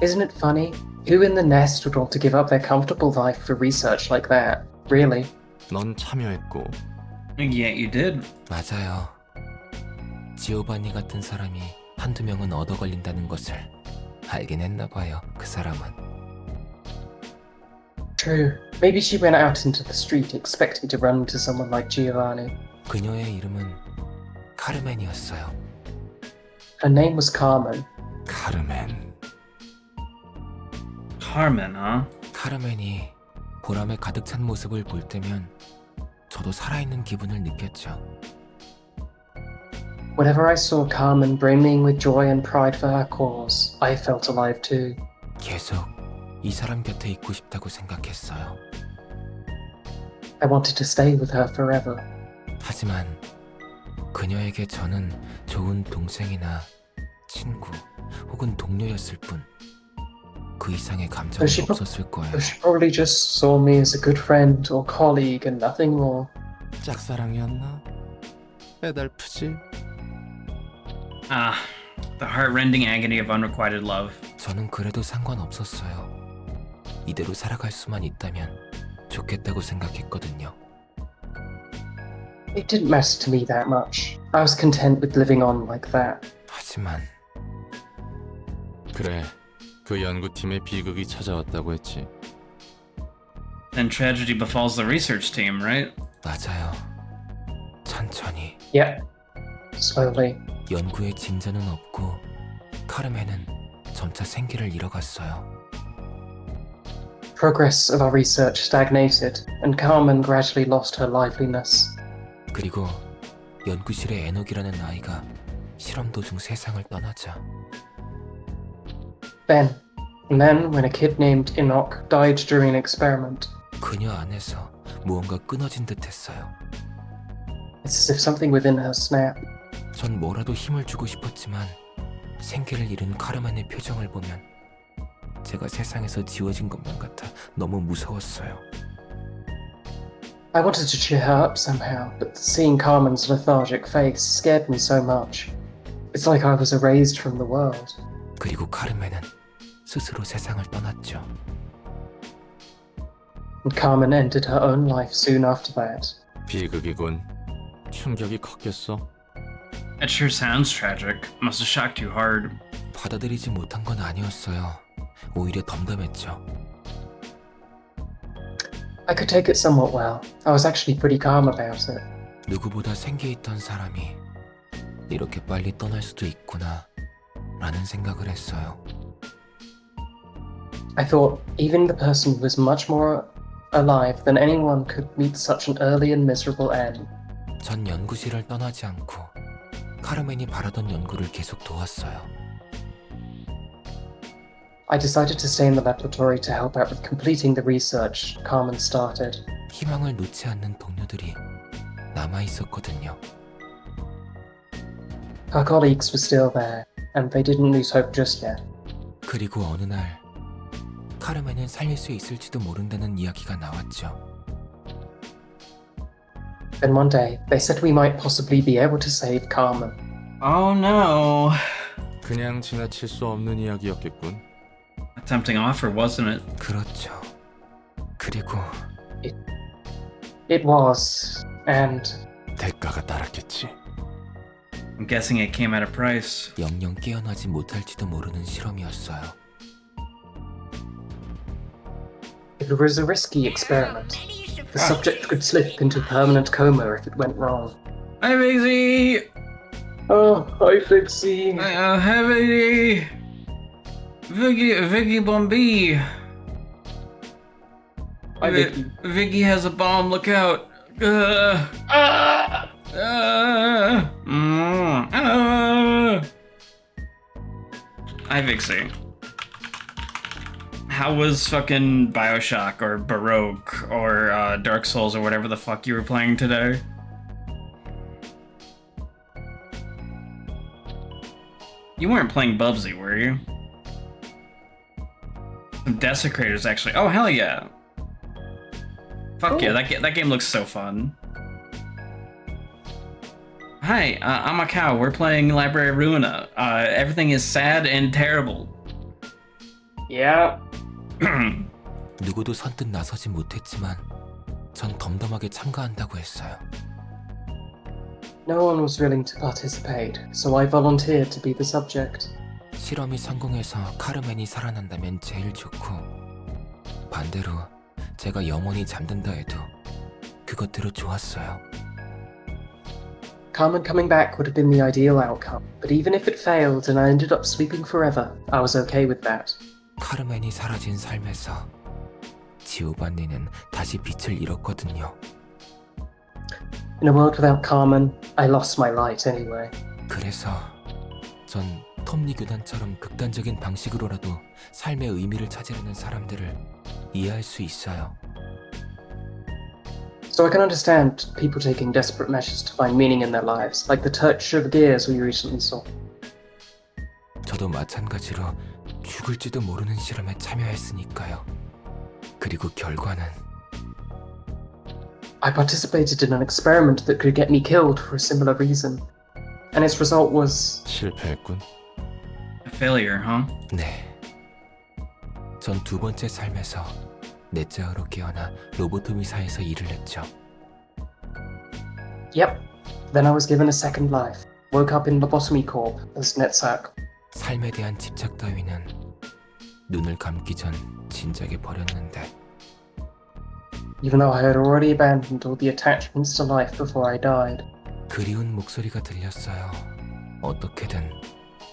Isn't it funny? Who in the nest would want to give up their comfortable life for research like that? Really? 넌 참여했고 Yeah, you did. 맞아요. 지오바니 같은 사람이 한두 명은 얻어 걸린다는 것을 알긴 했나 봐요, 그 사람은. True. Maybe she went out into the street expecting to run into someone like Giovanni. 그녀의 이름은 카르멘이었어요. Her name was Carmen. 카르멘. Carmen, huh? 카르멘이 보람에 가득 찬 모습을 볼 때면 저도 살아있는 기분을 느꼈죠. Whenever I saw Carmen brimming with joy and pride for her cause, I felt alive too. 계속 이 사람 곁에 있고 싶다고 생각했어요. I wanted to stay with her forever. 하지만 그녀에게 저는 좋은 동생이나 친구 혹은 동료였을 뿐 그 이상의 감정은 없었을 거예요. She probably just saw me as a good friend or colleague and nothing more. 짝사랑이었나? 애달프지? Ah, the heart-rending agony of unrequited love. 저는 그래도 상관없었어요. 이대로 살아갈 수만 있다면 좋겠다고 생각했거든요. It didn't matter to me that much. I was content with living on like that. 하지만 그래, 그 연구팀에 비극이 찾아왔다고 했지. Then tragedy befalls the research team, right? 맞아요. 천천히. Yep. Slowly. 연구에 진전은 없고 카르멘은 점차 생기를 잃어갔어요. Progress of our research stagnated, and Carmen gradually lost her liveliness. 그리고 연구실의 에녹이라는 아이가 실험 도중 세상을 떠나자 And then, when a kid named Enoch died during an experiment, 그녀 안에서 무언가 끊어진 듯 했어요. it's as if something within her snapped. 전 뭐라도 힘을 주고 싶었지만 생기를 잃은 카르멘의 표정을 보면 제가 세상에서 지워진 것만 같아 너무 무서웠어요. I wanted to cheer her up somehow, but seeing Carmen's lethargic face scared me so much. It's like I was erased from the world. 그리고 카르멘은 스스로 세상을 떠났죠. And Carmen ended her own life soon after that. 비극이군. 충격이 컸겠어. That sure sounds tragic. Must have shocked you hard. 받아들이지 못한 건 아니었어요. 오히려 덤덤했죠. I could take it somewhat well. I was actually pretty calm about it. 누구보다 생기있던 사람이 이렇게 빨리 떠날 수도 있구나 라는 생각을 했어요. I thought even the person who was much more alive than anyone could meet such an early and miserable end. 전 연구실을 떠나지 않고 카르멘이 바라던 연구를 계속 도왔어요. I decided to stay in the laboratory to help out with completing the research Carmen started. 희망을 놓지 않는 동료들이 남아 있었거든요. Her colleagues were still there, and they didn't lose hope just yet. 그리고 어느 날 카르멘을 살릴 수 있을지도 모른다는 이야기가 나왔죠. Then one day, they said we might possibly be able to save Carmen. Oh no. 그냥 지나칠 수 없는 이야기였겠군. A tempting offer, wasn't it? 그렇죠. 그리고 It was, and 대가가 따랐겠지. I'm guessing it came at a price. 영영 깨어나지 못할지도 모르는 실험이었어요. it was a risky experiment. The subject could slip into permanent coma if it went wrong. Hi, Vixie! Oh, hi, Fixie. Hi, Vixie! Vicky Bombay! Hi, Vicky. Vicky has a bomb, look out! Hi, Vixie. How was fucking Bioshock or Baroque or Dark Souls or whatever the fuck you were playing today? You weren't playing Bubsy, were you? Desecrators, actually. Oh, hell yeah. Fuck yeah, that game looks so fun. Hi, I'm a cow. We're playing Library Ruina. Everything is sad and terrible. Yeah. 누구도 선뜻 나서지 못했지만 전 덤덤하게 참가한다고 했어요. No one was willing to participate, so I volunteered to be the subject. 실험이 성공해서 카르멘이 살아난다면 제일 좋고 반대로 제가 영원히 잠든다 해도 그것대로 좋았어요. Carmen coming back would have been the ideal outcome, but even if it failed and I ended up sleeping forever, I was okay with that. 카르멘이 사라진 삶에서 지오반니는 다시 빛을 잃었거든요. In a world without Carmen, I lost my light anyway. 그래서 전 톱니 교단처럼 극단적인 방식으로라도 삶의 의미를 찾으려는 사람들을 이해할 수 있어요. So I can understand people taking desperate measures to find meaning in their lives, like the touch of gears we recently saw. 저도 마찬가지로 죽을지도 모르는 실험에 참여했으니까요. 그리고 결과는 I participated in an experiment that could get me killed for a similar reason, and its result was... 실패했군. A failure, huh? 네. 전 두 번째 삶에서 넷째아로 깨어나 로보토미사에서 일을 했죠. Yep. Then I was given a second life. Woke up in Lobotomy Corp as Netsak. 삶에 대한 집착 따위는 눈을 감기 전 진작에 버렸는데 Even though I had already abandoned all the attachments to life before I died. 그리운 목소리가 들렸어요. 어떻게든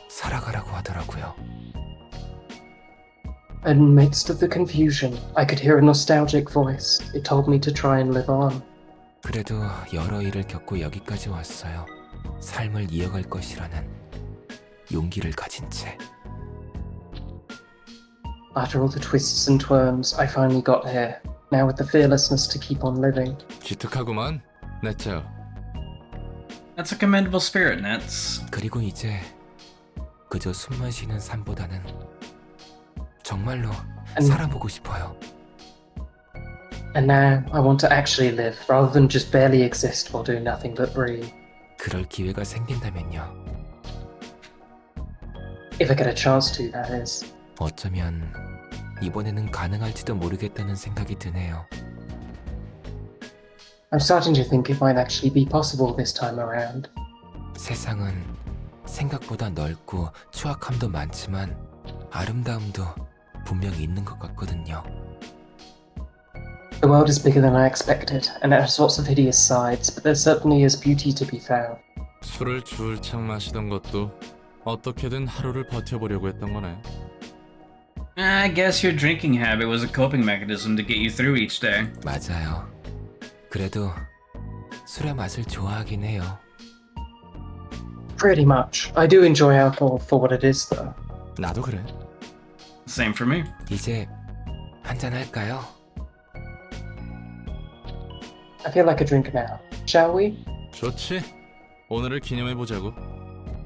살아가라고 하더라고요. Amidst of the confusion, I could hear a nostalgic voice. It told me to try and live on. 그래도 여러 일을 겪고 여기까지 왔어요. 삶을 이어갈 것이라는 용기를 가진 채. After all the twists and turns, I finally got here. Now with the fearlessness to keep on living. 기특하구만, 넷째. That's a commendable spirit, Nets. 그리고 이제 그저 숨만 쉬는 삶보다는 정말로 살아보고 싶어요. And now I want to actually live, rather than just barely exist while doing nothing but breathe. 그럴 기회가 생긴다면요. If I get a chance to, that is. 어쩌면 이번에는 가능할지도 모르겠다는 생각이 드네요. I'm starting to think it might actually be possible this time around. 세상은 생각보다 넓고 추악함도 많지만 아름다움도 분명히 있는 것 같거든요. The world is bigger than I expected, and it has lots of hideous sides, but there certainly is beauty to be found. 술을 줄창 마시던 것도 어떻게든 하루를 버텨보려고 했던 거네. I guess your drinking habit was a coping mechanism to get you through each day. 맞아요. 그래도 술의 맛을 좋아하긴 해요. Pretty much. I do enjoy alcohol for what it is, though. 나도 그래. Same for me. 이제 한잔 할까요? I feel like a drink now. Shall we? 좋지. 오늘을 기념해보자고.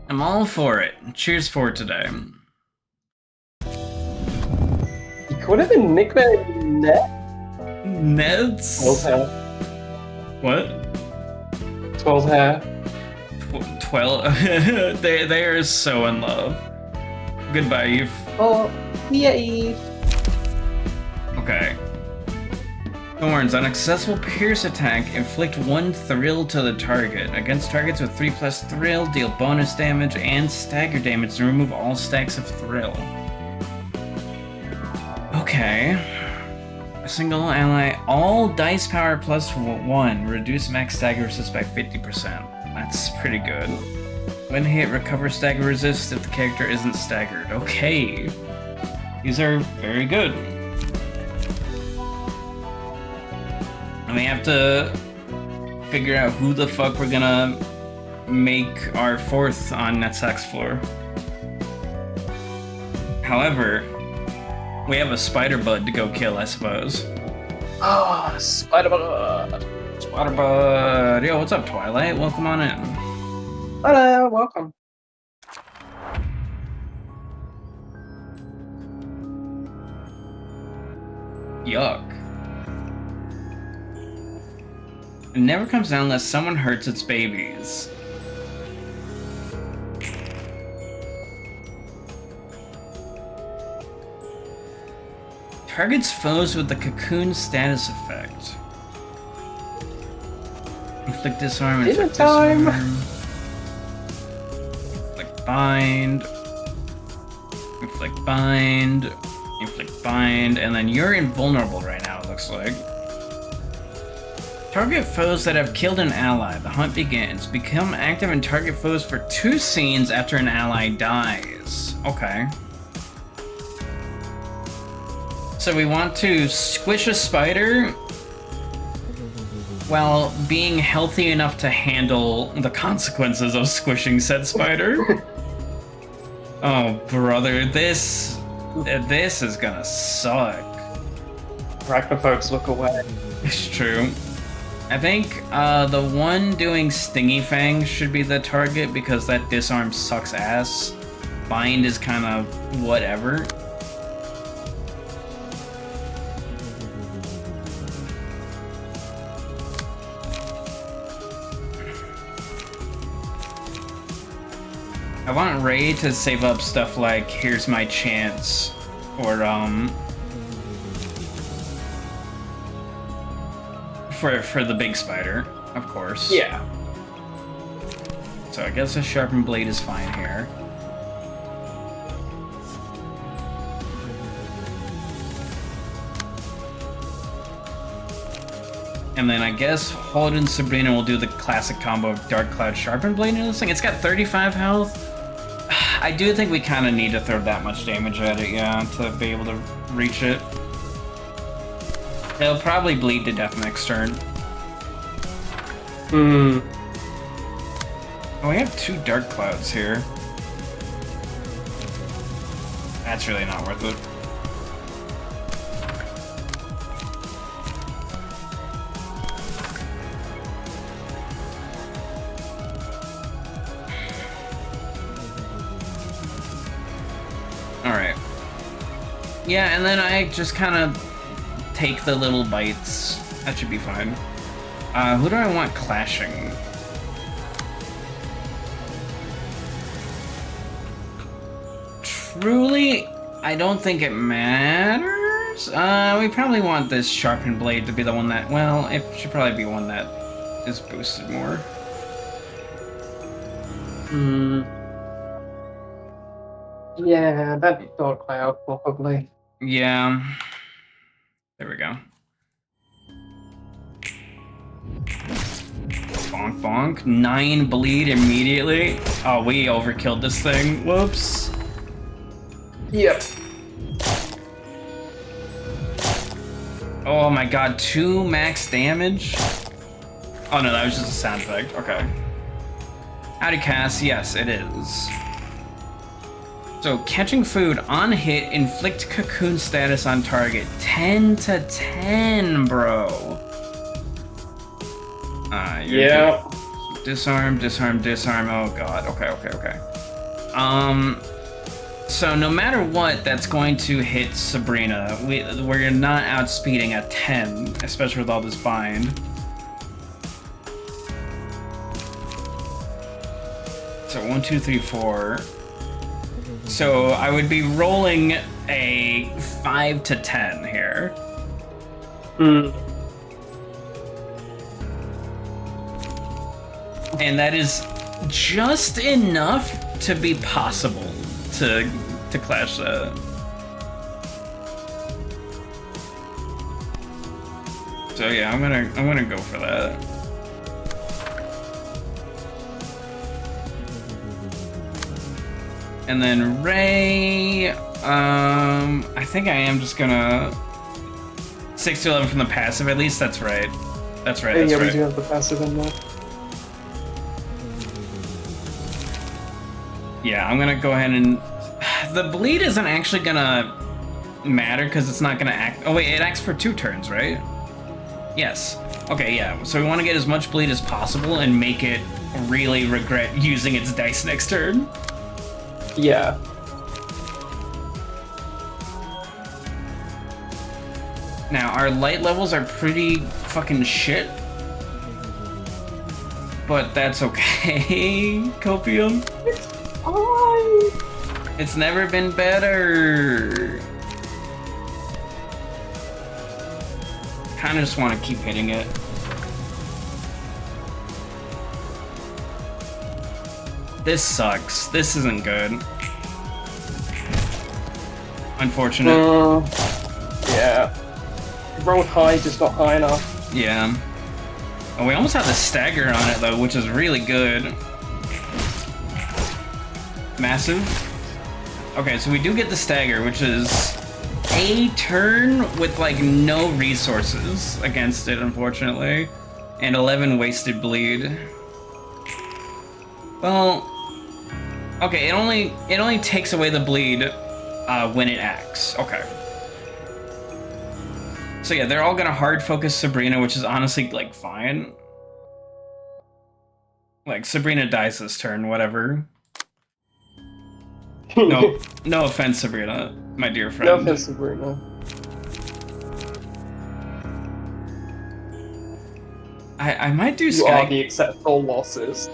I'm all for it. Cheers for today. You call it a nickname, Net? Neds? 12 hair. What? 12 hair. 12? they are so in love. Goodbye, Eve. Oh, yeah, Eve. Okay. Thorns. On a successful pierce attack, inflict 1 thrill to the target. Against targets with 3+ thrill, deal bonus damage and stagger damage and remove all stacks of thrill. Okay. A single ally, all dice power +1, reduce max stagger resist by 50%. That's pretty good. When hit, recover stagger resist if the character isn't staggered. Okay. These are very good. And we have to figure out who the fuck we're gonna make our 4th on Netsak's floor. However, we have a spider bud to go kill, I suppose. Ah, Spider-Man. Spider bud. Yo, what's up, Twilight? Welcome on in. Hello, welcome. Yuck. It never comes down unless someone hurts its babies. Targets foes with the cocoon status effect. Inflict disarm, inflict time. disarm. Inflict bind. Inflict bind. Inflict bind. And then you're invulnerable right now, it looks like. Target foes that have killed an ally. The hunt begins. Become active and target foes for 2 scenes after an ally dies. Okay. So we want to squish a spider while being healthy enough to handle the consequences of squishing said spider. Oh, brother, this is gonna suck. Arachnophobes look away. It's true. I think the one doing Stingy Fang should be the target because that disarm sucks ass. Bind is kind of whatever. I want Ray to save up stuff like Here's My Chance or for the big spider, of course. Yeah. So I guess a sharpened blade is fine here. And then I guess Hold and Sabrina will do the classic combo of Dark Cloud Sharpened Blade in this thing. It's got 35 health. I do think we kind of need to throw that much damage at it, yeah, to be able to reach it. It'll probably bleed to death next turn. Hmm. Oh, we have 2 Dark Clouds here. That's really not worth it. Alright. Yeah, and then I just kind of take the little bites. That should be fine. Who do I want clashing? Truly, I don't think it matters. We probably want this sharpened blade to be the one that, well, it should probably be one that is boosted more. Hmm. Yeah, that Dark Cloud probably. Yeah. There we go. Bonk bonk. 9 bleed immediately. Oh, we overkilled this thing. Whoops. Yep. Oh my god, 2 max damage? Oh no, that was just a sound effect. Okay. Howdy, Cass. Yes, it is. So, catching food on hit, inflict cocoon status on target. 10 to 10, bro. Yeah. Disarm, disarm, disarm. Oh god. Okay. So no matter what, that's going to hit Sabrina. We're not outspeeding at 10, especially with all this bind. So 1, 2, 3, 4. So I would be rolling a 5 to 10 here. Hmm. And that is just enough to be possible to clash that. So yeah, I'm gonna go for that. And then Ray, I think I am just gonna 6 to 11 from the passive. At least that's right. That's right. That's Yeah, right. we do have the passive in there. Yeah, I'm gonna go ahead and... The bleed isn't actually gonna matter because it's not gonna act... Oh wait, it acts for 2 turns, right? Yes. Okay, yeah. So we want to get as much bleed as possible and make it really regret using its dice next turn. Yeah. Now, our light levels are pretty fucking shit. But that's okay, Copium. It's never been better. kind of just want to keep hitting it. This sucks. This isn't good. Unfortunate. Yeah. Rolled high, just not high enough. Yeah. Oh, we almost have the stagger on it though, which is really good. Massive. Okay, so we do get the stagger, which is a turn with like no resources against it, unfortunately, and 11 wasted bleed. Well, okay, it only takes away the bleed when it acts. Okay. So yeah, they're all gonna hard focus Sabrina, which is honestly like fine. Like Sabrina dies this turn, whatever. No offense, Sabrina, my dear friend. No offense, Ruina. I might do You Sky. are the acceptable losses.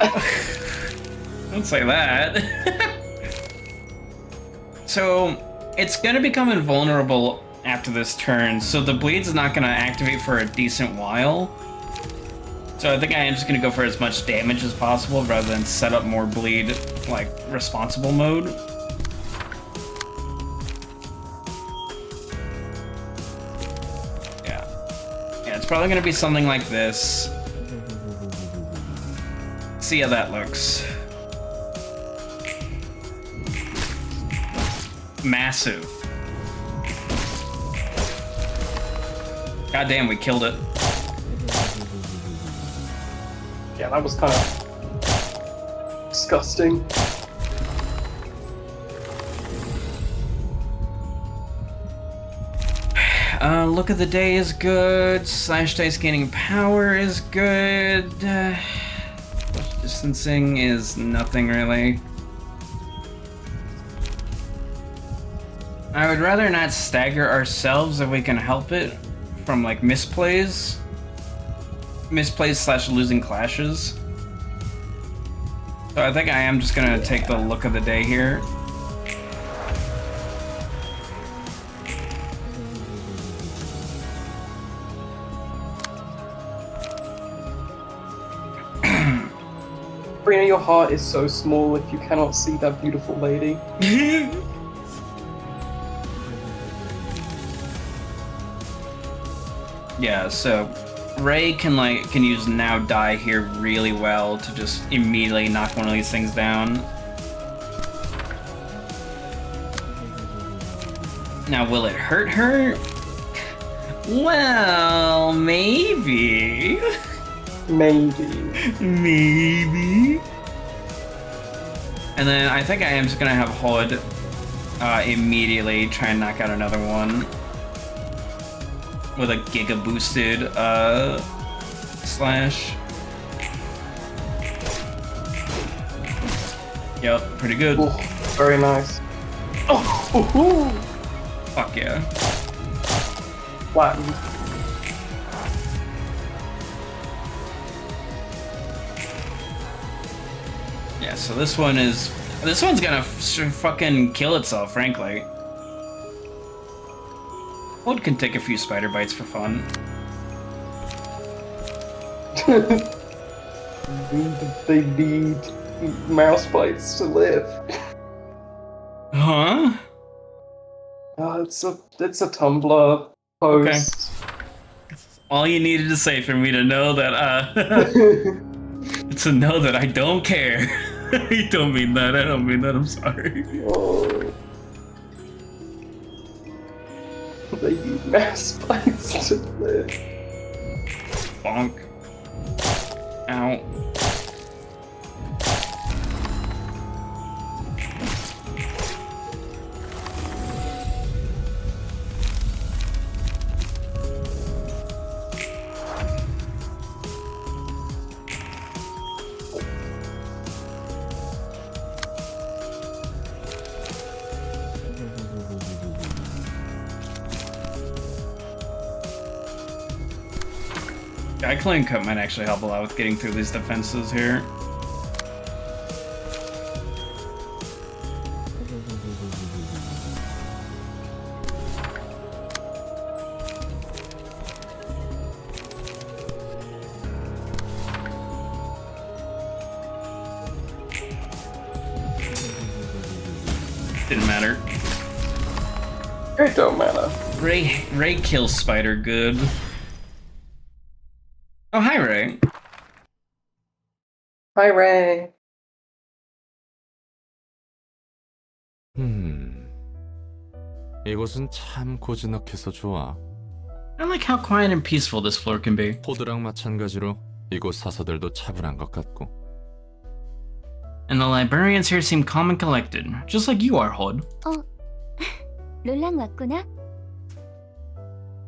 Don't say that. So it's gonna become invulnerable after this turn, so the bleed's not gonna activate for a decent while. So I think I am just gonna go for as much damage as possible rather than set up more bleed, like responsible mode. Yeah, it's probably gonna be something like this. See how that looks. Massive. God damn, we killed it. Yeah, that was kind of disgusting. Look of the day is good. Slash dice gaining power is good. Distancing is nothing really. I would rather not stagger ourselves if we can help it from like misplays. Misplays slash losing clashes. So I think I am just gonna take the look of the day here. Sabrina, your heart is so small if you cannot see that beautiful lady. Yeah, so Ray can use now die here really well to just immediately knock one of these things down. Now, will it hurt her? Well, maybe. Maybe. And then I think I am just gonna have Hood immediately try and knock out another one with a giga boosted slash. Yep, pretty good. Ooh, very nice. Oh, fuck yeah. Flattened. Yeah, so this one's gonna fucking kill itself, frankly. Wood can take a few spider bites for fun. They need mouse bites to live. Huh? It's a Tumblr post. Okay. All you needed to say for me to know that to know that I don't care. I don't mean that. I don't mean that. I'm sorry. Oh. They need mouse bites to live. Bonk. Ow. Clean cut might actually help a lot with getting through these defenses here. It don't matter. Ray kills Spider good. Oh, hi, Ray. Hi, Ray. 이곳은 참 고즈넉해서 좋아. I like how quiet and peaceful this floor can be. 포드랑 마찬가지로 이곳 사서들도 차분한 것 같고. And the librarians here seem calm and collected, just like you are, Hod. 롤랑 왔구나.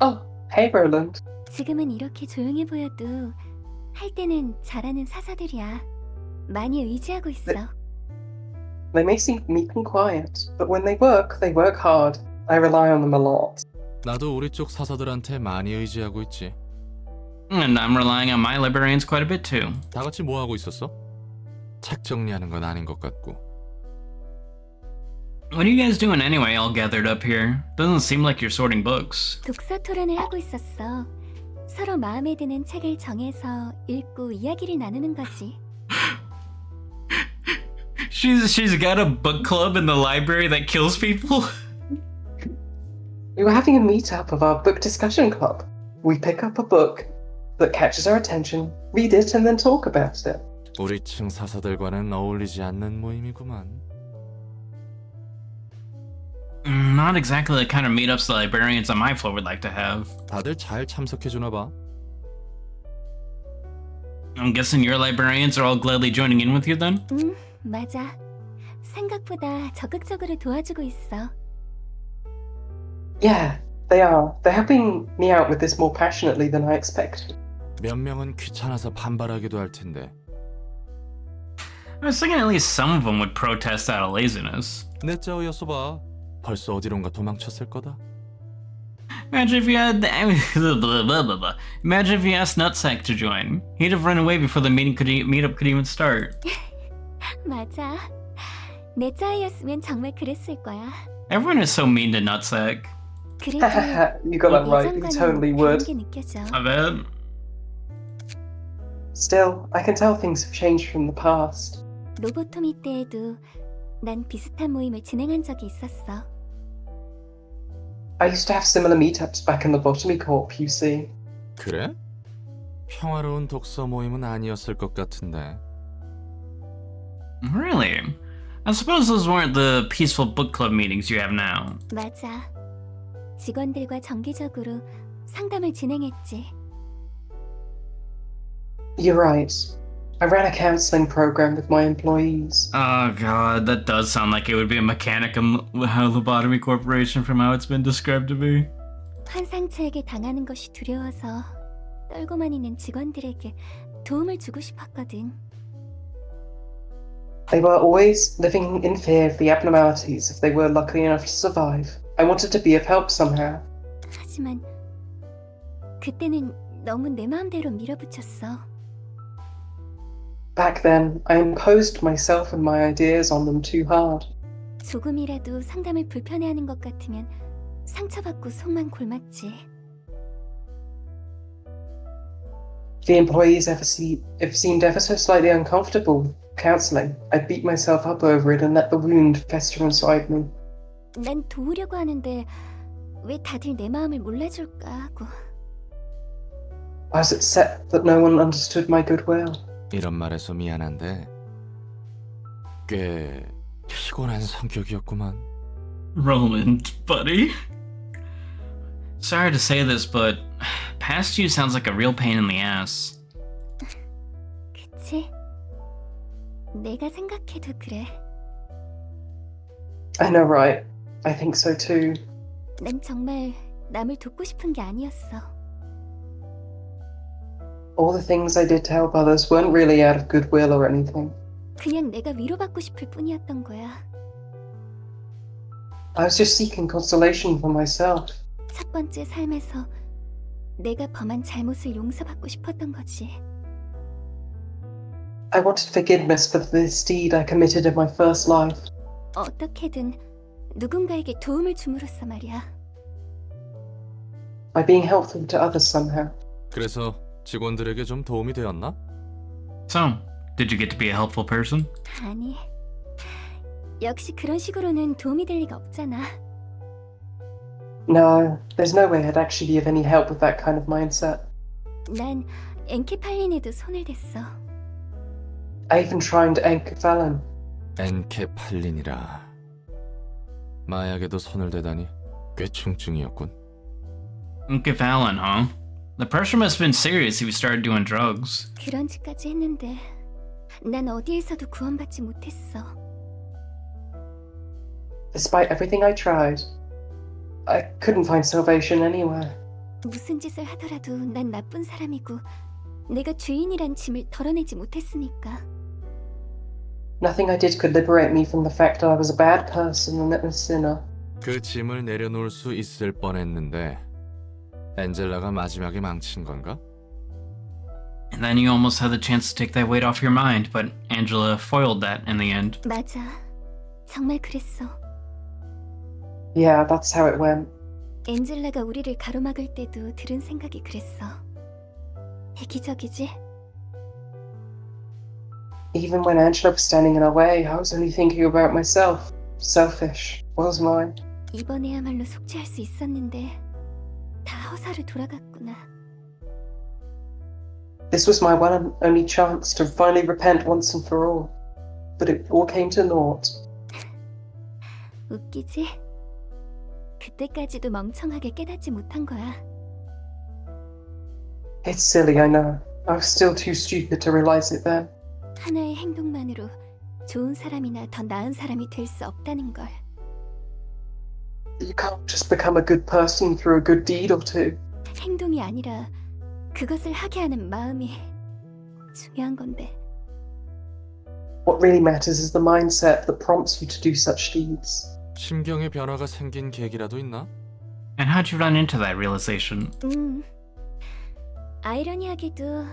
Oh, hey, Roland. 지금은 이렇게 조용해 보여도 할 때는 잘하는 사사들이야. 많이 의지하고 있어. They may seem meek and quiet, but when they work hard. I rely on them a lot. 나도 우리 쪽 사서들한테 많이 의지하고 있지. And I'm relying on my librarians quite a bit too. 다 같이 뭐 하고 있었어? 책 정리하는 건 아닌 것 같고. What are you guys doing anyway, all gathered up here? Doesn't seem like you're sorting books. 독서 토론을 하고 있었어. 서로 마음에 드는 책을 정해서 읽고 이야기를 나누는 거지. She's got a book club in the library that kills people? We were having a meet-up of our book discussion club. We pick up a book that catches our attention, read it, and then talk about it. 우리 층 사서들과는 어울리지 않는 모임이구만. Not exactly the kind of meetups the librarians on my floor would like to have. 다들 잘 참석해 주나 봐. I'm guessing your librarians are all gladly joining in with you then? 맞아. 생각보다 적극적으로 도와주고 있어. Yeah, they are. They're helping me out with this more passionately than I expected. 몇 명은 귀찮아서 반발하기도 할 텐데. I was thinking at least some of them would protest out of laziness. 내 짜오였어 봐. 벌써 어디론가 도망쳤을 거다. Imagine if you had... Imagine if you asked Nutsack to join. He'd have run away before the meetup could even start. 맞아. 내 짜이였으면 정말 그랬을 거야. Everyone is so mean to Nutsack. 그래도 You got that right, you totally would. 다른 게 느껴져. I bet. Still, I can tell things have changed from the past. 로보토미 때에도 난 비슷한 모임을 진행한 적이 있었어. I used to have similar meetups back in the botany corp, you see. 그래? 평화로운 독서 모임은 아니었을 것 같은데. Really? I suppose those weren't the peaceful book club meetings you have now. 맞아. 직원들과 정기적으로 상담을 진행했지. You're right. I ran a counseling program with my employees. Oh god, that does sound like it would be a mechanic in Lobotomy Corporation from how it's been described to me. 환상체에게 당하는 것이 두려워서 떨고만 있는 직원들에게 도움을 주고 싶었거든. They were always living in fear of the abnormalities if they were lucky enough to survive. I wanted to be of help somehow. 하지만 그때는 너무 내 마음대로 밀어붙였어. Back then, I imposed myself and my ideas on them too hard. 조금이라도 상담을 불편해하는 것 같으면 상처받고 속만 골맞지. The employees seemed ever so slightly uncomfortable with counseling. I beat myself up over it and let the wound fester inside me. 난 도우려고 하는데 왜 다들 내 마음을 몰라줄까 하고. I was upset that no one understood my goodwill. 이런 말해서 미안한데 꽤 피곤한 성격이었구만. Roland, buddy. Sorry to say this, but past you sounds like a real pain in the ass. 그치? 내가 생각해도 그래. I know, right? I think so too. 난 정말 남을 돕고 싶은 게 아니었어. All the things I did to help others weren't really out of goodwill or anything. 그냥 내가 위로받고 싶을 뿐이었던 거야. I was just seeking consolation for myself. 첫 번째 삶에서 내가 범한 잘못을 용서받고 싶었던 거지. I wanted forgiveness for this deed I committed in my first life. 어떻게든 누군가에게 도움을 줌으로써 말이야. By being helpful to others somehow. 그래서 직원들에게 좀 도움이 되었나? So, did you get to be a helpful person? 아니, 역시 그런 식으로는 도움이 될 리가 없잖아. No, there's no way I'd actually be of any help with that kind of mindset. 난 엔케팔린에도 손을 댔어. I even tried enkephalin. 엔케팔린이라. 마약에도 손을 대다니 꽤 충증이었군. Enkephalin, huh? The pressure must have been serious if you started doing drugs. 그런 짓까지 했는데 난 어디에서도 구원받지 못했어. Despite everything I tried, I couldn't find salvation anywhere. 무슨 짓을 하더라도 난 나쁜 사람이고 내가 죄인이란 짐을 덜어내지 못했으니까. Nothing I did could liberate me from the fact that I was a bad person and a sinner. 그 짐을 내려놓을 수 있을 뻔했는데 엔젤라가 마지막에 망친 건가? And then you almost had the chance to take that weight off your mind, but Angela foiled that in the end. 맞아. 정말 그랬어. Yeah, that's how it went. 엔젤라가 우리를 가로막을 때도 들은 생각이 그랬어. 이기적이지? Even when Angela was standing in our way, I was only thinking about myself. Selfish, wasn't I? 이번에야말로 속죄할 수 있었는데 다 허사로 돌아갔구나. This was my one and only chance to finally repent once and for all. But it all came to naught. 웃기지? 그때까지도 멍청하게 깨닫지 못한 거야. It's silly, I know. I was still too stupid to realize it then. 하나의 행동만으로 좋은 사람이나 더 나은 사람이 될 수 없다는 걸. You can't just become a good person through a good deed or two. 행동이 아니라 그것을 하게 하는 마음이 중요한 건데. What really matters is the mindset that prompts you to do such deeds. 심경의 변화가 생긴 계기라도 있나? And how'd you run into that realization? 아이러니하게도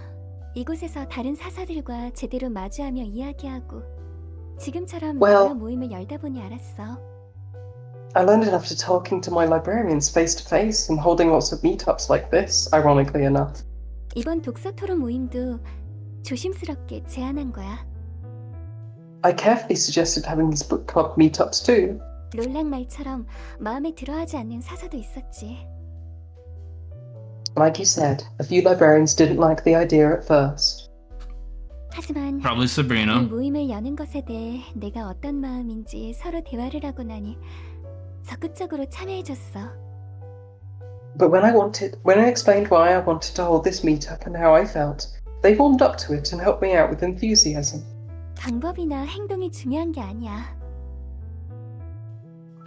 이곳에서 다른 사사들과 제대로 마주하며 이야기하고 지금처럼 Well, 여러 모임을 열다 보니 알았어. I learned enough to talking to my librarians face to face and holding lots of meetups like this, ironically enough. 이번 독서 토론 모임도 조심스럽게 제안한 거야. I carefully suggested having these book club meetups too. 롤랑 말처럼 마음에 들어하지 않는 사사도 있었지. Like you said, a few librarians didn't like the idea at first. 하지만 Probably 이 Sabrina. 모임을 여는 것에 대해 내가 어떤 마음인지 서로 대화를 하고 나니 적극적으로 참여해줬어. But when I explained why I wanted to hold this meetup and how I felt, they warmed up to it and helped me out with enthusiasm. 방법이나 행동이 중요한 게 아니야.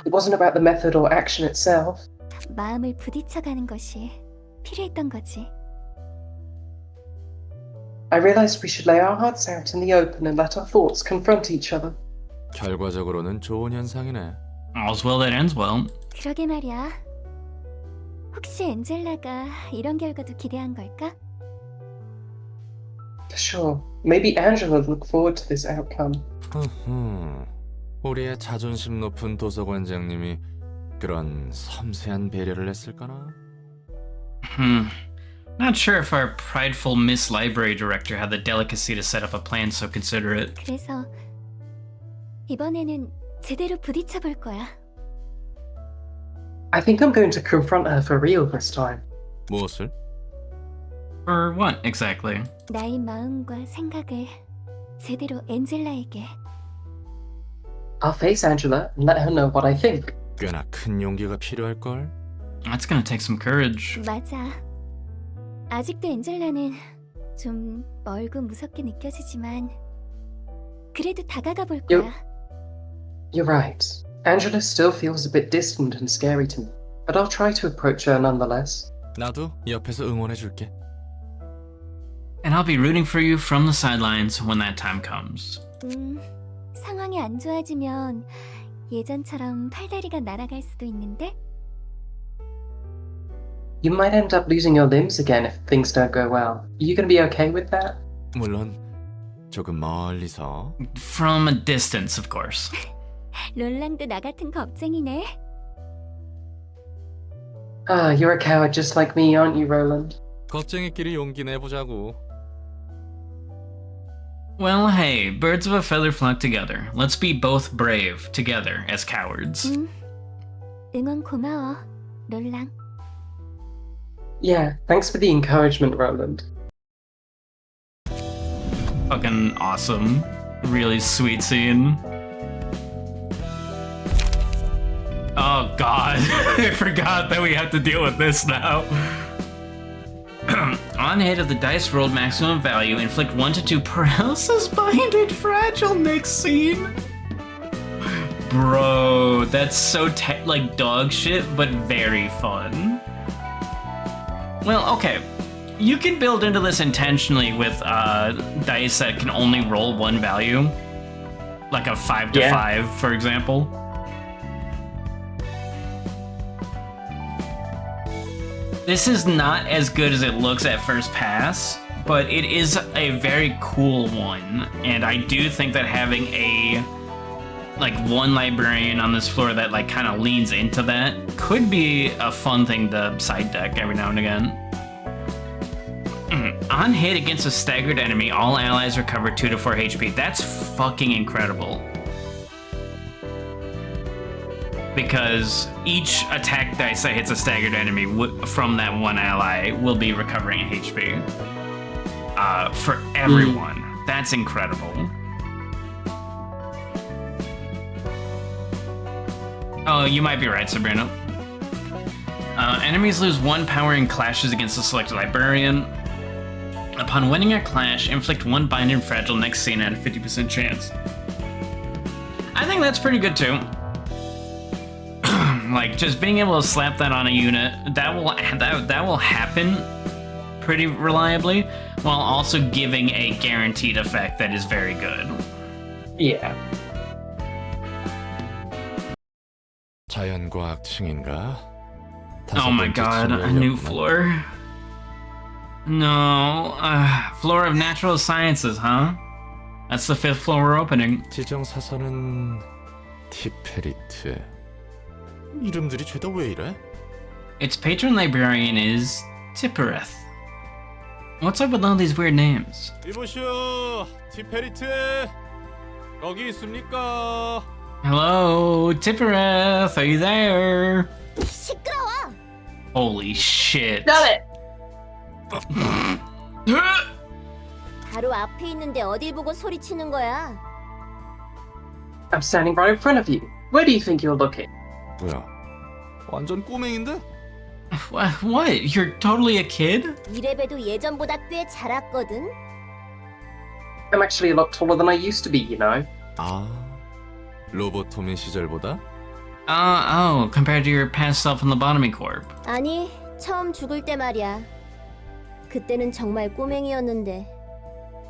It wasn't about the method or action itself. 마음을 부딪혀가는 것이 필요했던 거지. I realized we should lay our hearts out in the open and let our thoughts confront each other. 결과적으로는 좋은 현상이네. All's well that ends well. 그러게 말이야. 혹시 엔젤라가 이런 결과도 기대한 걸까? For sure. Maybe Angela would look forward to this outcome. 우리의 자존심 높은 도서관장님이 그런 섬세한 배려를 했을까나? Not sure if our prideful Miss Library Director had the delicacy to set up a plan so considerate. 그래서 이번에는 제대로 부딪혀 볼 거야. I think I'm going to confront her for real this time. 무엇을? For what, exactly? 나의 마음과 생각을 제대로 엔젤라에게. I'll face Angela and let her know what I think. 꽤나 큰 용기가 필요할걸? That's gonna take some courage. 맞아. 아직도 엔젤라는 좀 멀고 무섭게 느껴지지만 그래도 다가가 볼 거야. You're right. Angela still feels a bit distant and scary to me, but I'll try to approach her nonetheless. 나도 옆에서 응원해줄게. And I'll be rooting for you from the sidelines when that time comes. 상황이 안 좋아지면 예전처럼 팔다리가 날아갈 수도 있는데? You might end up losing your limbs again if things don't go well. Are you going to be okay with that? 물론 조금 멀리서. From a distance, of course. 롤랑도 나 같은 겁쟁이네. Ah, you're a coward just like me, aren't you, Roland? 겁쟁이끼리 용기 내보자고. Well, hey, birds of a feather flock together. Let's be both brave together as cowards. 응원 고마워. 롤랑. Yeah, thanks for the encouragement, Roland. Fucking awesome. Really sweet scene. Oh god, I forgot that we have to deal with this now. On hit of the dice rolled maximum value, inflict 1 to 2 paralysis binded fragile next scene. Bro, that's so like dog shit, but very fun. Well, okay. You can build into this intentionally with dice that can only roll one value. Like a 5 to 5, for example. This is not as good as it looks at first pass, but it is a very cool one. And I do think that having a like one librarian on this floor that like kind of leans into that could be a fun thing to side deck every now and again. On hit against a staggered enemy, all allies recover 2 to 4 HP. That's fucking incredible. Because each attack dice that hits a staggered enemy from that one ally will be recovering HP. For everyone. That's incredible. Oh, you might be right, Sabrina. Enemies lose 1 power in clashes against a selected librarian. Upon winning a clash, inflict 1 bind and fragile next scene at a 50% chance. I think that's pretty good too. Like just being able to slap that on a unit, that will happen pretty reliably, while also giving a guaranteed effect that is very good. Yeah. 자연과학층인가? Oh my god, a new floor. No, floor of natural sciences, huh? That's the 5th floor we're opening. 지정 사선은 티페리트. 이름들이 죄다 왜 이래? Its patron librarian is Tippereth. What's up with all these weird names? 이보시오, 티페리트. 여기 있습니까? Hello, Tippereth, are you there? 시끄러워. Holy shit. Got it! 바로 앞에 있는데 어딜 보고 소리치는 거야? I'm standing right in front of you. Where do you think you're looking? 뭐야? 완전 꼬맹인데? What? You're totally a kid? 이래봬도 예전보다 꽤 자랐거든. I'm actually a lot taller than I used to be, you know. 아, 로보토미 시절보다? Oh, compared to your past self in the Lobotomy Corp. 아니, 처음 죽을 때 말이야. 그때는 정말 꼬맹이였는데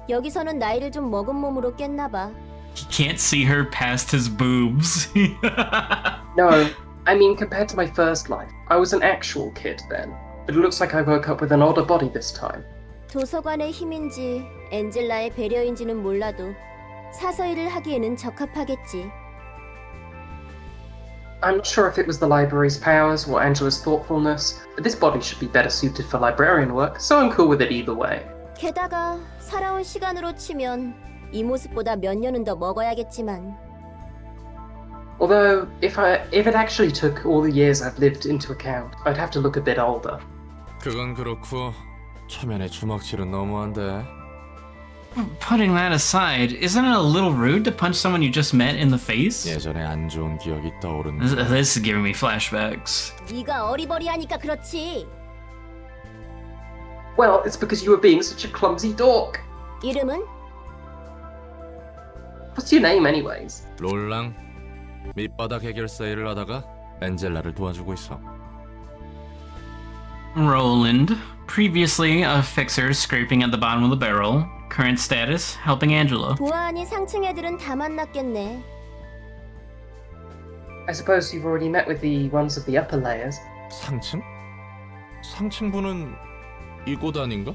여기서는 나이를 좀 먹은 몸으로 깼나 봐. He can't see her past his boobs. No, I mean compared to my first life. I was an actual kid then. But it looks like I woke up with an older body this time. 도서관의 힘인지 엔젤라의 배려인지는 몰라도 사서일을 하기에는 적합하겠지. I'm not sure if it was the library's powers or Angela's thoughtfulness, but this body should be better suited for librarian work, so I'm cool with it either way. 게다가 살아온 시간으로 치면 이 모습보다 몇 년은 더 먹어야겠지만. Although, if it actually took all the years I've lived into account, I'd have to look a bit older. 그건 그렇고 초면에 주먹질은 너무한데. Putting that aside, isn't it a little rude to punch someone you just met in the face? 예전에 안 좋은 기억이 떠오르는. This is giving me flashbacks. 네가 어리버리하니까 그렇지. Well, it's because you were being such a clumsy dork. 이름은? What's your name anyways? 롤랑. 밑바닥 해결사 일을 하다가 엔젤라를 도와주고 있어. Roland, previously a fixer scraping at the bottom of the barrel. Current status, helping Angela. 보아하니 상층 애들은 다 만났겠네. I suppose you've already met with the ones of the upper layers. 상층? 상층부는 이곳 아닌가?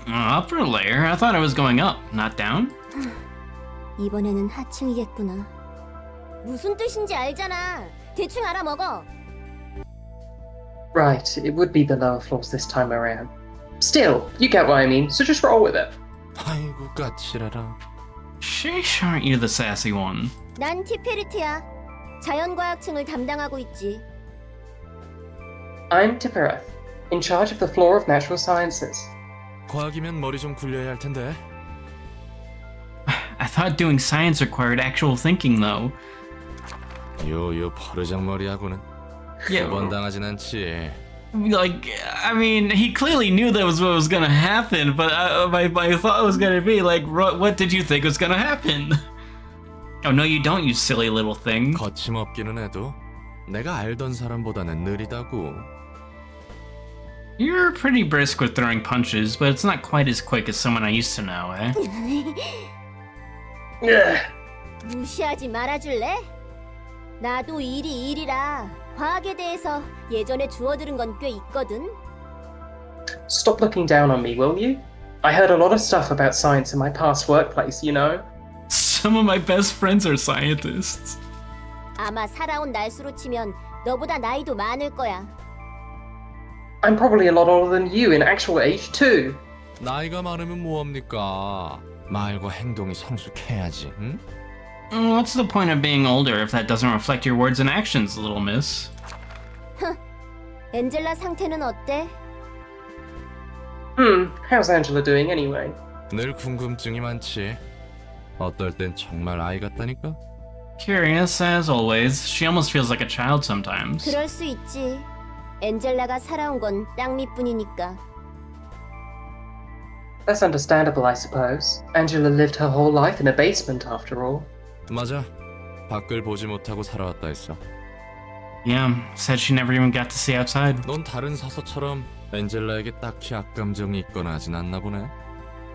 Upper layer? I thought I was going up, not down. 이번에는 하층이겠구나. 무슨 뜻인지 알잖아. 대충 알아먹어. Right, it would be the lower floors this time around. Still, you get what I mean, so just roll with it. 아이고 까칠해라. Sheesh, aren't you the sassy one? 난 티페리트야. 자연과학층을 담당하고 있지. I'm Tipperath, in charge of the floor of natural sciences. 과학이면 머리 좀 굴려야 할 텐데. I thought doing science required actual thinking, though. 요 버르장머리하고는 Yeah. 두번 당하진 않지. Like, I mean, he clearly knew that was what was gonna happen, but my thought was gonna be like, what did you think was gonna happen? Oh no, you don't, you silly little thing. 거침없기는 해도 내가 알던 사람보다는 느리다고. You're pretty brisk with throwing punches, but it's not quite as quick as someone I used to know, eh? 무시하지 말아줄래? 나도 일이 일이라 과학에 대해서 예전에 주워들은 건 꽤 있거든. Stop looking down on me, will you? I heard a lot of stuff about science in my past workplace, you know? Some of my best friends are scientists. 아마 살아온 날수로 치면 너보다 나이도 많을 거야. I'm probably a lot older than you in actual age, too. 나이가 많으면 뭐합니까? 말과 행동이 성숙해야지. 응? What's the point of being older if that doesn't reflect your words and actions, little miss? 엔젤라 상태는 어때? How's Angela doing anyway? 늘 궁금증이 많지. 어떨 땐 정말 아이 같다니까? Curious, as always. She almost feels like a child sometimes. 그럴 수 있지. 엔젤라가 살아온 건 땅밑뿐이니까. That's understandable, I suppose. Angela lived her whole life in a basement, after all. 맞아. 밖을 보지 못하고 살아왔다 했어. Yeah, said she never even got to see outside. 넌 다른 사서처럼 엔젤라에게 딱히 악감정이 있거나 하진 않나 보네.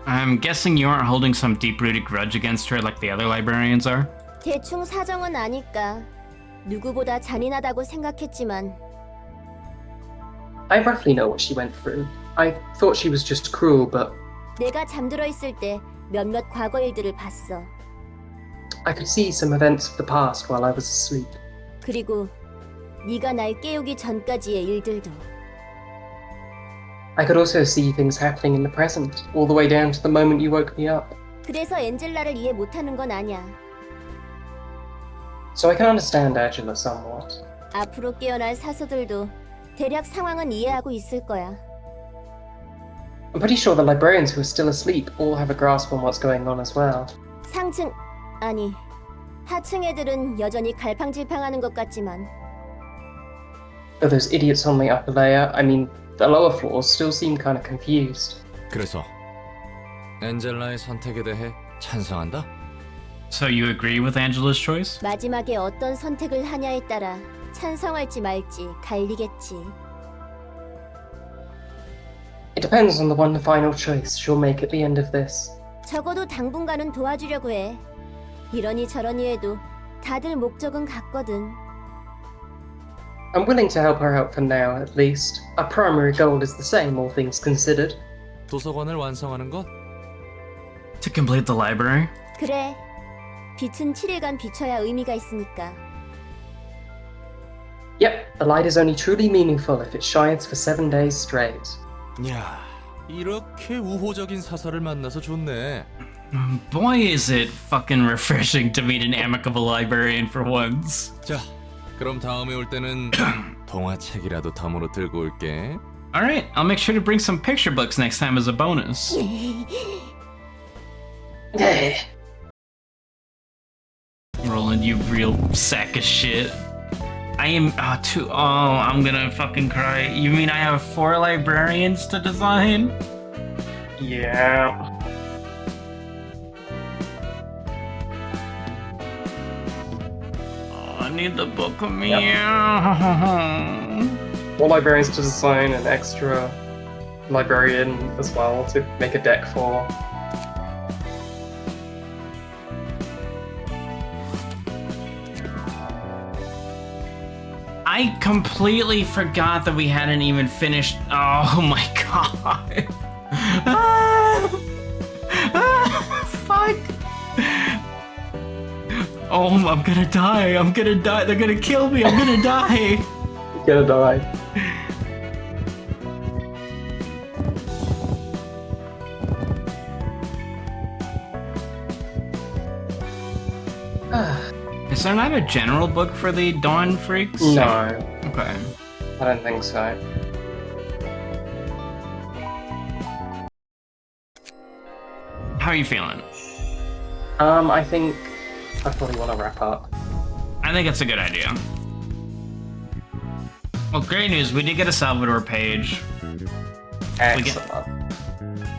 I'm guessing you aren't holding some deep-rooted grudge against her like the other librarians are? 대충 사정은 아니까. 누구보다 잔인하다고 생각했지만 I roughly know what she went through. I thought she was just cruel, but 내가 잠들어 있을 때 몇몇 과거 일들을 봤어. I could see some events of the past while I was asleep. 그리고 네가 날 깨우기 전까지의 일들도. I could also see things happening in the present, all the way down to the moment you woke me up. 그래서 엔젤라를 이해 못하는 건 아니야. So I can understand Angela somewhat. 앞으로 깨어날 사서들도 대략 상황은 이해하고 있을 거야. I'm pretty sure the librarians who are still asleep all have a grasp on what's going on as well. 상층, 아니, 하층 애들은 여전히 갈팡질팡하는 것 같지만 Though those idiots on the upper layer, I mean, the lower floors still seem kind of confused. 그래서 엔젤라의 선택에 대해 찬성한다? So you agree with Angela's choice? 마지막에 어떤 선택을 하냐에 따라 찬성할지 말지 갈리겠지. It depends on the one final choice she'll make at the end of this. 적어도 당분간은 도와주려고 해. 이러니 저러니 해도 다들 목적은 같거든. I'm willing to help her out for now, at least. Our primary goal is the same, all things considered. 도서관을 완성하는 것? To complete the library? 그래. 빛은 7일간 비춰야 의미가 있으니까. Yep, the light is only truly meaningful if it shines for 7 days straight. 야, 이렇게 우호적인 사설을 만나서 좋네. Boy, is it fucking refreshing to meet an amicable librarian for once. 자, 그럼 다음에 올 때는 동화책이라도 덤으로 들고 올게. Alright, I'll make sure to bring some picture books next time as a bonus. Roland, you real sack of shit. I am I'm gonna fucking cry. You mean I have 4 librarians to design? Yeah. Oh, I need the book of me. More librarians to design an extra librarian as well to make a deck for. I completely forgot that we hadn't even finished. Oh my god. Fuck. Oh, I'm gonna die. I'm gonna die. They're gonna kill me. I'm gonna die. You're gonna die. Is there not a general book for the Dawn Freaks? No. Okay. I don't think so. How are you feeling? I think I probably want to wrap up. I think it's a good idea. Well, great news. We did get a Salvador page. Excellent.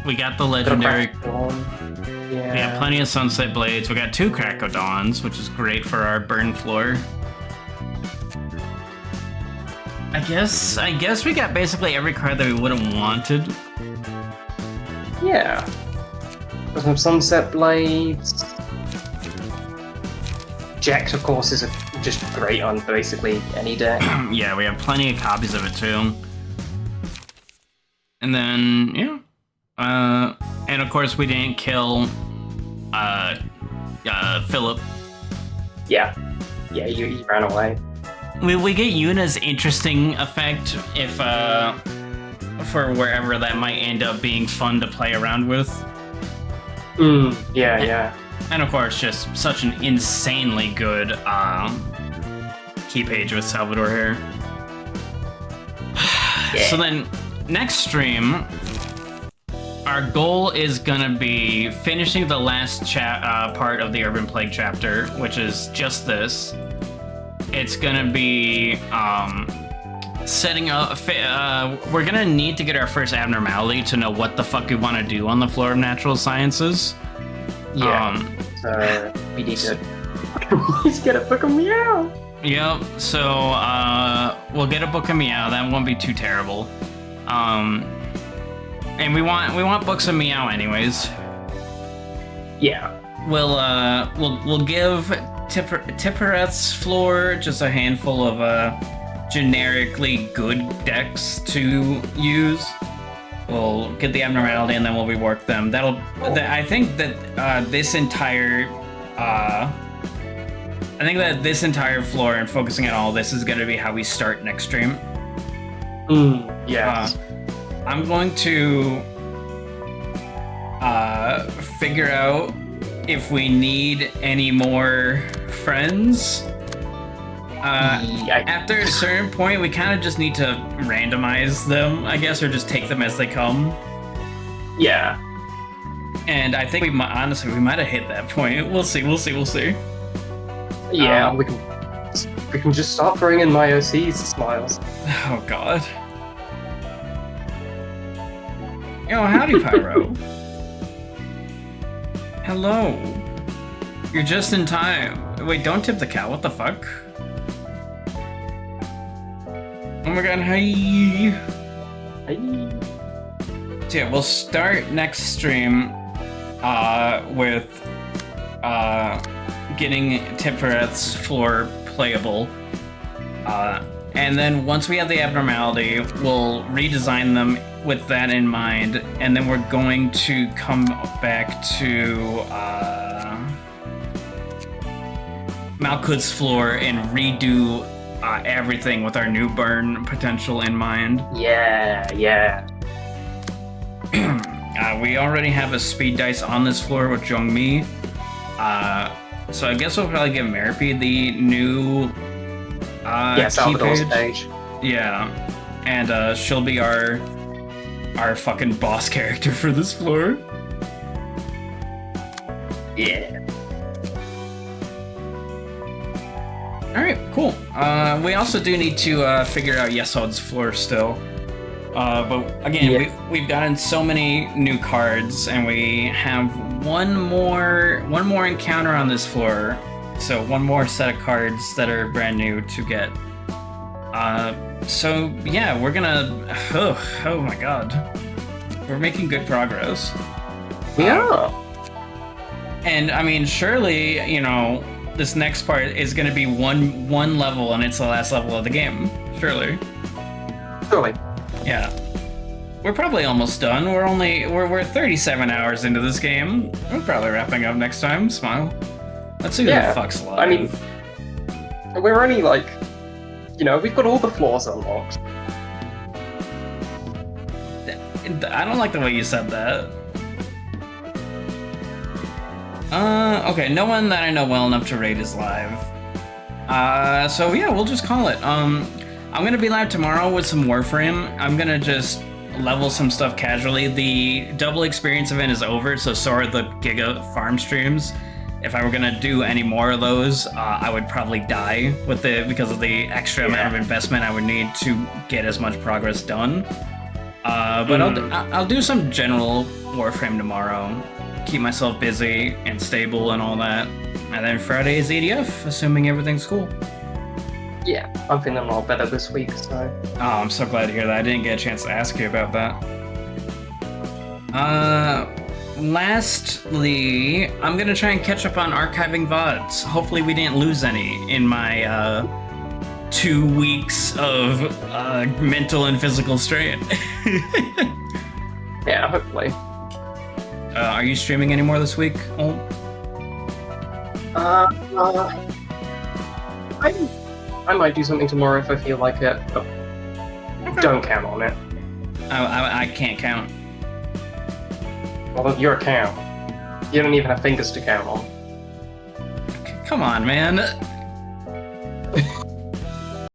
We got the legendary. Yeah. We got plenty of Sunset Blades. We got 2 Crackodons, which is great for our burn floor. I guess we got basically every card that we would have wanted. Yeah. Some Sunset Blades. Jax, of course, is just great on basically any deck. Yeah, we have plenty of copies of it too. And then, yeah. And of course we didn't kill Philip. Yeah. Yeah, you ran away. We get Yuna's interesting effect if for wherever that might end up being fun to play around with. Yeah. And of course, just such an insanely good key page with Salvador here. Yeah. So then, next stream, our goal is gonna be finishing the last part of the Urban Plague chapter, which is just this. It's gonna be setting up. We're gonna need to get our first abnormality to know what the fuck we want to do on the floor of natural sciences. Yeah. So we need to get a book of Meow. Yep. So we'll get a book of Meow. That won't be too terrible. And we want books of Meow anyways. Yeah. We'll give Tippereth's floor just a handful of generically good decks to use. We'll get the abnormality and then we'll rework them. I think that this entire floor and focusing on all this is gonna be how we start next stream. Yes. I'm going to figure out if we need any more friends. After a certain point, we kind of just need to randomize them, I guess, or just take them as they come. Yeah. And I think we might have hit that point. We'll see. Yeah, we can just start throwing in my OCs smiles. Oh god. Yo, howdy, Pyro. Hello. You're just in time. Wait, don't tip the cow. What the fuck? Oh my god, hey. So yeah, we'll start next stream with getting Tippereth's floor playable. And then once we have the abnormality, we'll redesign them with that in mind, and then we're going to come back to Malkuth's floor and redo everything with our new burn potential in mind. Yeah. We already have a speed dice on this floor with Jongmi. So I guess we'll probably give Meripy the new Salvador's page. Yeah. And she'll be our fucking boss character for this floor. Yeah. Alright, cool. We also do need to figure out Yesod's floor still. But again, we've gotten so many new cards, and we have one more encounter on this floor. So one more set of cards that are brand new to get. So yeah, we're gonna. Oh my god, we're making good progress. We are. And I mean, surely this next part is gonna be one level, and it's the last level of the game. Surely. Yeah. We're probably almost done. We're 37 hours into this game. We're probably wrapping up next time. Smile. Let's see who the fuck's alive. I mean, we're only we've got all the floors unlocked. I don't like the way you said that. Okay, no one that I know well enough to raid is live. So yeah, we'll just call it. I'm gonna be live tomorrow with some Warframe. I'm gonna just level some stuff casually. The double experience event is over, so are the Giga farm streams. If I were gonna do any more of those, I would probably die with it because of the extra amount of investment I would need to get as much progress done. But I'll do some general Warframe tomorrow. Keep myself busy and stable and all that. And then Friday is EDF, assuming everything's cool. Yeah, I'm feeling a lot better this week, so... Oh, I'm so glad to hear that. I didn't get a chance to ask you about that. Lastly, I'm gonna try and catch up on archiving VODs. Hopefully we didn't lose any in my, 2 weeks of, mental and physical strain. Yeah, hopefully. Are you streaming anymore this week, Olm? I might do something tomorrow if I feel like it, but don't count on it. I can't count. Well, you're a cow. You don't even have fingers to count on. Come on, man.